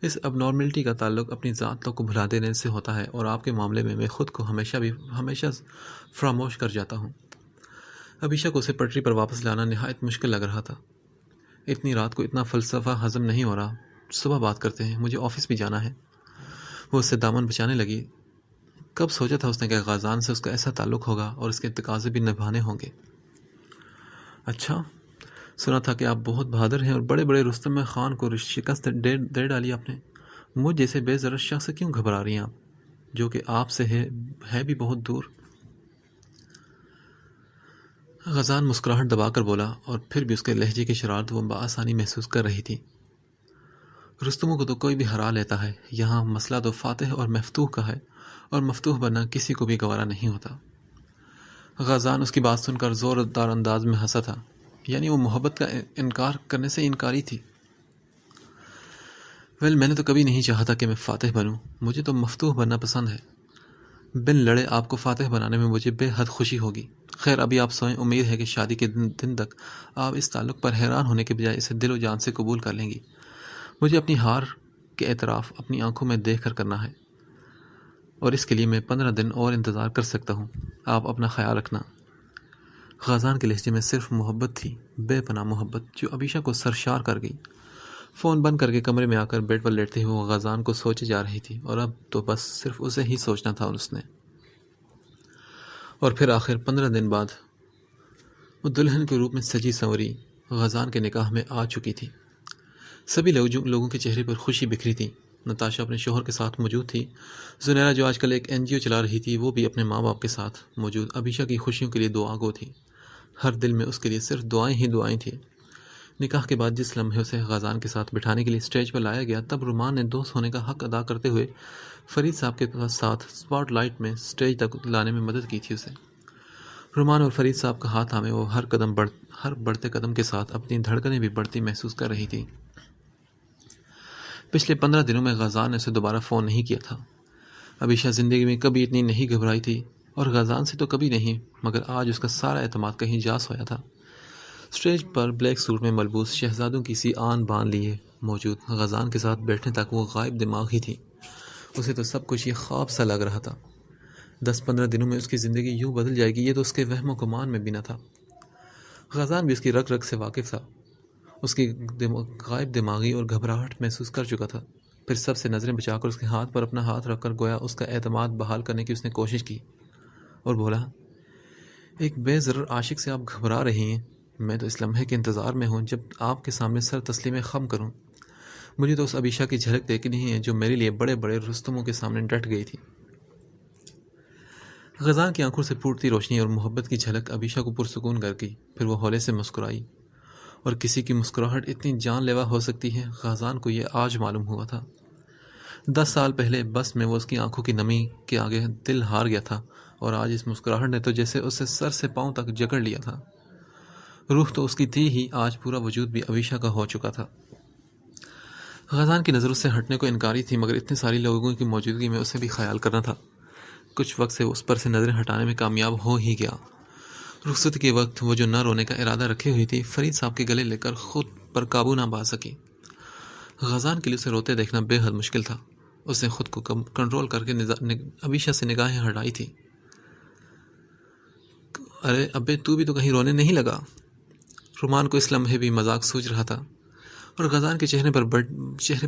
اس اب نارملٹی کا تعلق اپنی ذات کو بھلا دینے سے ہوتا ہے، اور آپ کے معاملے میں خود کو ہمیشہ فراموش کر جاتا ہوں۔ ابیشا کو اسے پٹری پر واپس لانا نہایت مشکل لگ رہا تھا۔ اتنی رات کو اتنا فلسفہ ہضم نہیں ہو رہا، صبح بات کرتے ہیں، مجھے آفس بھی جانا ہے۔ وہ اس سے دامن بچانے لگی۔ کب سوچا تھا اس نے کہ غازان سے اس کا ایسا تعلق ہوگا اور اس کے تقاضے بھی نبھانے ہوں گے۔ اچھا، سنا تھا کہ آپ بہت بہادر ہیں اور بڑے بڑے رستم خان کو شکست دے ڈالی آپ نے۔ مجھ جیسے بے ضرر شخص سے کیوں گھبرا رہی ہیں آپ، جو کہ آپ سے ہے بھی بہت دور؟ غازان مسکراہٹ دبا کر بولا، اور پھر بھی اس کے لہجے کی شرارت وہ بآسانی محسوس کر رہی تھی۔ رستموں کو تو کوئی بھی ہرا لیتا ہے، یہاں مسئلہ تو فاتح اور مفتوح کا ہے، اور مفتوح بننا کسی کو بھی گوارا نہیں ہوتا۔ غازان اس کی بات سن کر زوردار انداز میں ہنسا تھا، یعنی وہ محبت کا انکار کرنے سے انکاری تھی۔ میں نے تو کبھی نہیں چاہا تھا کہ میں فاتح بنوں، مجھے تو مفتوح بننا پسند ہے۔ بن لڑے آپ کو فاتح بنانے میں مجھے بے حد خوشی ہوگی۔ خیر، ابھی آپ سوئیں، امید ہے کہ شادی کے دن تک آپ اس تعلق پر حیران ہونے کے بجائے اسے دل و جان سے قبول کر لیں گی۔ مجھے اپنی ہار کہ اعتراف اپنی آنکھوں میں دیکھ کر کرنا ہے، اور اس کے لیے میں 15 دن اور انتظار کر سکتا ہوں۔ آپ اپنا خیال رکھنا۔ غازان کے لہجے میں صرف محبت تھی، بے پناہ محبت، جو عبیشہ کو سرشار کر گئی۔ فون بند کر کے کمرے میں آ کر بیڈ پر لیٹتے ہوئے وہ غازان کو سوچے جا رہی تھی، اور اب تو بس صرف اسے ہی سوچنا تھا اس نے۔ اور پھر آخر 15 دن بعد وہ دلہن کے روپ میں سجی سنوری غازان کے نکاح میں آ چکی تھی۔ سبھی لوگوں کے چہرے پر خوشی بکھری تھی۔ نتاشا اپنے شوہر کے ساتھ موجود تھی۔ زنیرا جو آج کل ایک NGO چلا رہی تھی، وہ بھی اپنے ماں باپ کے ساتھ موجود عبیشہ کی خوشیوں کے لیے دعا گو تھی۔ ہر دل میں اس کے لیے صرف دعائیں ہی دعائیں تھیں۔ نکاح کے بعد جس لمحے اسے غازان کے ساتھ بٹھانے کے لیے اسٹیج پر لایا گیا، تب رومان نے دوست ہونے کا حق ادا کرتے ہوئے فرید صاحب کے ساتھ اسپاٹ لائٹ میں اسٹیج تک لانے میں مدد کی تھی اسے۔ رومان اور فرید صاحب کا ہاتھ تھامے وہ ہر بڑھتے قدم کے ساتھ اپنی دھڑکنیں بھی بڑھتی محسوس کر رہی تھی۔ پچھلے 15 دنوں میں غازان نے اسے دوبارہ فون نہیں کیا تھا۔ عبیشہ زندگی میں کبھی اتنی نہیں گھبرائی تھی، اور غازان سے تو کبھی نہیں، مگر آج اس کا سارا اعتماد کہیں جا سویا تھا۔ اسٹیج پر بلیک سوٹ میں ملبوس شہزادوں کی سی آن بان لیے موجود غازان کے ساتھ بیٹھنے تک وہ غائب دماغ ہی تھی۔ اسے تو سب کچھ یہ خواب سا لگ رہا تھا۔ 10-15 دنوں میں اس کی زندگی یوں بدل جائے گی، یہ تو اس کے وہم و گمان میں بھی نہ تھا۔ غازان بھی اس کی رگ رگ سے واقف تھا، اس کی غائب دماغی اور گھبراہٹ محسوس کر چکا تھا۔ پھر سب سے نظریں بچا کر اس کے ہاتھ پر اپنا ہاتھ رکھ کر گویا اس کا اعتماد بحال کرنے کی اس نے کوشش کی، اور بولا، ایک بے ضرر عاشق سے آپ گھبرا رہی ہیں، میں تو اس لمحے کے انتظار میں ہوں جب آپ کے سامنے سر تسلیم خم کروں۔ مجھے تو اس عبیشہ کی جھلک دیکھنی ہے جو میرے لیے بڑے بڑے رستموں کے سامنے ڈٹ گئی تھی۔ غازان کی آنکھوں سے پھوٹتی روشنی اور محبت کی جھلک عبیشہ کو پرسکون کر گئی۔ پھر وہ ہولے سے مسکرائی، اور کسی کی مسکراہٹ اتنی جان لیوا ہو سکتی ہے، غازان کو یہ آج معلوم ہوا تھا۔ 10 سال پہلے بس میں وہ اس کی آنکھوں کی نمی کے آگے دل ہار گیا تھا، اور آج اس مسکراہٹ نے تو جیسے اسے سر سے پاؤں تک جکڑ لیا تھا۔ روح تو اس کی تھی ہی، آج پورا وجود بھی عبیشہ کا ہو چکا تھا۔ غازان کی نظر اس سے ہٹنے کو انکاری تھی، مگر اتنے ساری لوگوں کی موجودگی میں اسے بھی خیال کرنا تھا۔ کچھ وقت سے اس پر سے نظریں ہٹانے میں کامیاب ہو ہی گیا۔ رخصت کے وقت وہ جو نہ رونے کا ارادہ رکھے ہوئی تھی، فرید صاحب کے گلے لے کر خود پر قابو نہ پا سکی۔ غازان کے لیے اسے روتے دیکھنا بے حد مشکل تھا۔ اس نے خود کو کنٹرول کر کے عبیشہ سے نگاہیں ہٹائی تھی۔ ارے ابے، تو بھی تو کہیں رونے نہیں لگا؟ رومان کو اس لمحے بھی مذاق سوچ رہا تھا، اور غازان کے چہرے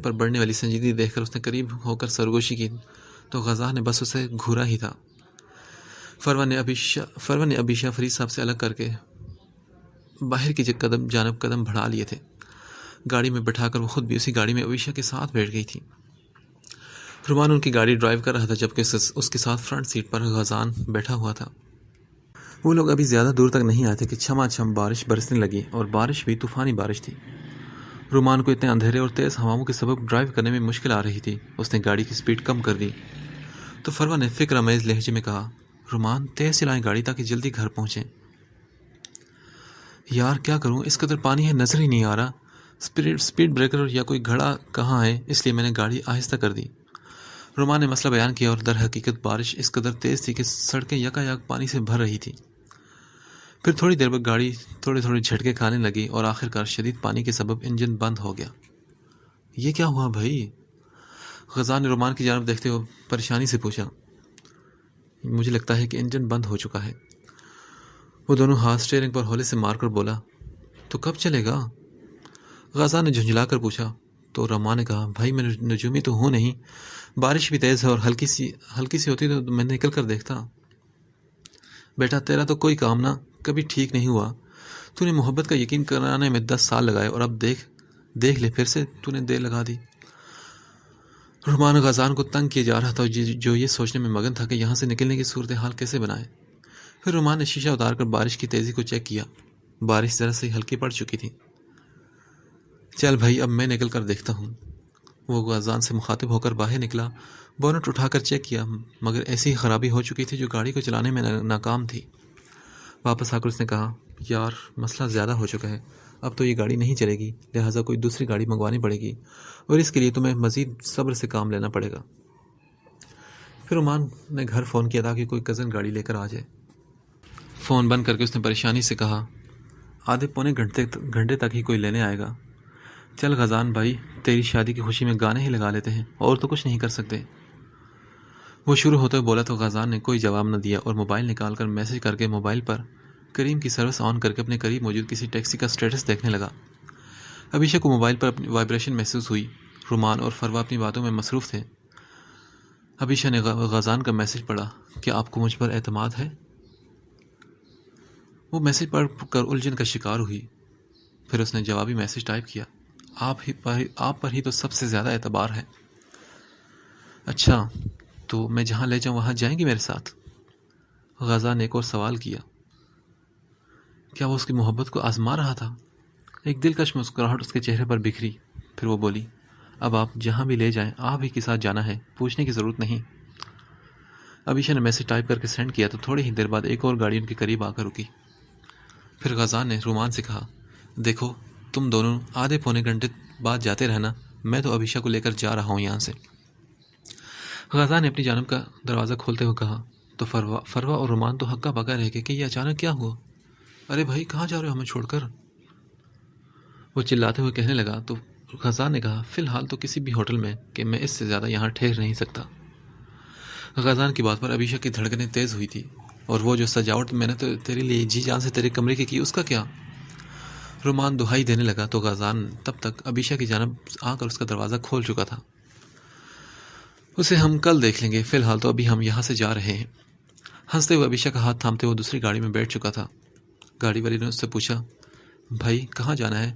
پر بڑھنے والی سنجیدگی دیکھ کر اس نے قریب ہو کر سرگوشی کی، تو غازان نے بس اسے گھورا ہی تھا۔ فروا نے عبیشہ فرید صاحب سے الگ کر کے باہر کی جانب قدم بڑھا لیے تھے۔ گاڑی میں بٹھا کر وہ خود بھی اسی گاڑی میں عبیشہ کے ساتھ بیٹھ گئی تھی۔ رومان ان کی گاڑی ڈرائیو کر رہا تھا، جبکہ اس کے ساتھ فرنٹ سیٹ پر غازان بیٹھا ہوا تھا۔ وہ لوگ ابھی زیادہ دور تک نہیں آئے تھے کہ چھما چھم بارش برسنے لگی، اور بارش بھی طوفانی بارش تھی۔ رومان کو اتنے اندھیرے اور تیز ہواؤں کے سبب ڈرائیو کرنے میں مشکل آ رہی تھی۔ اس نے گاڑی کی سپیڈ کم کر دی، تو فروا نے فکر امیز لہجے میں کہا، رومان، تیز چلائیں گاڑی تاکہ جلدی گھر پہنچیں۔ یار کیا کروں، اس قدر پانی ہے، نظر ہی نہیں آ رہا، سپیڈ بریکر یا کوئی گھڑا کہاں ہے، اس لیے میں نے گاڑی آہستہ کر دی۔ رومان نے مسئلہ بیان کیا، اور در حقیقت بارش اس قدر تیز تھی کہ سڑکیں یکایک پانی سے بھر رہی تھی۔ پھر تھوڑی دیر بعد گاڑی تھوڑے جھٹکے کھانے لگی، اور آخرکار شدید پانی کے سبب انجن بند ہو گیا۔ یہ کیا ہوا بھائی؟ غازان نے رومان کی جانب دیکھتے ہوئے پریشانی سے پوچھا۔ مجھے لگتا ہے کہ انجن بند ہو چکا ہے۔ وہ دونوں ہاتھ اسٹیئرنگ پر ہولے سے مار کر بولا، تو کب چلے گا؟ غازان نے جھنجھلا کر پوچھا، تو رومان نے کہا، بھائی میں نجومی تو ہوں نہیں، بارش بھی تیز ہے اور ہلکی سی ہوتی تو میں نکل کر دیکھتا۔ بیٹا تیرا تو کوئی کام نہ کبھی ٹھیک نہیں ہوا، تو نے محبت کا یقین کرانے میں 10 سال لگائے، اور اب دیکھ لے پھر سے تو نے دیر لگا دی۔ رومان غازان کو تنگ کیے جا رہا تھا، جو یہ سوچنے میں مگن تھا کہ یہاں سے نکلنے کی صورتحال کیسے بنائے۔ پھر رومان نے شیشہ اتار کر بارش کی تیزی کو چیک کیا۔ بارش ذرا سی ہلکی پڑ چکی تھی۔ چل بھائی، اب میں نکل کر دیکھتا ہوں۔ وہ غازان سے مخاطب ہو کر باہر نکلا، بونٹ اٹھا کر چیک کیا، مگر ایسی ہی خرابی ہو چکی تھی جو گاڑی کو چلانے میں ناکام تھی۔ واپس آ کر اس نے کہا، یار مسئلہ زیادہ ہو چکا ہے، اب تو یہ گاڑی نہیں چلے گی، لہٰذا کوئی دوسری گاڑی منگوانی پڑے گی، اور اس کے لیے تمہیں مزید صبر سے کام لینا پڑے گا۔ پھر رومان نے گھر فون کیا تاکہ کوئی کزن گاڑی لے کر آ جائے۔ فون بند کر کے اس نے پریشانی سے کہا، آدھے پونے گھنٹے تک ہی کوئی لینے آئے گا۔ چل غزان بھائی، تیری شادی کی خوشی میں گانے ہی لگا لیتے ہیں، اور تو کچھ نہیں کر سکتے۔ وہ شروع ہوتے ہوئے بولا تو غزان نے کوئی جواب نہ دیا اور موبائل نکال کر میسج کر کے موبائل پر کریم کی سروس آن کر کے اپنے قریب موجود کسی ٹیکسی کا سٹیٹس دیکھنے لگا۔ ابھیشک کو موبائل پر اپنی وائبریشن محسوس ہوئی۔ رومان اور فروا اپنی باتوں میں مصروف تھے۔ ابھیشا نے غزان کا میسج پڑھا، کیا آپ کو مجھ پر اعتماد ہے؟ وہ میسج پڑھ کر الجھن کا شکار ہوئی۔ پھر اس نے جوابی میسج ٹائپ کیا، آپ پر ہی تو سب سے زیادہ اعتبار ہے۔ اچھا، تو میں جہاں لے جاؤں وہاں جائیں گی میرے ساتھ؟ غزان نے ایک اور سوال کیا۔ کیا وہ اس کی محبت کو آزما رہا تھا؟ ایک دلکش مسکراہٹ اس کے چہرے پر بکھری۔ پھر وہ بولی، اب آپ جہاں بھی لے جائیں آپ ہی کے ساتھ جانا ہے، پوچھنے کی ضرورت نہیں۔ ابھیشا نے میسج ٹائپ کر کے سینڈ کیا تو تھوڑی ہی دیر بعد ایک اور گاڑی ان کے قریب آ کر رکی۔ پھر غزان نے رومان سے کہا، دیکھو تم دونوں آدھے پونے گھنٹے بعد جاتے رہنا، میں تو ابھیشا کو لے کر جا رہا ہوں یہاں سے۔ غزان نے اپنی جانب کا دروازہ کھولتے ہوئے کہا تو فروا اور رومان تو ہکا بکا رہ گئے کہ یہ اچانک کیا ہوا؟ ارے بھائی کہاں جا رہے ہو ہمیں چھوڑ کر؟ وہ چلاتے ہوئے کہنے لگا تو غزان نے کہا، فی الحال تو کسی بھی ہوٹل میں، کہ میں اس سے زیادہ یہاں ٹھہر نہیں سکتا۔ غزان کی بات پر ابھیشا کی دھڑکنیں تیز ہوئی تھی۔ اور وہ جو سجاوٹ میں نے تو تیرے لیے جی جان سے تیرے کمرے کی اس کا کیا؟ رومان دہائی دینے لگا تو غزان تب تک ابھیشا کی جانب آ کر اس کا دروازہ کھول چکا تھا۔ اسے ہم کل دیکھ لیں گے، فی الحال تو ابھی ہم یہاں سے جا رہے ہیں۔ ہنستے ہوئے ابھیشا کا ہاتھ تھامتے ہوئے دوسری گاڑی میں بیٹھ چکا تھا۔ گاڑی والی نے اس سے پوچھا، بھائی کہاں جانا ہے؟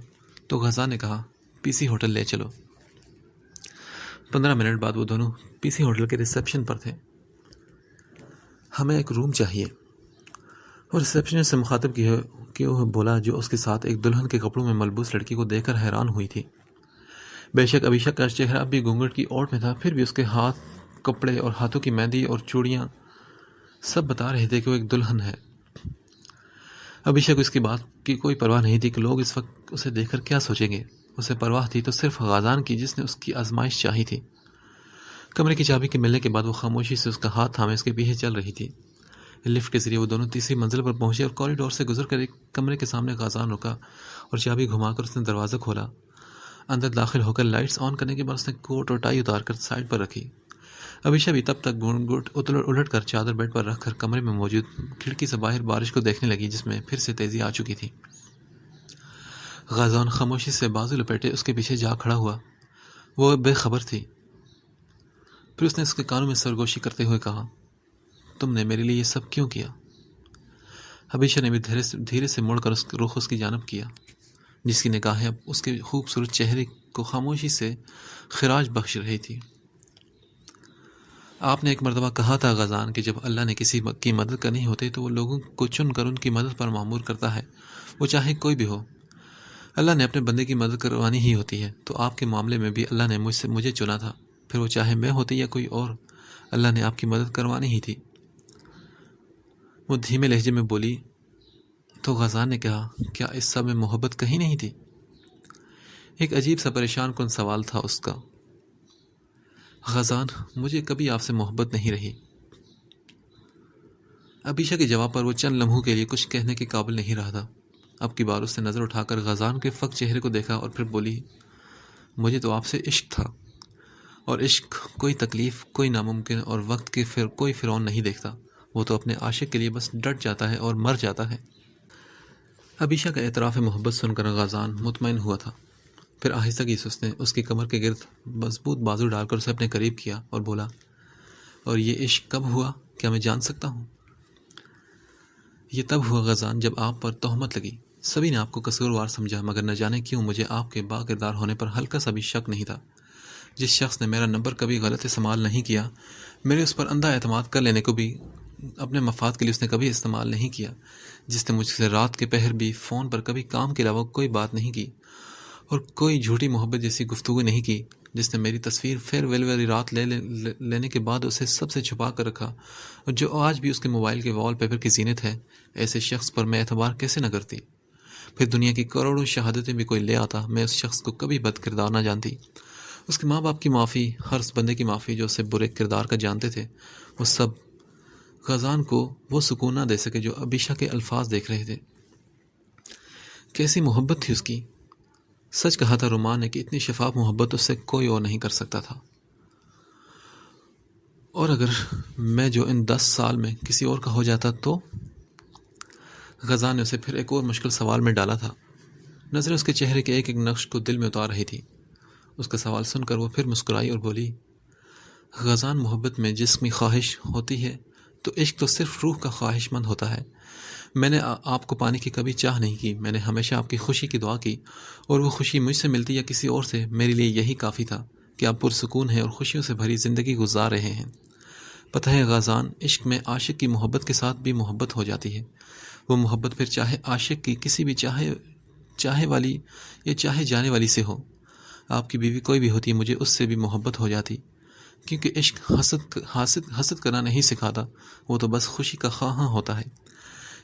تو غزان نے کہا، پی سی ہوٹل لے چلو۔ 15 منٹ بعد وہ دونوں پی سی ہوٹل کے ریسیپشن پر تھے۔ ہمیں ایک روم چاہیے، اور ریسیپشنسٹ سے مخاطب کیے ہوئے بولا، جو اس کے ساتھ ایک دلہن کے کپڑوں میں ملبوس لڑکی کو دیکھ کر حیران ہوئی تھی۔ بے شک ابھیشا کا چہرہ اب بھی گھونگھٹ کی اوٹ میں تھا، پھر بھی اس کے ہاتھ، کپڑے اور ہاتھوں کی مہندی اور چوڑیاں سب بتا رہے تھے کہ وہ ایک دلہن ہے۔ ابھیشا کو اس کی بات کی کوئی پرواہ نہیں تھی کہ لوگ اس وقت اسے دیکھ کر کیا سوچیں گے۔ اسے پرواہ تھی تو صرف غزان کی، جس نے اس کی آزمائش چاہی تھی۔ کمرے کی چابی کے ملنے کے بعد وہ خاموشی سے اس کا ہاتھ تھامے اس کے پیچھے چل رہی تھی۔ لفٹ کے ذریعے وہ دونوں تیسری منزل پر پہنچے اور کوریڈور سے گزر کر ایک کمرے کے سامنے غزان رکا اور چابی گھما کر اس نے دروازہ کھولا۔ اندر داخل ہو کر لائٹس آن کرنے کے بعد اس نے کوٹ اور ٹائی اتار کر سائڈ پر رکھی۔ ابھیشا بھی تب تک گھونگھٹ الٹ کر چادر بیڈ پر رکھ کر کمرے میں موجود کھڑکی سے باہر بارش کو دیکھنے لگی، جس میں پھر سے تیزی آ چکی تھی۔ غزان خاموشی سے بازو لپیٹے اس کے پیچھے جا کھڑا ہوا۔ وہ بے خبر تھی۔ پھر اس نے اس کے کانوں میں سرگوشی کرتے ہوئے کہا، تم نے میرے لیے یہ سب کیوں کیا؟ ابھیشا نے بھی دھیرے سے مڑ کر رخ اس کی جانب کیا، جس کی نگاہیں اب اس کے خوبصورت چہرے کو خاموشی سے خراج بخش رہی تھی۔ آپ نے ایک مرتبہ کہا تھا غزان کہ جب اللہ نے کسی کی مدد کرنی ہوتی تو وہ لوگوں کو چن کر ان کی مدد پر مامور کرتا ہے، وہ چاہے کوئی بھی ہو۔ اللہ نے اپنے بندے کی مدد کروانی ہی ہوتی ہے، تو آپ کے معاملے میں بھی اللہ نے مجھے چنا تھا، پھر وہ چاہے میں ہوتی یا کوئی اور، اللہ نے آپ کی مدد کروانی ہی تھی۔ وہ دھیمے لہجے میں بولی تو غزان نے کہا، کیا اس سب میں محبت کہیں نہیں تھی؟ ایک عجیب سا پریشان کن سوال تھا اس کا۔ غزان، مجھے کبھی آپ سے محبت نہیں رہی۔ ابھیشا کے جواب پر وہ چند لمحوں کے لیے کچھ کہنے کے قابل نہیں رہا تھا۔ اب کی بار اس نے نظر اٹھا کر غزان کے فک چہرے کو دیکھا اور پھر بولی، مجھے تو آپ سے عشق تھا، اور عشق کوئی تکلیف، کوئی ناممکن اور وقت کے کوئی فرعون نہیں دیکھتا، وہ تو اپنے عاشق کے لیے بس ڈٹ جاتا ہے اور مر جاتا ہے۔ ابھیشا کا اعتراف محبت سن کر غزان مطمئن ہوا تھا۔ پھر آہستگی سے اس نے اس کی کمر کے گرد مضبوط بازو ڈال کر اسے اپنے قریب کیا اور بولا، اور یہ عشق کب ہوا، کیا میں جان سکتا ہوں؟ یہ تب ہوا غزان جب آپ پر تہمت لگی۔ سبھی نے آپ کو قصوروار سمجھا، مگر نہ جانے کیوں مجھے آپ کے با کردار ہونے پر ہلکا سا بھی شک نہیں تھا۔ جس شخص نے میرا نمبر کبھی غلط استعمال نہیں کیا، میرے اس پر اندھا اعتماد کر لینے کو بھی اپنے مفاد کے لیے اس نے کبھی استعمال نہیں کیا، جس نے مجھ سے رات کے پہر بھی فون پر کبھی کام کے علاوہ کوئی بات نہیں کی، اور کوئی جھوٹی محبت جیسی گفتگو نہیں کی، جس نے میری تصویر فیئر ویل والی رات لینے کے بعد اسے سب سے چھپا کر رکھا، اور جو آج بھی اس کے موبائل کے وال پیپر کی زینت ہے۔ ایسے شخص پر میں اعتبار کیسے نہ کرتی؟ پھر دنیا کی کروڑوں شہادتیں بھی کوئی لے آتا، میں اس شخص کو کبھی بد کردار نہ جانتی۔ اس کے ماں باپ کی معافی، ہر اس بندے کی معافی جو اسے برے کردار کا جانتے تھے، وہ سب غزان کو وہ سکون نہ دے سکے جو ابھیشا کے الفاظ دیکھ رہے تھے۔ کیسی محبت تھی اس کی! سچ کہا تھا رومان نے کہ اتنی شفاف محبت اس سے کوئی اور نہیں کر سکتا تھا، اور اگر میں جو ان 10 سال میں کسی اور کا ہو جاتا تو؟ غزان نے اسے پھر ایک اور مشکل سوال میں ڈالا تھا۔ نظریں اس کے چہرے کے ایک ایک نقش کو دل میں اتار رہی تھی۔ اس کا سوال سن کر وہ پھر مسکرائی اور بولی، غزان، محبت میں جسمی خواہش ہوتی ہے تو عشق تو صرف روح کا خواہش مند ہوتا ہے۔ میں نے آپ کو پانے کی کبھی چاہ نہیں کی، میں نے ہمیشہ آپ کی خوشی کی دعا کی، اور وہ خوشی مجھ سے ملتی یا کسی اور سے، میرے لیے یہی کافی تھا کہ آپ پرسکون ہیں اور خوشیوں سے بھری زندگی گزار رہے ہیں۔ پتہ ہے غزان، عشق میں عاشق کی محبت کے ساتھ بھی محبت ہو جاتی ہے۔ وہ محبت پھر چاہے عاشق کی کسی بھی چاہے والی یا چاہے جانے والی سے ہو۔ آپ کی بیوی کوئی بھی ہوتی، مجھے اس سے بھی محبت ہو جاتی، کیونکہ عشق حسد کرنا نہیں سکھاتا، وہ تو بس خوشی کا خواہاں ہوتا ہے۔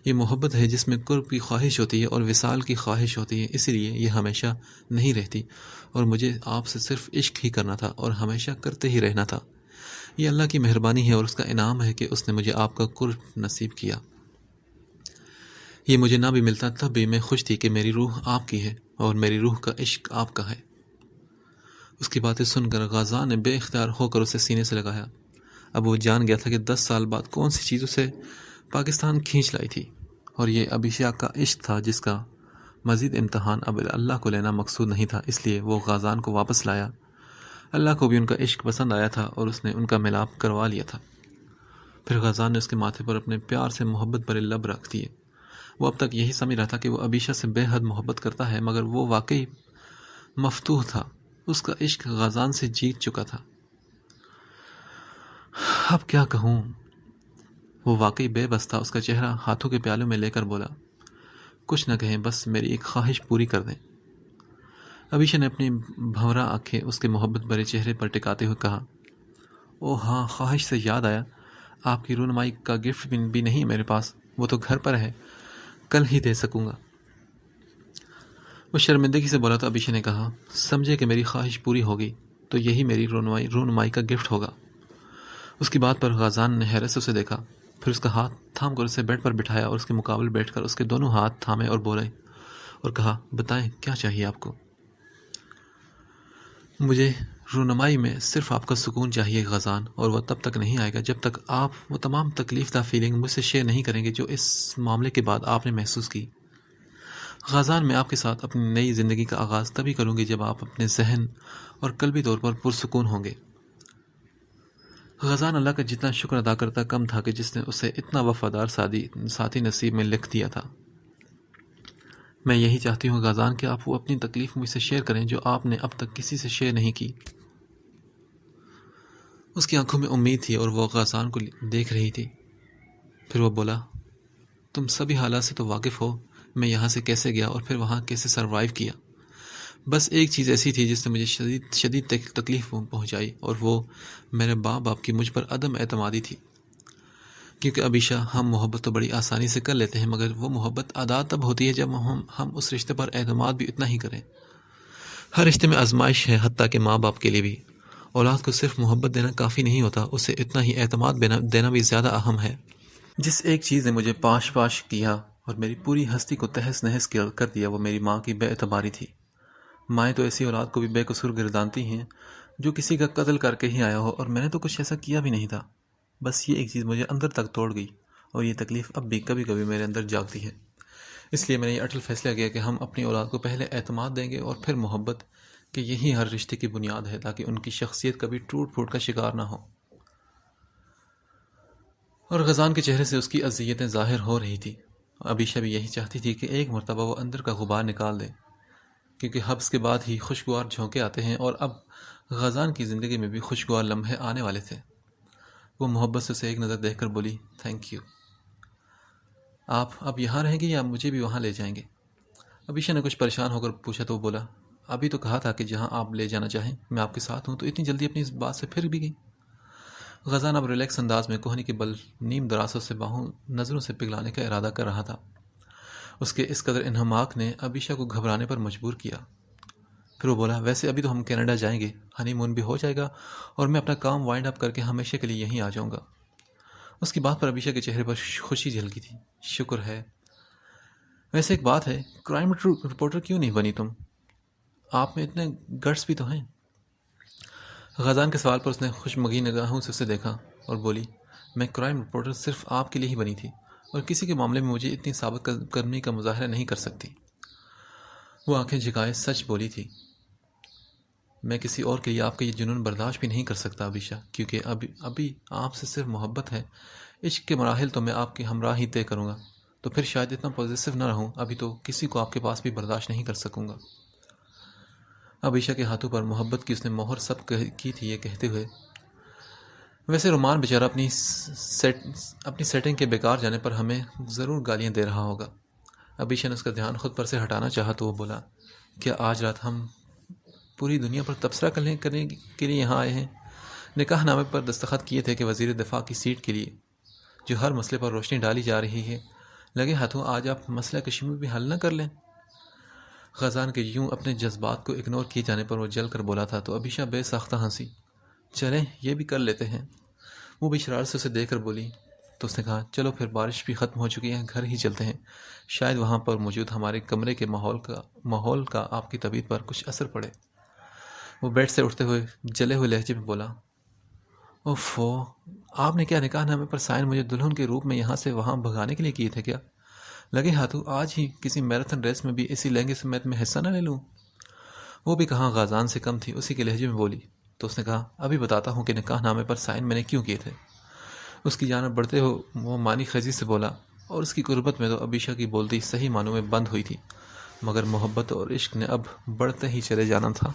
یہ محبت ہے جس میں قرب کی خواہش ہوتی ہے اور وصال کی خواہش ہوتی ہے، اسی لیے یہ ہمیشہ نہیں رہتی، اور مجھے آپ سے صرف عشق ہی کرنا تھا اور ہمیشہ کرتے ہی رہنا تھا۔ یہ اللہ کی مہربانی ہے اور اس کا انعام ہے کہ اس نے مجھے آپ کا قرب نصیب کیا۔ یہ مجھے نہ بھی ملتا تب بھی میں خوش تھی کہ میری روح آپ کی ہے اور میری روح کا عشق آپ کا ہے۔ اس کی باتیں سن کر غازان نے بے اختیار ہو کر اسے سینے سے لگایا۔ اب وہ جان گیا تھا کہ 10 سال بعد کون سی چیز اسے پاکستان کھینچ لائی تھی، اور یہ ابھیشیک کا عشق تھا جس کا مزید امتحان اب اللہ کو لینا مقصود نہیں تھا، اس لیے وہ غازان کو واپس لایا۔ اللہ کو بھی ان کا عشق پسند آیا تھا اور اس نے ان کا ملاپ کروا لیا تھا۔ پھر غازان نے اس کے ماتھے پر اپنے پیار سے محبت بھرے لب رکھ دیے۔ وہ اب تک یہی سمجھ رہا تھا کہ وہ ابیشہ سے بے حد محبت کرتا ہے، مگر وہ واقعی مفتوح تھا، اس کا عشق غازان سے جیت چکا تھا۔ اب کیا کہوں، وہ واقعی بے بس تھا۔ اس کا چہرہ ہاتھوں کے پیالوں میں لے کر بولا، کچھ نہ کہیں، بس میری ایک خواہش پوری کر دیں۔ ابیشہ نے اپنی بھنورا آنکھیں اس کے محبت بھرے چہرے پر ٹکاتے ہوئے کہا، او ہاں، خواہش سے یاد آیا، آپ کی رونمائی کا گفٹ بھی نہیں میرے پاس، وہ تو گھر پر ہے، کل ہی دے سکوں گا۔ وہ شرمندگی سے بولا تو ابیشہ نے کہا، سمجھے کہ میری خواہش پوری ہوگی تو یہی میری رونمائی کا گفٹ ہوگا۔ اس کی بات پر غازان نے حیرت سے اسے دیکھا، پھر اس کا ہاتھ تھام کر اسے بیڈ پر بٹھایا اور اس کے مقابل بیٹھ کر اس کے دونوں ہاتھ تھامے اور بولے اور کہا، بتائیں کیا چاہیے آپ کو؟ مجھے رونمائی میں صرف آپ کا سکون چاہیے غازان، اور وہ تب تک نہیں آئے گا جب تک آپ وہ تمام تکلیف دہ فیلنگ مجھ سے شیئر نہیں کریں گے جو اس معاملے کے بعد آپ نے محسوس کی۔ غازان، میں آپ کے ساتھ اپنی نئی زندگی کا آغاز تبھی کروں گی جب آپ اپنے ذہن اور قلبی طور پر پرسکون ہوں گے۔ غازان اللہ کا جتنا شکر ادا کرتا کم تھا کہ جس نے اسے اتنا وفادار ساتھی نصیب میں لکھ دیا تھا۔ میں یہی چاہتی ہوں غازان کہ آپ وہ اپنی تکلیف مجھ سے شیئر کریں جو آپ نے اب تک کسی سے شیئر نہیں کی۔ اس کی آنکھوں میں امید تھی اور وہ غازان کو دیکھ رہی تھی۔ پھر وہ بولا، تم سبھی حالات سے تو واقف ہو، میں یہاں سے کیسے گیا اور پھر وہاں کیسے سروائیو کیا۔ بس ایک چیز ایسی تھی جس نے مجھے شدید تکلیف پہنچائی، اور وہ میرے باپ کی مجھ پر عدم اعتمادی تھی۔ کیونکہ ابیشہ، ہم محبت تو بڑی آسانی سے کر لیتے ہیں، مگر وہ محبت ادا تب ہوتی ہے جب ہم اس رشتے پر اعتماد بھی اتنا ہی کریں۔ ہر رشتے میں آزمائش ہے، حتیٰ کہ ماں باپ کے لیے بھی۔ اولاد کو صرف محبت دینا کافی نہیں ہوتا، اسے اتنا ہی اعتماد دینا بھی زیادہ اہم ہے۔ جس ایک چیز نے مجھے پاش کیا اور میری پوری ہستی کو تہس نہس کر دیا، وہ میری ماں کی بے اعتباری تھی۔ مائیں تو ایسی اولاد کو بھی بے قصور گردانتی ہیں جو کسی کا قتل کر کے ہی آیا ہو، اور میں نے تو کچھ ایسا کیا بھی نہیں تھا۔ بس یہ ایک چیز مجھے اندر تک توڑ گئی، اور یہ تکلیف اب بھی کبھی کبھی میرے اندر جاگتی ہے۔ اس لیے میں نے یہ اٹل فیصلہ کیا کہ ہم اپنی اولاد کو پہلے اعتماد دیں گے اور پھر محبت، کہ یہی ہر رشتے کی بنیاد ہے، تاکہ ان کی شخصیت کبھی ٹوٹ پھوٹ کا شکار نہ ہو۔ اور غازان کے چہرے سے اس کی اذیتیں ظاہر ہو رہی تھی۔ ابیشہ بھی یہی چاہتی تھی کہ ایک مرتبہ وہ اندر کا غبار نکال دے، کیونکہ حبس کے بعد ہی خوشگوار جھونکے آتے ہیں، اور اب غازان کی زندگی میں بھی خوشگوار لمحے آنے والے تھے۔ وہ محبت سے اسے ایک نظر دیکھ کر بولی، تھینک یو۔ آپ اب یہاں رہیں گے یا مجھے بھی وہاں لے جائیں گے؟ ابیشہ نے کچھ پریشان ہو کر پوچھا تو وہ بولا، ابھی تو کہا تھا کہ جہاں آپ لے جانا چاہیں میں آپ کے ساتھ ہوں، تو اتنی جلدی اپنی اس بات سے پھر بھی گئی؟ غازان اب ریلیکس انداز میں کوہنی کے بل نیم دراسوں سے باہوں نظروں سے پگھلانے کا ارادہ کر رہا تھا۔ اس کے اس قدر انہماک نے ابیشہ کو گھبرانے پر مجبور کیا۔ پھر وہ بولا، ویسے ابھی تو ہم کینیڈا جائیں گے، ہنی مون بھی ہو جائے گا، اور میں اپنا کام وائنڈ اپ کر کے ہمیشہ کے لیے یہیں آ جاؤں گا۔ اس کی بات پر ابیشہ کے چہرے پر خوشی جھلکی تھی۔ شکر ہے۔ ویسے ایک بات ہے، کرائم رپورٹر کیوں نہیں بنی تم؟ آپ میں اتنے گٹس بھی تو ہیں؟ غازان کے سوال پر اس نے خوشمگی نگاہوں سے اسے دیکھا اور بولی، میں کرائم رپورٹر صرف آپ کے لیے ہی بنی تھی اور کسی کے معاملے میں مجھے اتنی ثابت کرنے کا مظاہرہ نہیں کر سکتی۔ وہ آنکھیں جھکائے سچ بولی تھی، میں کسی اور کے لیے آپ کا یہ جنون برداشت بھی نہیں کر سکتا عبیشہ، کیونکہ ابھی آپ سے صرف محبت ہے۔ عشق کے مراحل تو میں آپ کے ہمراہ ہی طے کروں گا، تو پھر شاید اتنا پوزیسو نہ رہوں، ابھی تو کسی کو آپ کے پاس بھی برداشت نہیں کر سکوں گا۔ عبیشہ کے ہاتھوں پر محبت کی اس نے مہر سب کی تھی، یہ کہتے ہوئے، ویسے رومان بیچارہ اپنی سیٹنگ کے بیکار جانے پر ہمیں ضرور گالیاں دے رہا ہوگا۔ عبیشہ نے اس کا دھیان خود پر سے ہٹانا چاہا تو وہ بولا، کیا آج رات ہم پوری دنیا پر تبصرہ کرنے کے لیے یہاں آئے ہیں؟ نکاح نامے پر دستخط کیے تھے کہ وزیر دفاع کی سیٹ کے لیے جو ہر مسئلے پر روشنی ڈالی جا رہی ہے، لگے ہاتھوں آج آپ مسئلہ کشمیر بھی حل نہ کر لیں۔ غازان کے یوں اپنے جذبات کو اگنور کیے جانے پر وہ جل کر بولا تھا تو عبیشہ بے ساختہ ہنسی۔ چلیں یہ بھی کر لیتے ہیں۔ وہ بھی شرارت سے اسے دیکھ کر بولی تو اس نے کہا، چلو پھر بارش بھی ختم ہو چکی ہے، گھر ہی چلتے ہیں، شاید وہاں پر موجود ہمارے کمرے کے ماحول کا آپ کی طبیعت پر کچھ اثر پڑے۔ وہ بیڈ سے اٹھتے ہوئے جلے ہوئے لہجے میں بولا، اوفو، آپ نے کیا نکاح نامے پر سائن مجھے دلہن کے روپ میں یہاں سے وہاں بھگانے کے لیے کیے تھے کیا؟ لگے ہاتھوں آج ہی کسی میراتھن ریس میں بھی اسی لہنگے سمیت میں حصہ نہ لے لوں؟ وہ بھی کہاں غازان سے کم تھی، اسی کے لہجے میں بولی تو اس نے کہا، ابھی بتاتا ہوں کہ نکاح نامے پر سائن میں نے کیوں کیے تھے۔ اس کی جانب بڑھتے ہو وہ مانی خیزی سے بولا، اور اس کی قربت میں تو عبیشہ کی بولتی صحیح معنوں میں بند ہوئی تھی، مگر محبت اور عشق نے اب بڑھتے ہی چلے جانا تھا۔